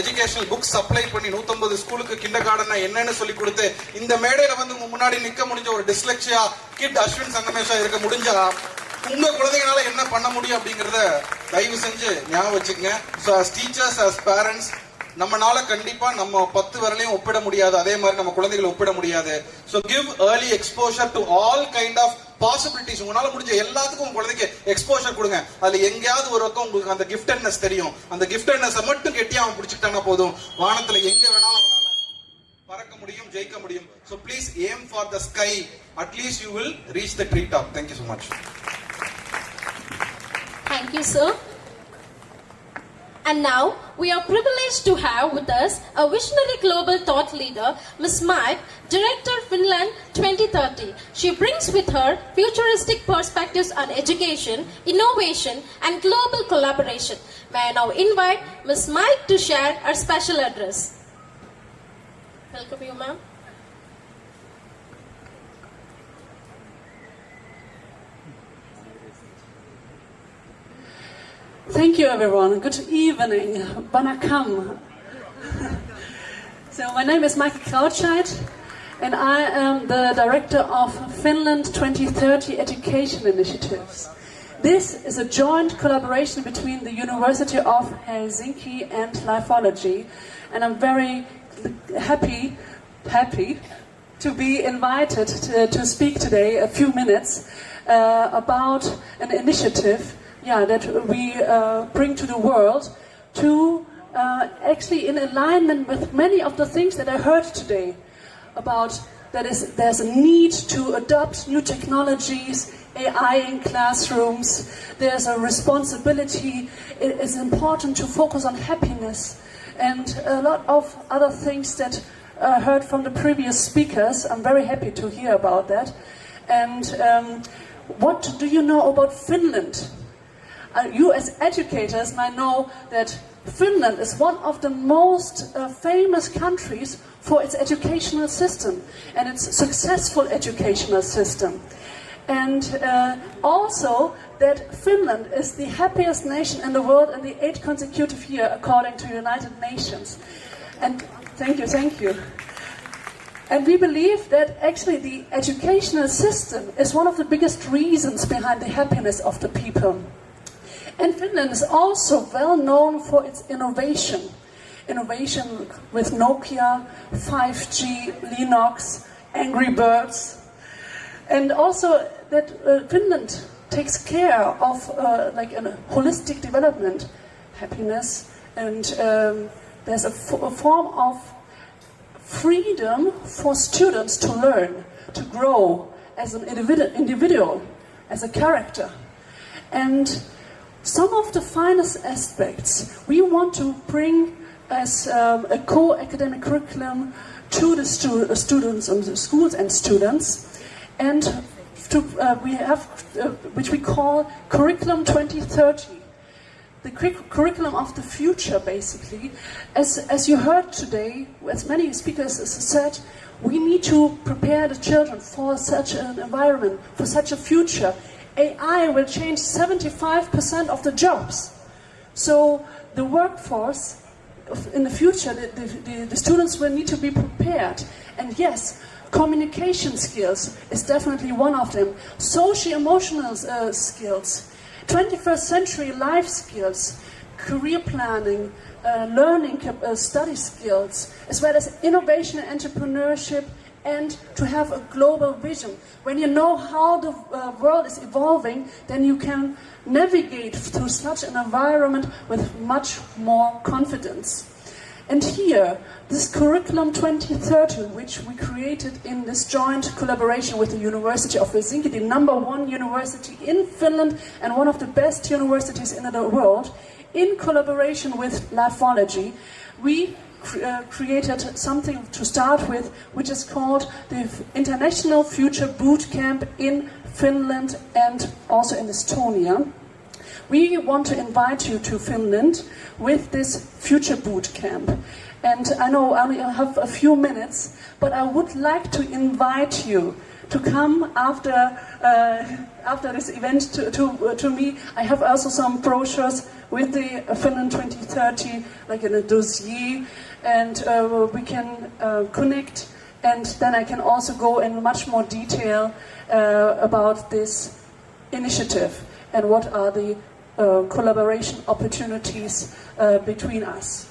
educational books supply பண்ணி 150 ஸ்கூலுக்கு கிண்டர் கார்டனா என்னன்னு சொல்லி கொடுத்து இந்த மேடையில வந்து முன்னாடி நிக்க முடிஞ்ச ஒரு டிஸ்லெக்சியா கிட் அஸ்வின் சங்கமேஷா இருக்க முடிஞ்சா உங்க குழந்தைங்களால என்ன பண்ண முடியும் அப்படிங்கறத தயவு செஞ்சு ஞாபகம் வச்சுக்கங்க. So as teachers, as parents, நம்மனால கண்டிப்பா நம்ம 10 விரலையும் ஒப்பிட முடியாது. அதே மாதிரி நம்ம குழந்தைகளை ஒப்பிட முடியாது. So give early exposure to all kind of possibilities. உங்களால முடிஞ்ச எல்லாத்துக்கும் உங்க குழந்தைக்கு எக்ஸ்போஷர் கொடுங்க. அதுல எங்கேயாவது ஒரு பக்கம் உங்களுக்கு அந்த கிஃப்டட்னஸ் தெரியும். அந்த கிஃப்டட்னஸ் மட்டும் கெட்டியா அவன் பிடிச்சிட்டானா போதும், வானத்துல எங்க வேணாலும் அவனால பறக்க முடியும், ஜெயிக்க முடியும். So please aim for the sky. At least you will reach the tree top. Thank you so much. Thank you, sir. And now, we are privileged to have with us a visionary global thought leader, Ms. Mike, Director Finland 2030. She brings with her futuristic perspectives on education, innovation, and global collaboration. May I now invite Ms. Mike to share her special address. Welcome you, ma'am. Thank you, everyone. Good evening. Banakam. So my name is Mike Krautscheid, and I am the director of Finland 2030 Education Initiatives. This is a joint collaboration between the University of Helsinki and Lifeology, and I'm very happy to be invited to speak today a few minutes about an initiative that we bring to the world to actually in alignment with many of the things that I heard today about there's a need to adopt new technologies, AI in classrooms, there's a responsibility, it is important to focus on happiness and a lot of other things that I heard from the previous speakers. I'm very happy to hear about that. And what do you know about Finland? You as educators might know that Finland is one of the most famous countries for its educational system and its successful educational system. And also that Finland is the happiest nation in the world in the 8th consecutive year according to United Nations. And thank you. And we believe that actually the educational system is one of the biggest reasons behind the happiness of the people. And Finland is also well known for its innovation with Nokia, 5G, Linux, Angry Birds, and also that Finland takes care of like a holistic development, happiness, and there's a form of freedom for students to learn, to grow as an individual, as a character, and some of the finest aspects we want to bring as a co-academic curriculum to the students and the schools and students, and we have which we call Curriculum 2030, the curriculum of the future. Basically, as you heard today, as many speakers said, we need to prepare the children for such an environment, for such a future. AI will change 75% of the jobs. So the workforce in the future, the students will need to be prepared. And yes, Communication skills is definitely one of them. Socio-emotional skills, 21st century life skills, career planning, learning, study skills, as well as innovation and entrepreneurship, and to have a global vision. When you know how the world is evolving, then you can navigate through such an environment with much more confidence. And here, this Curriculum 2030, which we created in this joint collaboration with the University of Helsinki, the #1 university in Finland and one of the best universities in the world, in collaboration with Lifeology, we created something to start with, which is called the International Future Boot Camp in Finland and also in Estonia. We want to invite you to Finland with this Future Boot Camp. And I know I only have a few minutes, but I would like to invite you to come after this event to me. I have also some brochures with the Finland 2030, like in a dossier, and we can connect, and then I can also go in much more detail about this initiative and what are the collaboration opportunities between us.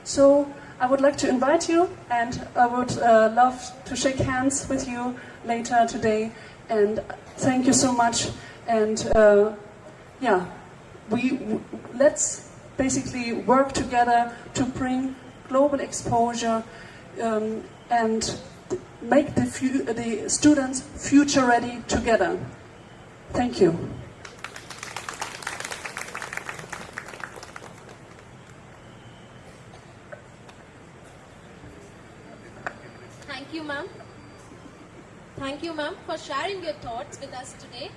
So I would like to invite you, and I would love to shake hands with you later today, and thank you so much. And yeah, let's basically work together to bring global exposure and make the students future ready together. Thank you. Thank you, ma'am. Thank you, ma'am, for sharing your thoughts with us today.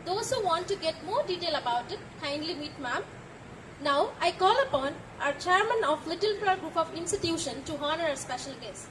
Those who want to get more detail about it, kindly meet ma'am. Now, I call upon our chairman of Little Flower Group of Institution to honor our special guest.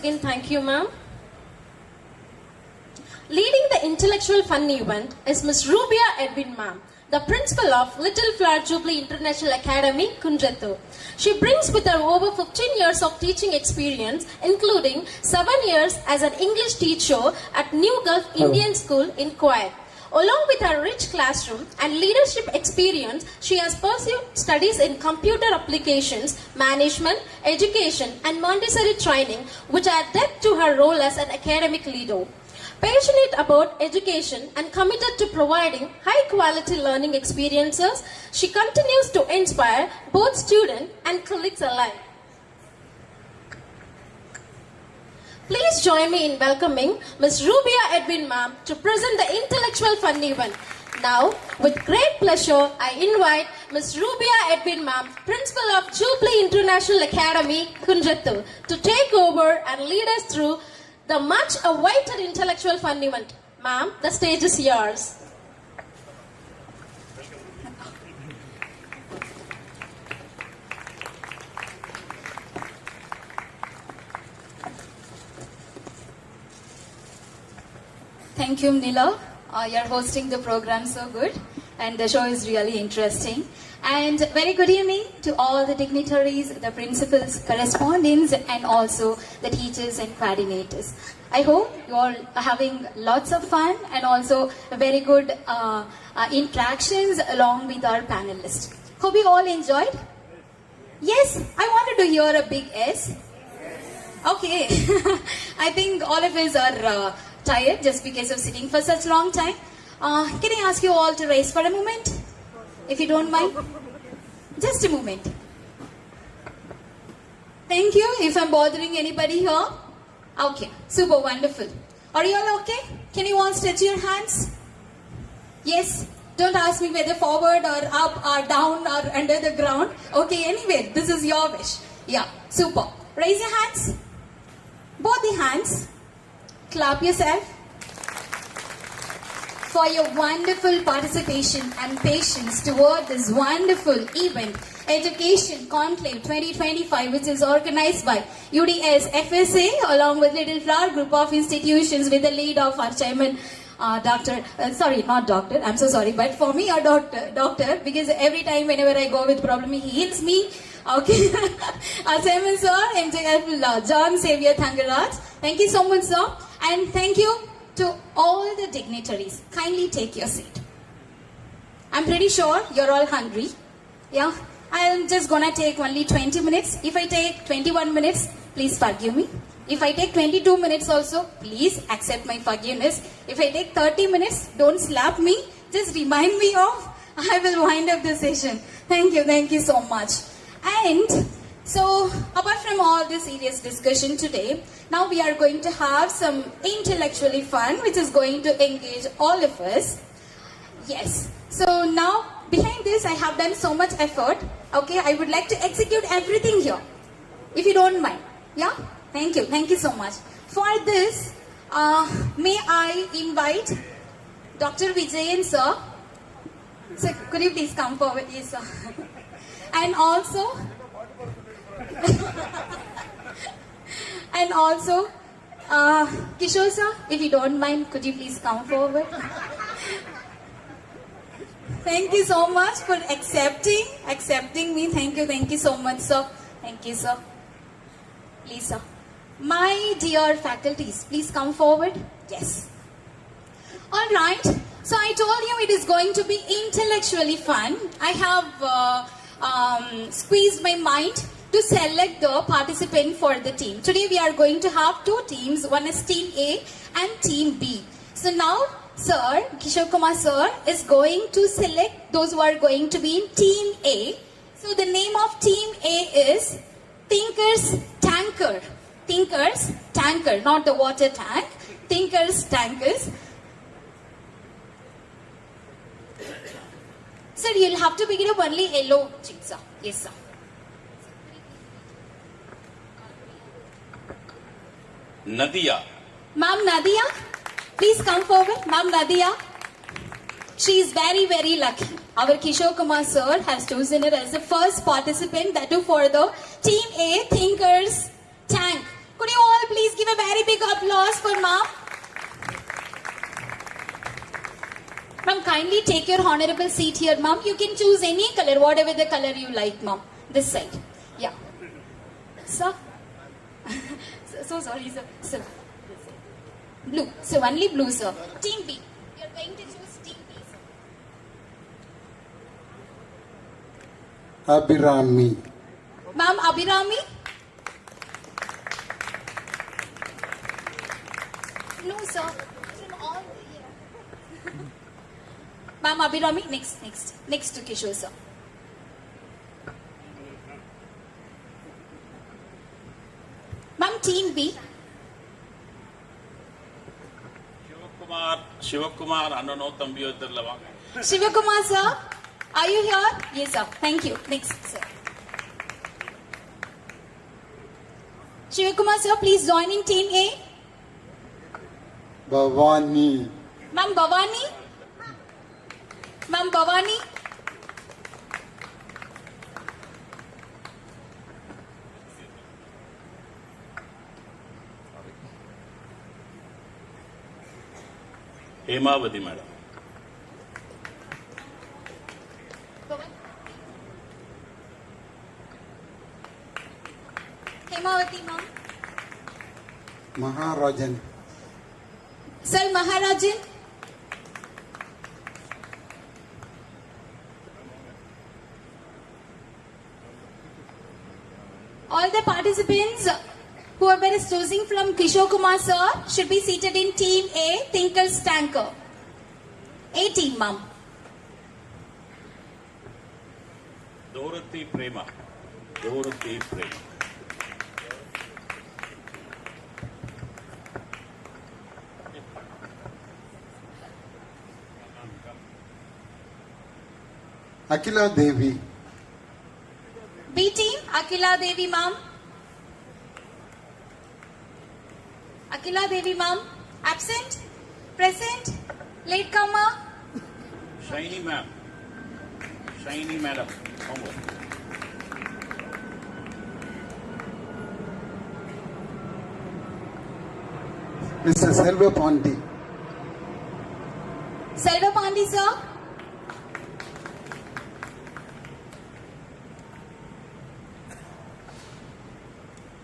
Again, thank you, ma'am. Leading the intellectual fun event is Miss Rubia Edwin, ma'am, the principal of Little Flower Jubilee International Academy, Kunjattu. She brings with her over 15 years of teaching experience, including 7 years as an English teacher at New Gulf Indian School in Kuwait. Along with her rich classroom and leadership experience, she has pursued studies in computer applications, management, education, and Montessori training, which add depth to her role as an academic leader. Passionate about education and committed to providing high-quality learning experiences, she continues to inspire both students and colleagues alike. Please join me in welcoming Ms. Rubia Edwin, ma'am, to present the intellectual fun event. Now, with great pleasure, I invite Ms. Rubia Edwin, ma'am, principal of Jubilee International Academy, Kunjattu, to take over and lead us through the much-awaited intellectual fun event. Ma'am, the stage is yours. Thank you, Nila. You're hosting the program so good, and the show is really interesting. And very good evening to all the dignitaries, the principals, correspondents, and also the teachers and coordinators. I hope you all are having lots of fun and also very good interactions along with our panelists. Hope you all enjoyed. Yes, I wanted to hear a big yes. Okay. I think all of us are tired just because of sitting for such long time. Can I ask you all to rise for a moment? If you don't mind. Just a moment. Thank you. If I'm bothering anybody here. Okay. Super wonderful. Are you all okay? Can you all stretch your hands? Yes. Don't ask me whether forward or up or down or under the ground. Okay, anyway, this is your wish. Yeah, super. Raise your hands. Both the hands. Clap yourself for your wonderful participation and patience toward this wonderful event, Education Conclave 2025, which is organized by UDS FSA along with Little Flower Group of Institutions with the lead of our chairman, I'm so sorry, but for me, a doctor, because every time whenever I go with problem, he heals me. Okay. Our chairman, sir, MJF John Xavier Thangaraj. Thank you so much, sir. And thank you to all the dignitaries. Kindly take your seat. I'm pretty sure you're all hungry. Yeah. I'm just gonna take only 20 minutes. If I take 21 minutes, please forgive me. If I take 22 minutes also, please accept my forgiveness. If I take 30 minutes, don't slap me. Just remind me of, I will wind up the session. Thank you so much. And so, apart from all this serious discussion today, now we are going to have some intellectually fun, which is going to engage all of us. Yes. So now, behind this, I have done so much effort. Okay, I would like to execute everything here, if you don't mind. Yeah? Thank you so much. For this, may I invite Dr. Vijayan sir. Sir, could you please come forward? Yes, sir. And also, Kishore sir, if you don't mind, could you please come forward? Thank you so much for accepting me. Thank you so much, sir. Thank you, sir. Please, sir. My dear faculties, please come forward. Yes. All right. So I told you it is going to be intellectually fun. I have squeezed my mind to select the participant for the team. Today we are going to have two teams. One is Team A and Team B. So now, sir, Kishore Kumar sir is going to select those who are going to be in Team A. So the name of Team A is Thinker's Tanker. Thinker's Tanker, not the water tank. Thinker's Tankers. Sir, you'll have to pick it up only yellow sheet, sir. Yes, sir. Nadia. Ma'am Nadia, please come forward. Ma'am Nadia. She is very, very lucky. Our Kishore Kumar sir has chosen her as the first participant, that too for the Team A Thinkers Tank. Could you all please give a very big applause for ma'am? Ma'am, kindly take your honorable seat here, ma'am. You can choose any color, whatever the color you like, ma'am. This side. Yeah. Sir? So sorry, sir. Sir. Blue. So only blue, sir. Team B. You're going to choose Team B, sir. Abhirami. Ma'am, Abhirami? No, sir. From all the year. Ma'am, Abhirami, next to Kishore, sir. Ma'am, Team B. Shivakumar, Annano Tambiyo Iddarla vaanga. Shivakumar, sir, are you here? Yes, sir. Thank you. Next, sir. Shivakumar, sir, please join in Team A. Bhavani. Ma'am, Bhavani. Ma'am, Bhavani. Hemavati, madam. Hemavati, ma'am. Maharajan. Sir, Maharajan. All the participants, Whoever is choosing from Kishore Kumar sir should be seated in team A, Tinkle's Tanker. A team, ma'am. Dorothy Prema. Dorothy Prema. Akila Devi. B team, Akila Devi, ma'am. Akila Devi, ma'am. Absent? Present? Latecomer? Shiny ma'am. Shiny madam. Homework. Mr. Selva Ponti. Selva Pandi, sir.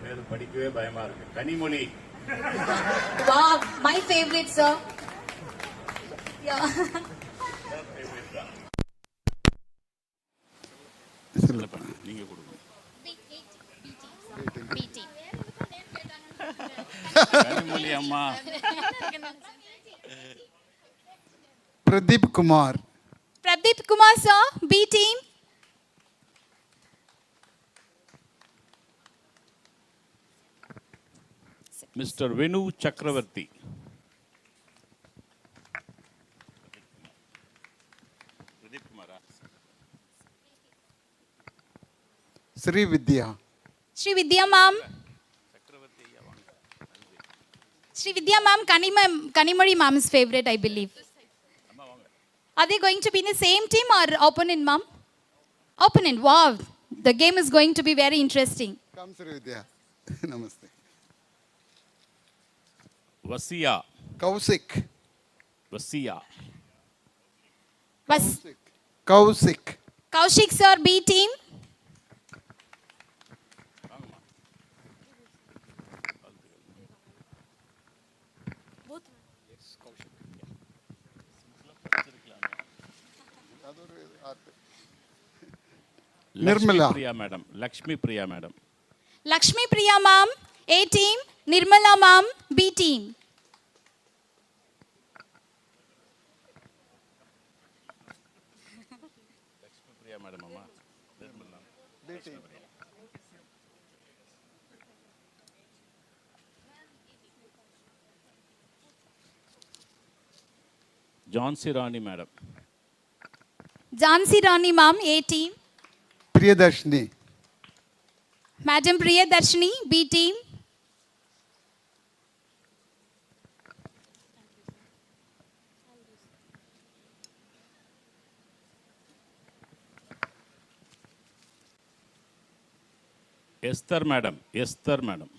பேரு படிக்கவே பயமா இருக்கு. Kanimozhi. Wow, my favorite, sir. Yeah. நீங்க கொடுங்க. கனிமொழி அம்மா. Pradeep Kumar. Pradeep Kumar, sir. B team. Mr. Venu Chakravarti. Pradeep Kumara. Sri Vidya. Sri Vidya, ma'am. Sri Vidya, ma'am. Kanimari, ma'am's favorite, I believe. Are they going to be in the same team or opponent, ma'am? Opponent. Wow. The game is going to be very interesting. Come, Sri Vidya. Namaste. Vasia. Kausik. Vasia. Kausik. Kaushik, sir. B team. Nirmala. Priya madam. Lakshmi Priya madam. Lakshmi Priya, ma'am. A team. Nirmala, ma'am. B team. Lakshmi Priya madam amma. B team. Jhansi Rani madam. Jhansi Rani, ma'am. A team. Priyadarshini. Madam Priyadarshini. B team. Esther madam. Esther madam.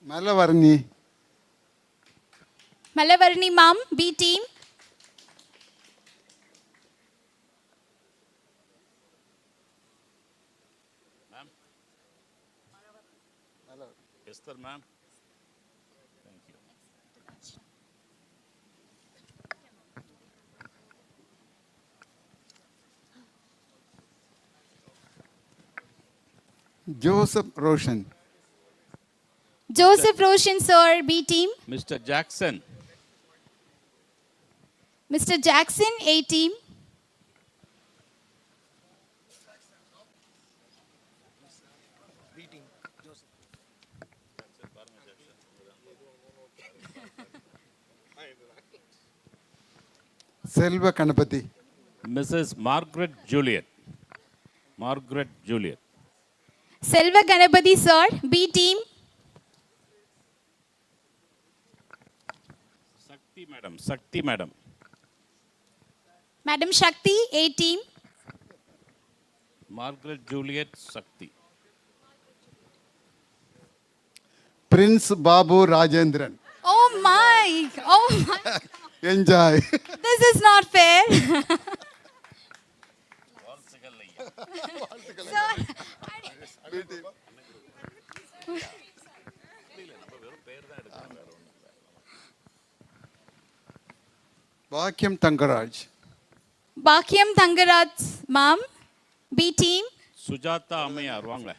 Malavarni. Malavarni, ma'am. B team. Ma'am. Esther ma'am. Thank you. Joseph Roshan. Joseph Roshan, sir. B team. Mr. Jackson. Mr. Jackson, A team. Selva Kanapati. Mrs. Margaret Juliet. Margaret Juliet. Selva Ganapati, sir. B team. Sakti madam. Sakti madam. Madam Shakti, A team. Margaret Juliet Sakti. Prince Babu Rajendran. Oh my. Oh my. Enjoy. This is not fair. Sir, Bhakyam Tangaraj. Bhakyam Tangaraj, Mom, B team. Sujata Ammayar, வாங்களே.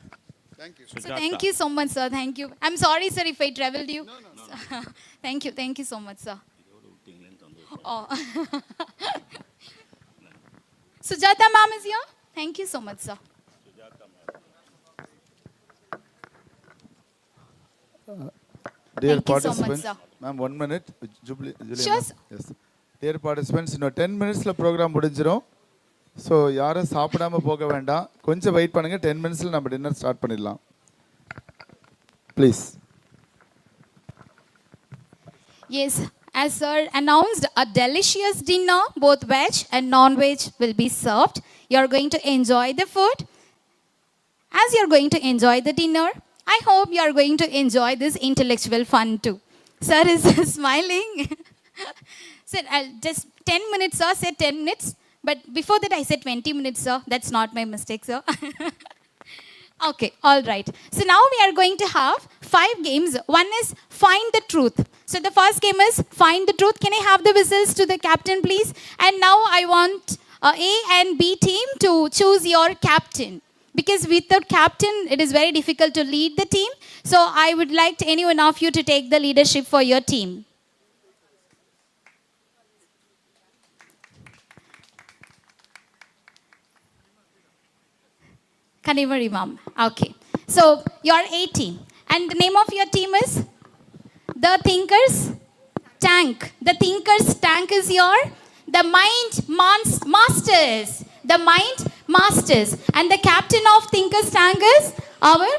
Thank you. So thank you so much, sir. Thank you. I'm sorry, sir, if I traveled you. No. Thank you so much, sir. Oh. Sujata ma'am is here. Thank you so much, sir. Dear Thank you so much, participants, sir. ma'am, 1 minute. Jubilee, Sure, ma'am. Yes. Dear participants, in 10 minutes la program முடிஞ்சிரும். So யாரும் சாப்பிடாம போக வேண்டாம். கொஞ்சம் wait பண்ணுங்க. 10 minutesல நம்ம dinner start பண்ணிடலாம். Please. Yes, as sir announced, a delicious dinner, both veg and non-veg, will be served. You're going to enjoy the food. As you're going to enjoy the dinner, I hope you're going to enjoy this intellectual fun too. Sir is smiling. Sir, I'll just 10 minutes, sir. Said 10 minutes. But before that, I said 20 minutes, sir. That's not my mistake, sir. Okay, all right. So now we are going to have 5 games. One is Find the Truth. So the first game is Find the Truth. Can I have the whistles to the captain, please? And now I want A and B team to choose your captain. Because without captain, it is very difficult to lead the team. So I would like any one of you to take the leadership for your team. Kanimari ma'am. Okay. So your A team. And the name of your team is The Thinkers Tank. The Thinkers Tank is your The Mind Masters. The Mind Masters. And the captain of Thinkers Tank is our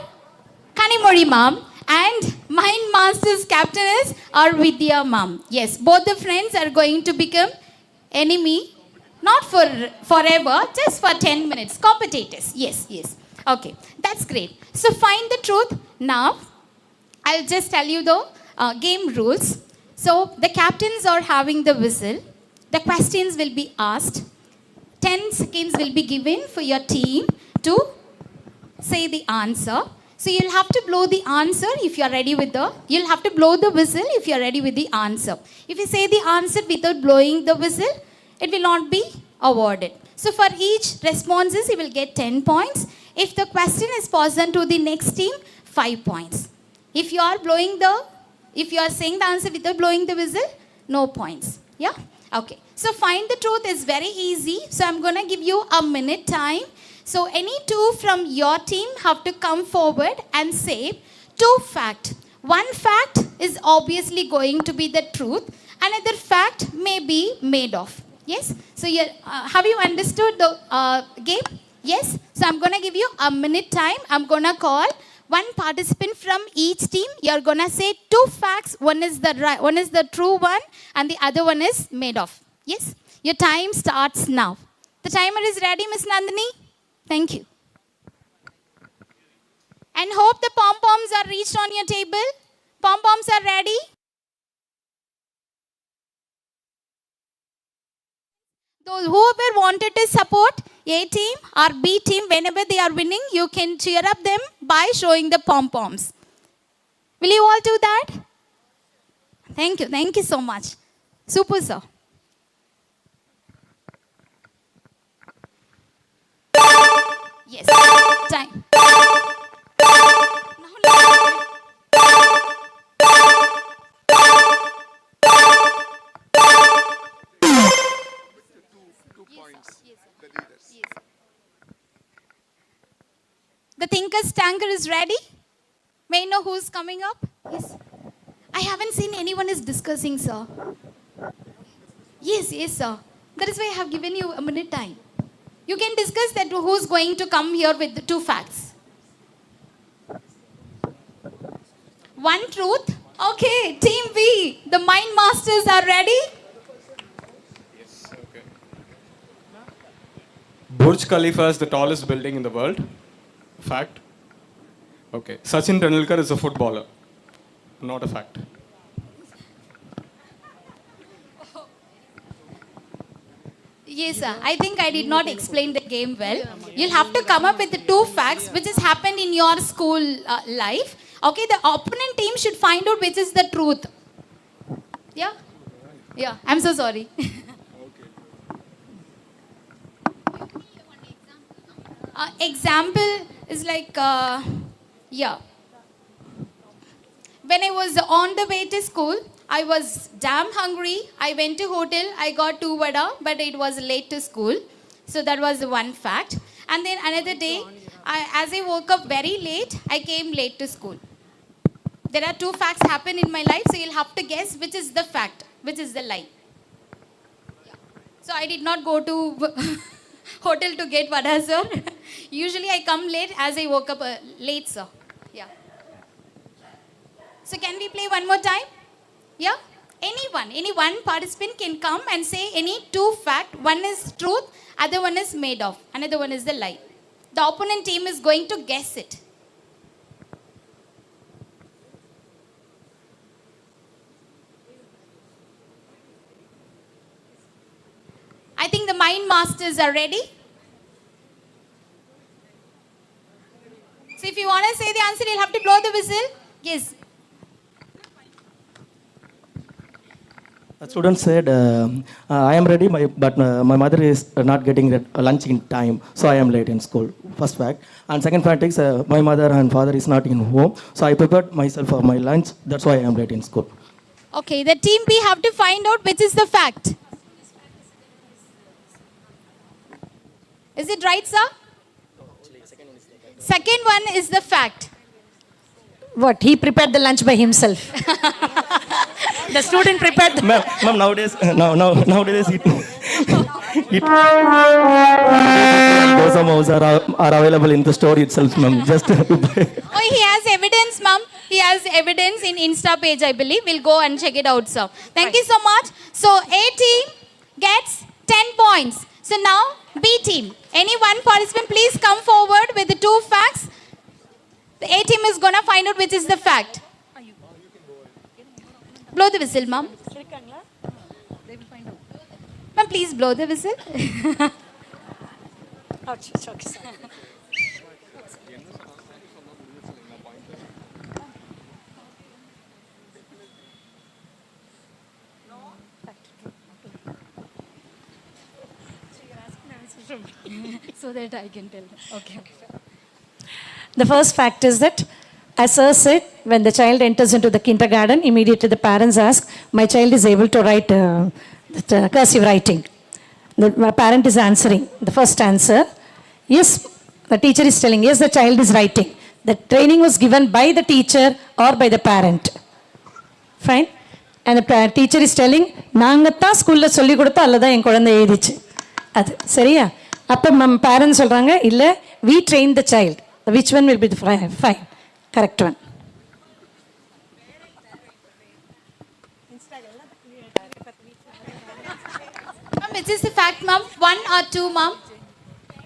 Kanimori ma'am. And Mind Masters captain is our Vidya ma'am. Yes, both the friends are going to become enemy. Not for forever, just for 10 minutes. Competitors. Yes, yes. Okay, that's great. So find the truth. Now, I'll just tell you the game rules. So the captains are having the whistle. The questions will be asked. 10 seconds will be given for your team to say the answer. So you'll have to blow the answer if you're ready with the, you'll have to blow the whistle if you're ready with the answer. If you say the answer without blowing the whistle, it will not be awarded. So for each responses, you will get 10 points. If the question is passed on to the next team, 5 points. If you are saying the answer without blowing the whistle, no points. Yeah? Okay. So find the truth is very easy. So I'm going to give you a minute time. So any 2 from your team have to come forward and say 2 facts. One fact is obviously going to be the truth. Another fact may be made of. Yes? So have you understood the game? Yes? So I'm going to give you a minute time. I'm going to call 1 participant from each team. You're going to say 2 facts. One is the true one and the other one is made of. Yes? Your time starts now. The timer is ready, Ms. Nandini. Thank you. And hope the pom-poms are reached on your table. Pom-poms are ready. Those whoever wanted to support A team or B team whenever they are winning, you can cheer up them by showing the pom-poms. Will you all do that? Thank you. Thank you so much. Super, sir. Yes. Time. The Thinkers Tanker is ready. May I know who's coming up? Yes. I haven't seen anyone is discussing, sir. Yes, yes, sir. That is why I have given you a minute time. You can discuss that who's going to come here with the 2 facts. 1 truth. Okay, Team B, the Mind Masters are ready. Yes, okay. Burj Khalifa is the tallest building in the world. Fact. Okay. Sachin Tendulkar is a footballer. Not a fact. Yes, sir. I think I did not explain the game well. You'll have to come up with the 2 facts which has happened in your school life. Okay, the opponent team should find out which is the truth. Yeah? Yeah, I'm so sorry. Example is like, yeah. When I was on the way to school, I was damn hungry. I went to hotel, I got 2 vada, but it was late to school. So that was the one fact. And then another day, as I woke up very late, I came late to school. There are 2 facts happen in my life, so you'll have to guess which is the fact, which is the lie. So I did not go to hotel to get vada, sir. Usually I come late as I woke up late, sir. Yeah. So can we play one more time? Yeah? Anyone, any one participant can come and say any 2 facts. One is truth, other one is made of, another one is the lie. The opponent team is going to guess it. I think the mind masters are ready. So if you want to say the answer, you'll have to blow the whistle. Yes. A student said, I am ready, but my mother is not getting lunch in time, so I am late in school. First fact. And second fact is, my mother and father is not in home, so I prepared myself for my lunch. That's why I am late in school. Okay, the team B have to find out which is the fact. Is it right, sir? Second one is the fact. What? He prepared the lunch by himself. The student prepared the... Ma'am, nowadays, nowadays those amounts are available in the store itself, ma'am. Just to buy. Oh, he has evidence, ma'am. He has evidence in Insta page, I believe. We'll go and check it out, sir. Thank you so much. So, A team gets 10 points. So now, B team. Any one participant, please come forward with the 2 facts. The A team is going to find out which is the fact. Blow the whistle, ma'am. Ma'am, please blow the whistle. So that I can tell them. Okay. The first fact is that, as Sir said, when the child enters into the kindergarten, immediately the parents ask, my child is able to write cursive writing. My parent is answering the first answer. Yes, the teacher is telling, yes, the child is writing. The training was given by the teacher or by the parent. Fine? And the teacher is telling, நாங்கத்தான் ஸ்கூல்ல சொல்லி கொடுத்தா அல்லதான் என் குழந்தை எழுதிச்சு. அது சரியா? அப்ப parents சொல்றாங்க, இல்ல, we train the child. Which one will be the fine? Correct one. Ma'am, which is the fact, ma'am? 1 or 2, ma'am?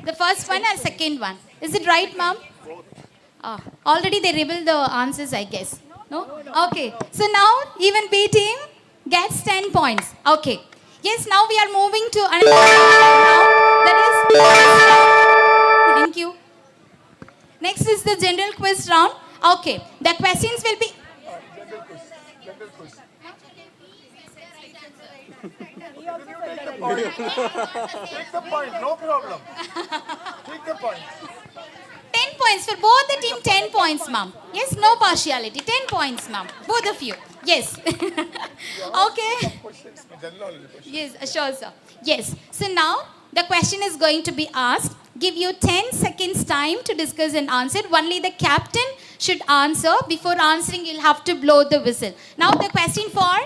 The first one or second one? Is it right, ma'am? Already they revealed the answers, I guess. No? Okay. So now, even B team gets 10 points. Okay. Yes, now we are moving to another round. That is quiz round. Thank you. Next is the general quiz round. Okay. The questions will be... Take the point, no problem. Take the point. 10 points for both the team, 10 points, ma'am. Yes, no partiality. 10 points, ma'am. Both of you. Yes. Okay. Yes, sure, sir. Yes. So now the question is going to be asked. Give you 10 seconds time to discuss and answer. Only the captain should answer. Before answering, you'll have to blow the whistle. Now the question for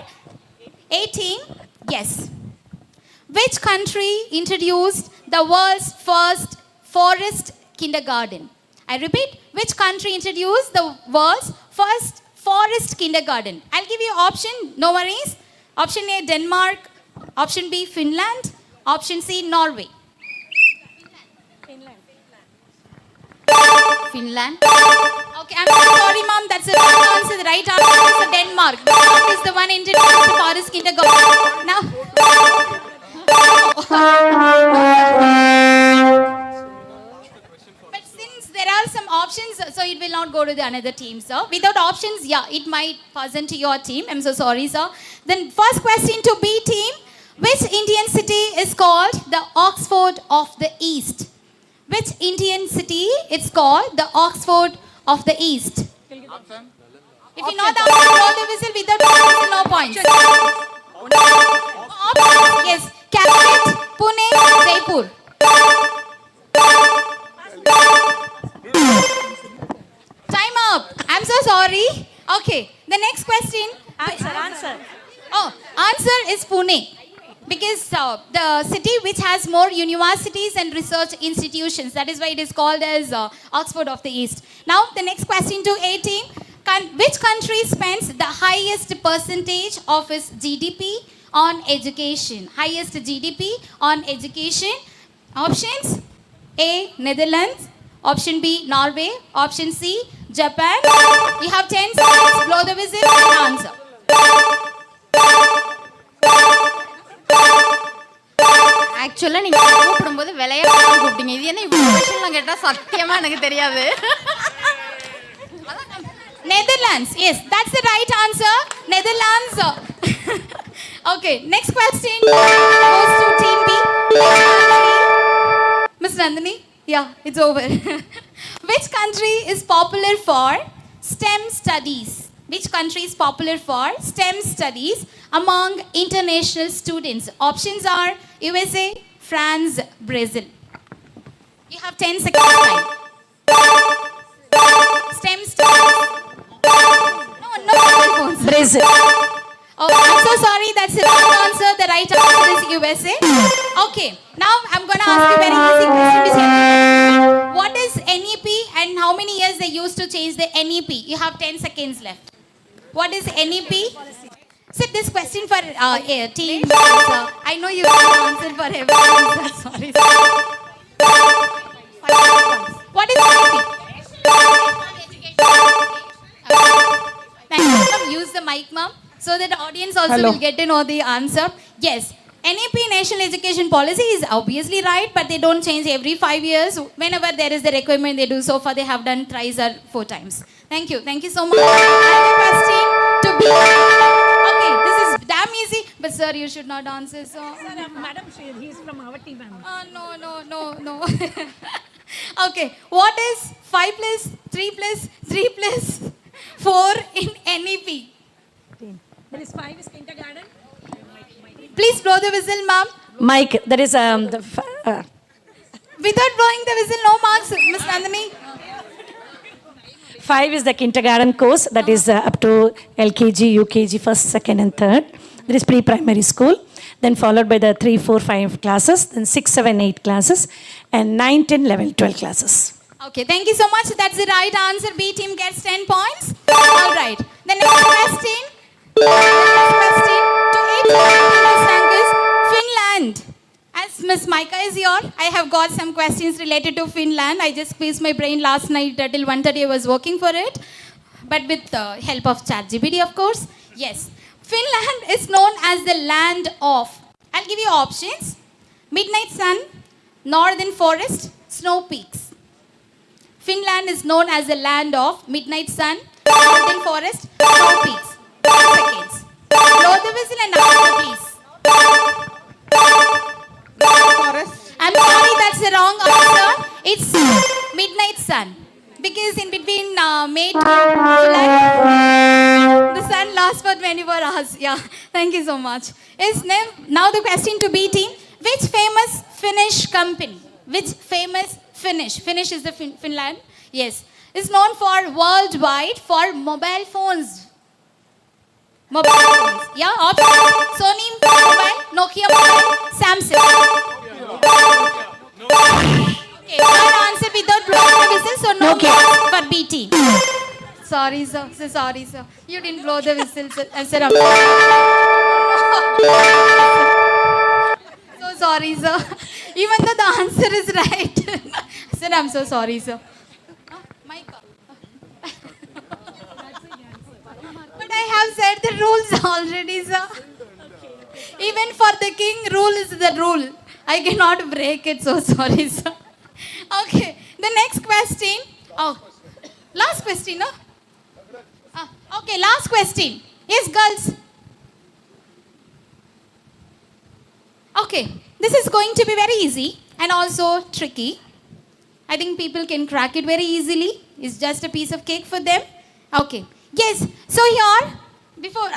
A team. Yes. Which country introduced the world's first forest kindergarten? I repeat, which country introduced the world's first forest kindergarten? I'll give you option, no worries. Option A, Denmark. Option B, Finland. Option C, Norway. Finland. Okay, I'm sorry, ma'am. That's the wrong answer. The right answer is Denmark. Denmark is the one introduced the forest kindergarten. Now. But since there are some options, so it will not go to the another team, sir. Without options, yeah, it might pass into your team. I'm so sorry, sir. Then first question to B team. Which Indian city is called the Oxford of the East? Which Indian city? It's called the Oxford of the East. If you know the answer, blow the whistle. Without whistle, no points. Options, yes. Calicut, Pune, Jaipur. Time up. I'm so sorry. Okay. The next question. Answer. Oh, answer is Pune. Because the city which has more universities and research institutions. That is why it is called as Oxford of the East. Now, the next question to 18. Which country spends the highest percentage of its GDP on education? Highest GDP on education. Options. A, Netherlands. Option B, Norway. Option C, Japan. You have 10 seconds. Blow the whistle and answer. ஆக்சுவலாக நீங்கள் கூப்பிடும்போது விளையாட்டு கூப்பிட்டீங்க. இது என்ன இவ்வளோ கொஷின்லாம் கேட்டால் சத்தியமாக எனக்கு தெரியாது. Netherlands. Yes, that's the right answer. Netherlands. Okay, next question goes to Team B. Miss Nandini? Yeah, it's over. Which country is popular for STEM studies? Which country is popular for STEM studies among international students? Options are USA, France, Brazil. You have 10 seconds time. STEM studies. No, Brazil. Oh, I'm so sorry. That's the wrong answer. The right answer is USA. Okay. Now I'm going to ask you a very easy question. What is NEP and how many years they used to change the NEP? You have 10 seconds left. What is NEP? Sit this question for team. I know you will answer for everyone. Sorry. What is NEP? Use the mic, ma'am, so that the audience also will get to know the answer. Yes, NEP, National Education Policy, is obviously right, but they don't change every 5 years. Whenever there is the requirement, they do. So far, they have done thrice or 4 times. Thank you. Thank you so much. Another question to be. Okay, this is damn easy, but sir, you should not answer. So, Madam, he's from our team. No. Okay, what is 5 plus 3 plus 3 plus 4 in NEP? There is 5 is kindergarten. Please blow the whistle, ma'am. Mike, that is Without blowing the whistle, no marks, Miss Nandini. 5 is the kindergarten course, that is up to LKG, UKG, first, second, and third. There is pre-primary school, then followed by the 3, 4, 5 classes, then 6, 7, 8 classes, and 9, 10, 11, 12 classes. Okay, thank you so much. That's the right answer. B team gets 10 points. All right. The next question. To 8 is Finland. As Miss Micah is here, I have got some questions related to Finland. I just squeezed my brain last night till 1:30. I was working for it, but with the help of ChatGPT, of course. Yes, Finland is known as the land of. I'll give you options: midnight sun, northern forest, snow peaks. Finland is known as the land of midnight sun, northern forest, snow peaks. 10 seconds. Blow the whistle and answer, please. Forest. I'm sorry, that's the wrong answer. It's midnight sun. Because in between May to July, the sun lasts for 24 hours. Yeah, thank you so much. Now the question to B team. Which famous Finnish company? Which famous Finnish is the Finland? Yes. Is known for worldwide for mobile phones. Mobile phones. Yeah, options. Sony mobile, Nokia mobile, Samsung. Okay, one answer without blowing the whistle, so no marks for B team. Sorry, sir. Sorry, sir. You didn't blow the whistle, sir. Sir, so sorry, sir. Even though the answer is right. Sir, I'm so sorry, sir. But I have said the rules already, sir. Even for the king, rule is the rule. I cannot break it, so sorry, sir. Okay, the next question. Oh, last question, no? Okay, last question. Yes, girls. Okay, this is going to be very easy and also tricky. I think people can crack it very easily. It's just a piece of cake for them. Okay. Yes. So here, before,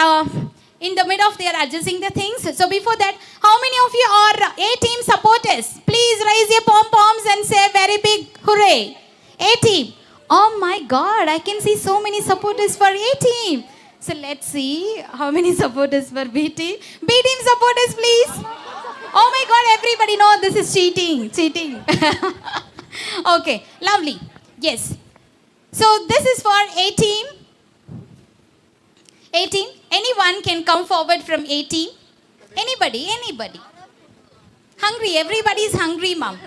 in the middle of they are adjusting the things. So before that, how many of you are A-team supporters? Please raise your pom-poms and say a very big hooray. A-team. Oh my God, I can see so many supporters for A-team. So let's see how many supporters for B-team. B-team supporters, please. Oh my God, everybody knows this is cheating. Cheating. Okay, lovely. Yes. So this is for A-team. A-team. Anyone can come forward from A-team. Anybody, anybody. Hungry, everybody is hungry, mom.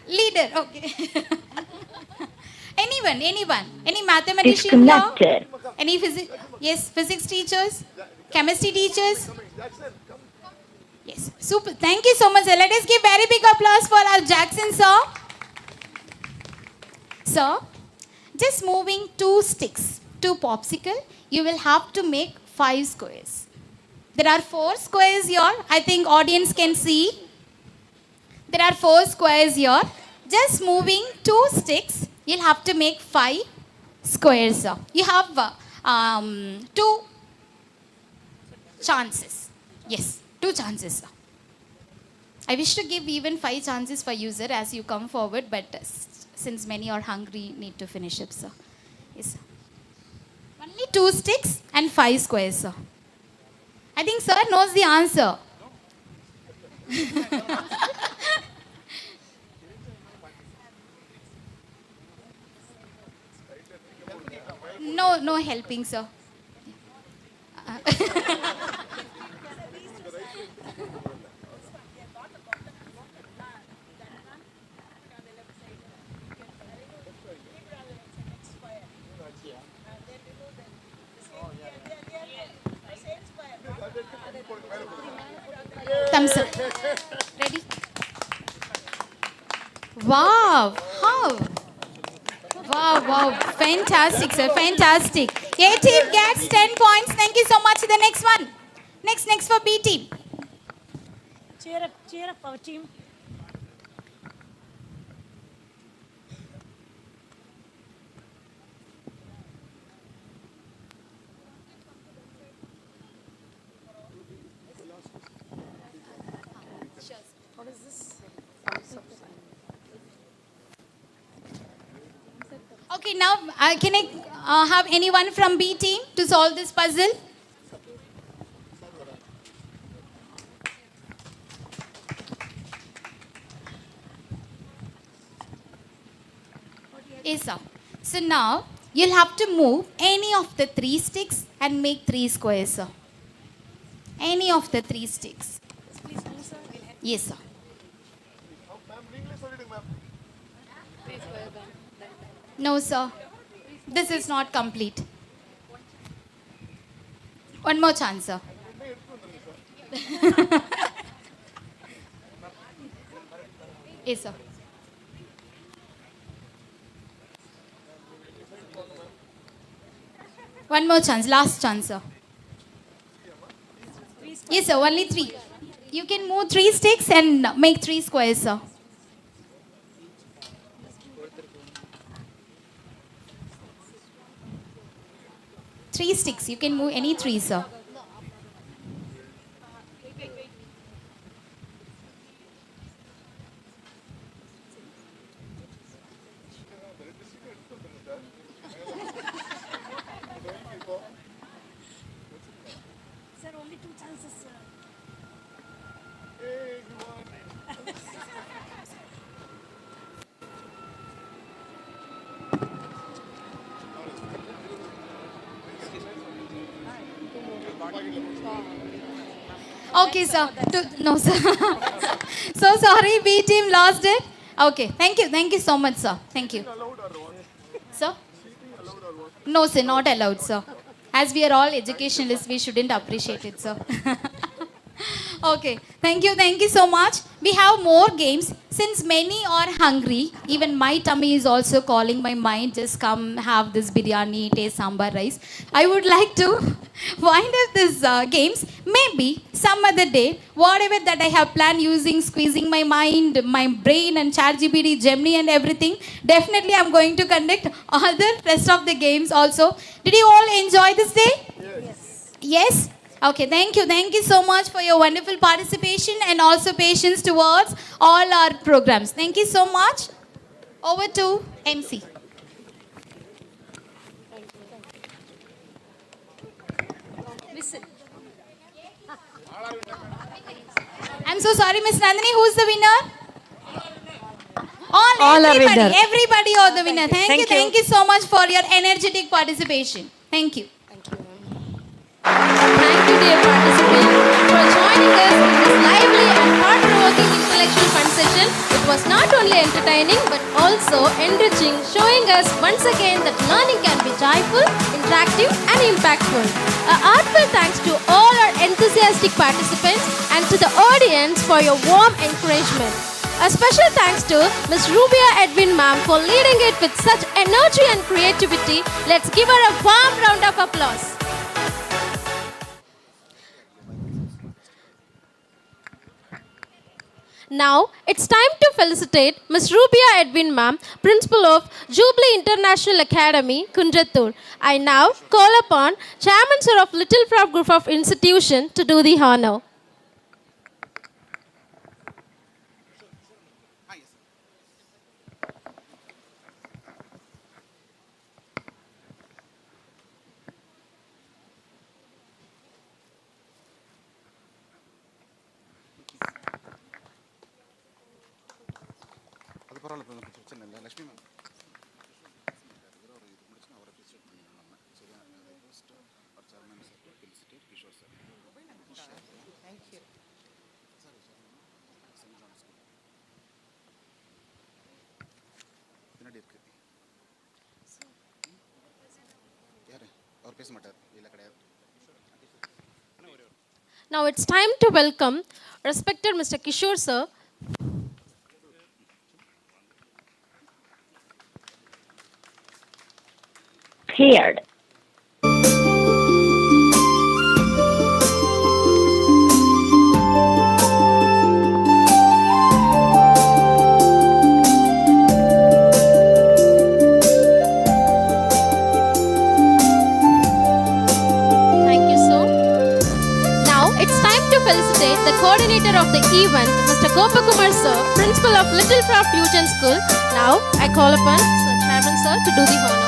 Leader, okay. Anyone, anyone. Any mathematician here? Any physics? Yes, physics teachers? Chemistry teachers? Yes, super. Thank you so much. Let us give very big applause for our Jackson sir. Sir, just moving 2 sticks to popsicle, you will have to make 5 squares. There are 4 squares here. I think audience can see. There are 4 squares here. Just moving 2 sticks, you'll have to make 5 squares. You have 2 chances. Yes, 2 chances. I wish to give even 5 chances for you, sir, as you come forward, but since many are hungry, need to finish up, sir. Yes, sir. Only 2 sticks and 5 squares, sir. I think sir knows the answer. No helping, sir. Thumbs up. Ready? Wow. How? Wow, wow. Fantastic, sir. Fantastic. A team gets 10 points. Thank you so much. The next one. Next for B team. Cheer up our team. What is this? Okay, now can I have anyone from B team to solve this puzzle? Yes, sir. So now you'll have to move any of the 3 sticks and make 3 squares, sir. Any of the 3 sticks. Yes, sir. No, sir. This is not complete. One more chance, sir. Yes, sir. One more chance, last chance, sir. Yes, sir, only 3. You can move 3 sticks and make 3 squares, sir. Three sticks. You can move any 3, sir. Sir, only 2 chances, sir. Okay, sir. No, sir. So sorry, B team lost it. Okay, thank you. Thank you so much, sir. Thank you. Sir? No, sir, not allowed, sir. As we are all educationalists, we shouldn't appreciate it, sir. Okay, thank you so much. we have more games. Since many are hungry, even my tummy is also calling my mind, just come have this biryani, taste sambar rice. I would like to wind up these games. Maybe some other day, whatever that I have planned using, squeezing my mind, my brain and ChatGPT, Gemini and everything, definitely I'm going to conduct all the rest of the games also. Did you all enjoy this day? Yes. Yes? Okay, thank you. Thank you so much for your wonderful participation and also patience towards all our programs. Thank you so much. Over to MC. I'm so sorry, Miss Nandini. Who's the winner? All are Everybody. winner. Everybody are the winner. Thank you. Thank you so much for your energetic participation. Thank you. Thank you, dear participants, for joining us in this lively and thought-provoking intellectual fun session. It was not only entertaining but also enriching, showing us once again that learning can be joyful, interactive and impactful. A heartfelt thanks to all our enthusiastic participants and to the audience for your warm encouragement. A special thanks to Ms. Rubia Edwin ma'am for leading it with such energy and creativity. Let's give her a warm round of applause. Now, it's time to felicitate Ms. Rubia Edwin ma'am, Principal of Jubilee International Academy, Kunjatur. I now call upon Chairman Sir of Little Frog Group of Institution to do the honor. Now it's time to welcome respected Mr. Kishore sir. Paired. Felicitate the coordinator of the event, Mr. Gopakumar sir, principal of Little Frog Fusion School. Now I call upon Sir Chairman sir to do the honor.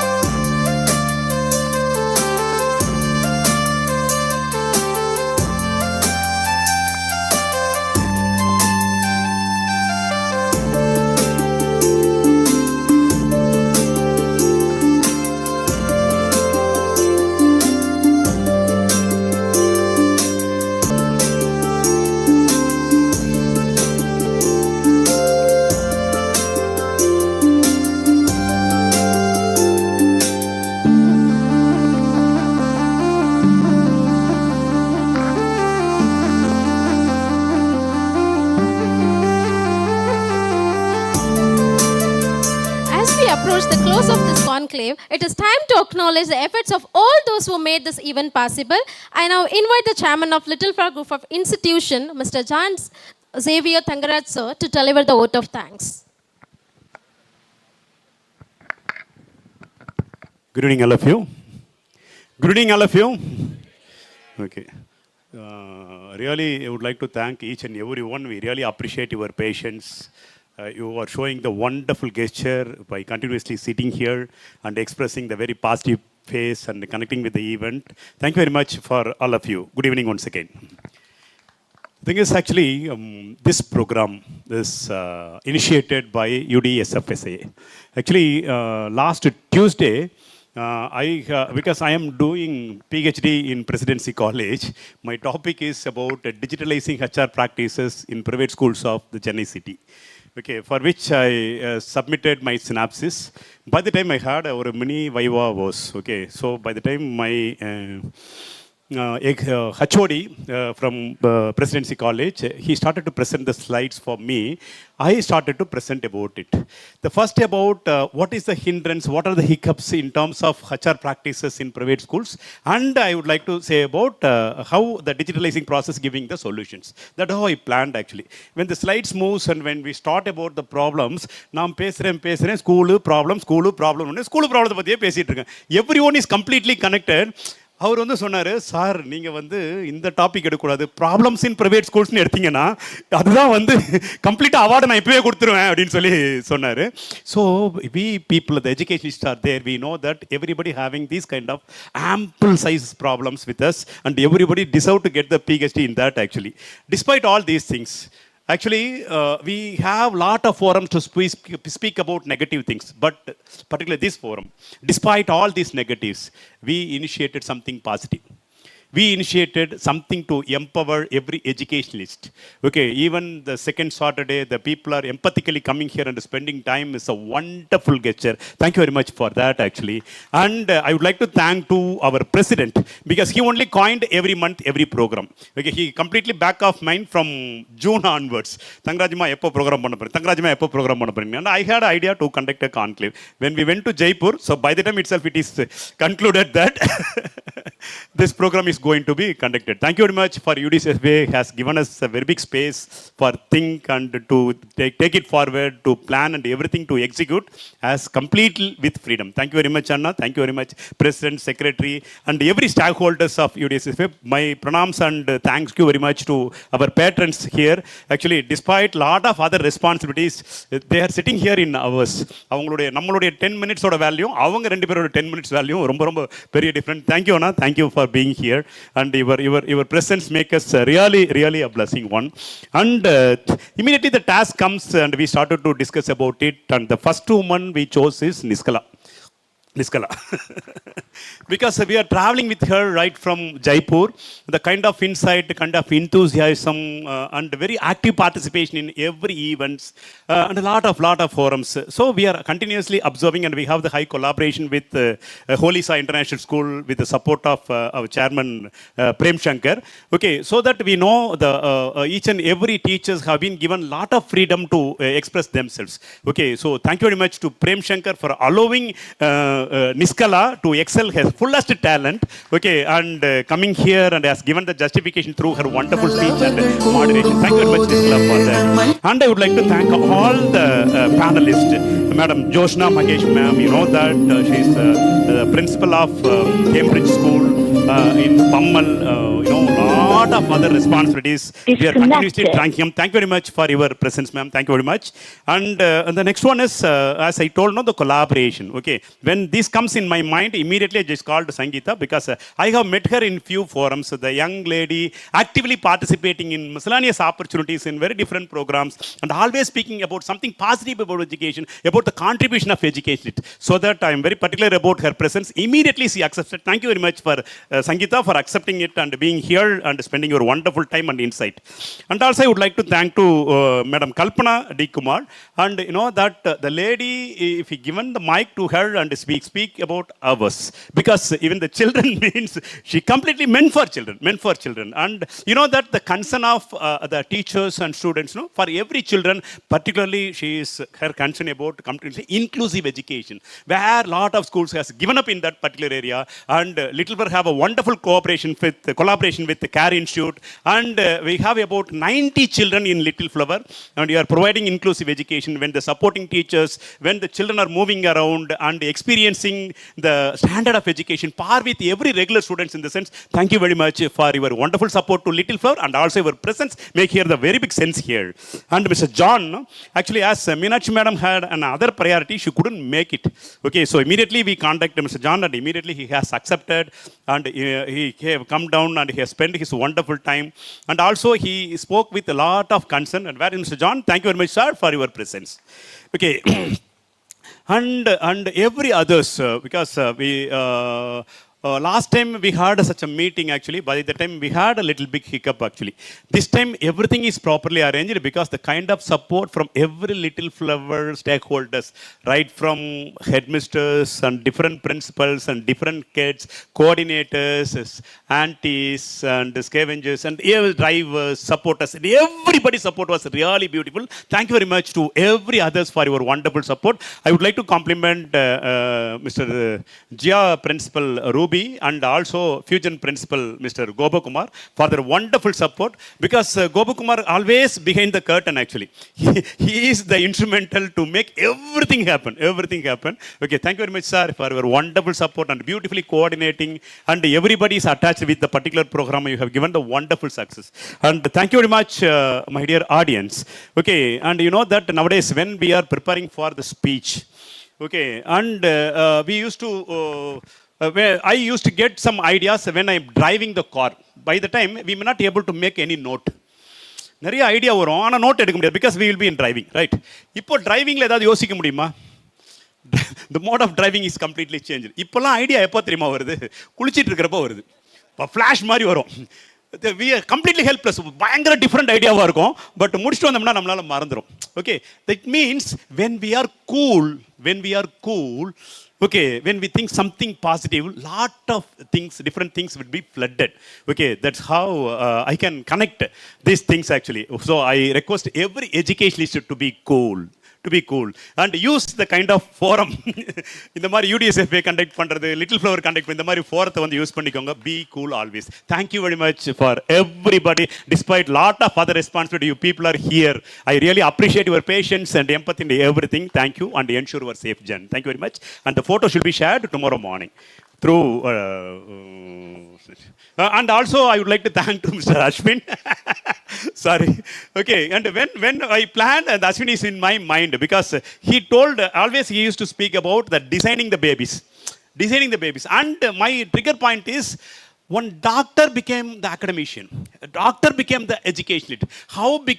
Approach the close of this conclave, it is time to acknowledge the efforts of all those who made this event possible. I now invite the chairman of Little Frog Group of Institution, Mr. John Xavier Thangaraj sir, to deliver the vote of thanks. Good evening, all of you. Good evening, all of you. Okay. Really, I would like to thank each and every one. We really appreciate your patience. You are showing the wonderful gesture by continuously sitting here and expressing the very positive face and connecting with the event. Thank you very much for all of you. Good evening once again. The thing is actually, this program is initiated by UDSFSA. Actually, last Tuesday, because I am doing PhD in Presidency College, my topic is about digitalizing HR practices in private schools of the Chennai city. Okay, for which I submitted my synopsis. By the time I had our mini viva was, okay, so by the time my HOD from Presidency College, he started to present the slides for me. I started to present about it. The first about what is the hindrance, what are the hiccups in terms of HR practices in private schools, and I would like to say about how the digitalizing process giving the solutions. That's how I planned actually. When the slides moves and when we start about the problems, நாம் பேசுறேன் school problem பத்தியே பேசிட்டு இருக்கேன். Everyone is completely connected. அவர் வந்து சொன்னார், sir நீங்கள் வந்து இந்த டாபிக் எடுக்கக்கூடாது, ப்ராப்ளம்ஸ் இன் ப்ரைவேட் ஸ்கூல்ஸ்னு எடுத்தீங்கன்னா அதுதான் வந்து கம்ப்ளீட்டாக அவார்டை நான் இப்போவே கொடுத்துருவேன் அப்படின்னு சொல்லி சொன்னார். So we people the educationist are there, we know that everybody having these kind of ample size problems with us and everybody deserve to get the PhD in that actually. Despite all these things, actually, we have lot of forums to speak about negative things, but particularly this forum, despite all these negatives, we initiated something positive. We initiated something to empower every educationalist. Okay, even the second Saturday, the people are empathically coming here and spending time is a wonderful gesture. Thank you very much for that actually. And I would like to thank to our president, because he only coined every month, every program. Okay, he completely back of mind from June onwards. Tangrajima eppo program panna poring, Tangrajima eppo program panna poring. And I had an idea to conduct a conclave. When we went to Jaipur, so by the time itself it is concluded that this program is going to be conducted. Thank you very much for UDSFA has given us a very big space for think and to take it forward, to plan and everything to execute as completely with freedom. Thank you very much, Anna. Thank you very much, President, Secretary, and every stakeholders of UDSFA. My pranams and thanks you very much to our patrons here. Actually, despite lot of other responsibilities, they are sitting here in hours. அவங்களுடைய நம்மளுடைய 10 minutes ஓட value அவங்க ரெண்டு பேரோட 10 minutes value ரொம்ப ரொம்ப பெரிய different. Thank you, Anna. Thank you for being here. And your presence makes us really a blessing one. And immediately the task comes and we started to discuss about it, and the first woman we chose is Niskala. Because we are traveling with her right from Jaipur, the kind of insight, the kind of enthusiasm and very active participation in every events and a lot of forums. So we are continuously observing, and we have the high collaboration with Holy Sai International School with the support of our chairman Prem Shankar. Okay, so that we know the each and every teachers have been given lot of freedom to express themselves. Okay, so thank you very much to Prem Shankar for allowing Niskala to excel her fullest talent, okay, and coming here and has given the justification through her wonderful speech and moderation. Thank you very much, Niskala, for that. And I would like to thank all the panelists. Madam Joshna Mahesh ma'am, you know that she is the principal of Cambridge School in Pammal, you know, lot of other responsibilities. We are continuously thanking him. Thank you very much for your presence, ma'am. Thank you very much. And the next one is, as I told, no, the collaboration. Okay, when this comes in my mind, immediately I just called Sangeeta, because I have met her in few forums. The young lady actively participating in miscellaneous opportunities in very different programs, and always speaking about something positive about education, about the contribution of education. So that I am very particular about her presence. Immediately she accepted. Thank you very much for Sangeeta for accepting it and being here and spending your wonderful time and insight. And also I would like to thank to Madam Kalpana D. Kumar, and you know that the lady, if we given the mic to her and speak about ours, because even the children means she completely meant for children. And you know that the concern of the teachers and students, no, for every children, particularly she is her concern about completely inclusive education, where lot of schools has given up in that particular area, and Littleflower have a wonderful collaboration with the Care Institute, and we have about 90 children in Littleflower, and we are providing inclusive education when the supporting teachers, when the children are moving around and experiencing the standard of education par with every regular students. In the sense, thank you very much for your wonderful support to Littleflower, and also your presence make here the very big sense here. And Mr. John, actually, as Meenakshi madam had another priority, she couldn't make it. Okay, so immediately we contacted Mr. John, and immediately he has accepted, and he have come down and he has spent his wonderful time, and also he spoke with a lot of concern. And where is Mr. John? Thank you very much, sir, for your presence. Okay. And every others, because we Last time we had such a meeting actually. By the time we had a little big hiccup actually. This time everything is properly arranged because the kind of support from every little flower stakeholders, right from headmasters and different principals and different kids, coordinators, aunties and scavengers and drivers, supporters, and everybody's support was really beautiful. Thank you very much to every others for your wonderful support. I would like to compliment Mr. Jia Principal Ruby and also Fusion Principal Mr. Gopakumar for their wonderful support because Gopakumar always behind the curtain actually. He is the instrumental to make everything happen. Okay, thank you very much sir for your wonderful support and beautifully coordinating, and everybody is attached with the particular program. You have given the wonderful success. And thank you very much my dear audience. Okay, and you know that nowadays when we are preparing for the speech, okay, and we used to I used to get some ideas when I'm driving the car. By the time we may not be able to make any note. நிறைய idea வரும் ஆனால் note எடுக்க முடியாது because we will be in driving, right? இப்போ டிரைவிங்கில் ஏதாவது யோசிக்க முடியுமா? The mode of driving is completely changed. இப்போல்லாம் ஐடியா எப்போ தெரியுமா வருது? குளிச்சிட்டு இருக்கிறப்போ வருது. இப்போ ஃப்ளாஷ் மாதிரி வரும். We are completely helpless. பயங்கர டிஃப்ரெண்ட் ஐடியாவாக இருக்கும் பட் முடிச்சுட்டு வந்தோம்னா நம்மளால மறந்துடும். Okay, that means when we are cool, okay, when we think something positive, lot of things, different things will be flooded. Okay, that's how I can connect these things actually. So I request every educationalist to be cool. And use the kind of forum இந்த மாதிரி UDSFA conduct பண்றது, little flower conduct இந்த மாதிரி ஃபோரத்தை வந்து use பண்ணிக்கோங்க. Be cool always. Thank you very much for everybody. Despite lot of other responsibility, you people are here. I really appreciate your patience and empathy and everything. Thank you and ensure your safe journey. Thank you very much. And the photo should be shared tomorrow morning through and also I would like to thank to Mr. Ashwin. Sorry. Okay, and when I planned, and Ashwin is in my mind because he told, always he used to speak about the designing the babies. And my trigger point is, one doctor became the academician, a doctor became the educationalist. How big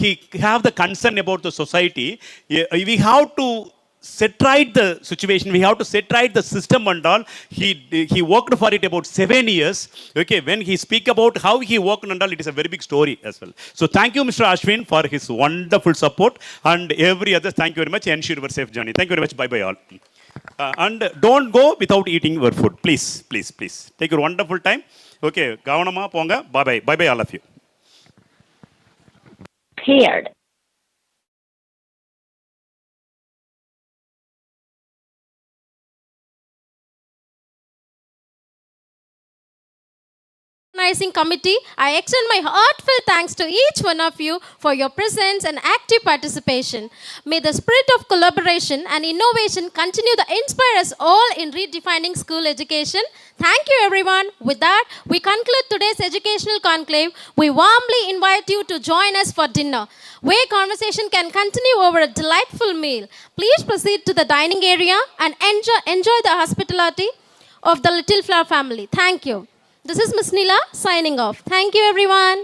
he have the concern about the society, we have to set right the situation, we have to set right the system and all. He worked for it about 7 years. Okay, when he speak about how he worked and all, it is a very big story as well. So thank you Mr. Ashwin for his wonderful support, and every other thank you very much. Ensure your safe journey. Thank you very much. Bye bye all. And don't go without eating your food, please. Take your wonderful time. Okay, gavanama ponga. Bye bye all of you. Paired. Organizing committee, I extend my heartfelt thanks to each one of you for your presence and active participation. May the spirit of collaboration and innovation continue to inspire us all in redefining school education. Thank you everyone. With that, we conclude today's educational conclave. We warmly invite you to join us for dinner, where conversation can continue over a delightful meal. Please proceed to the dining area and enjoy the hospitality of the Little Flower family. Thank you. This is Ms. Nila signing off. Thank you everyone.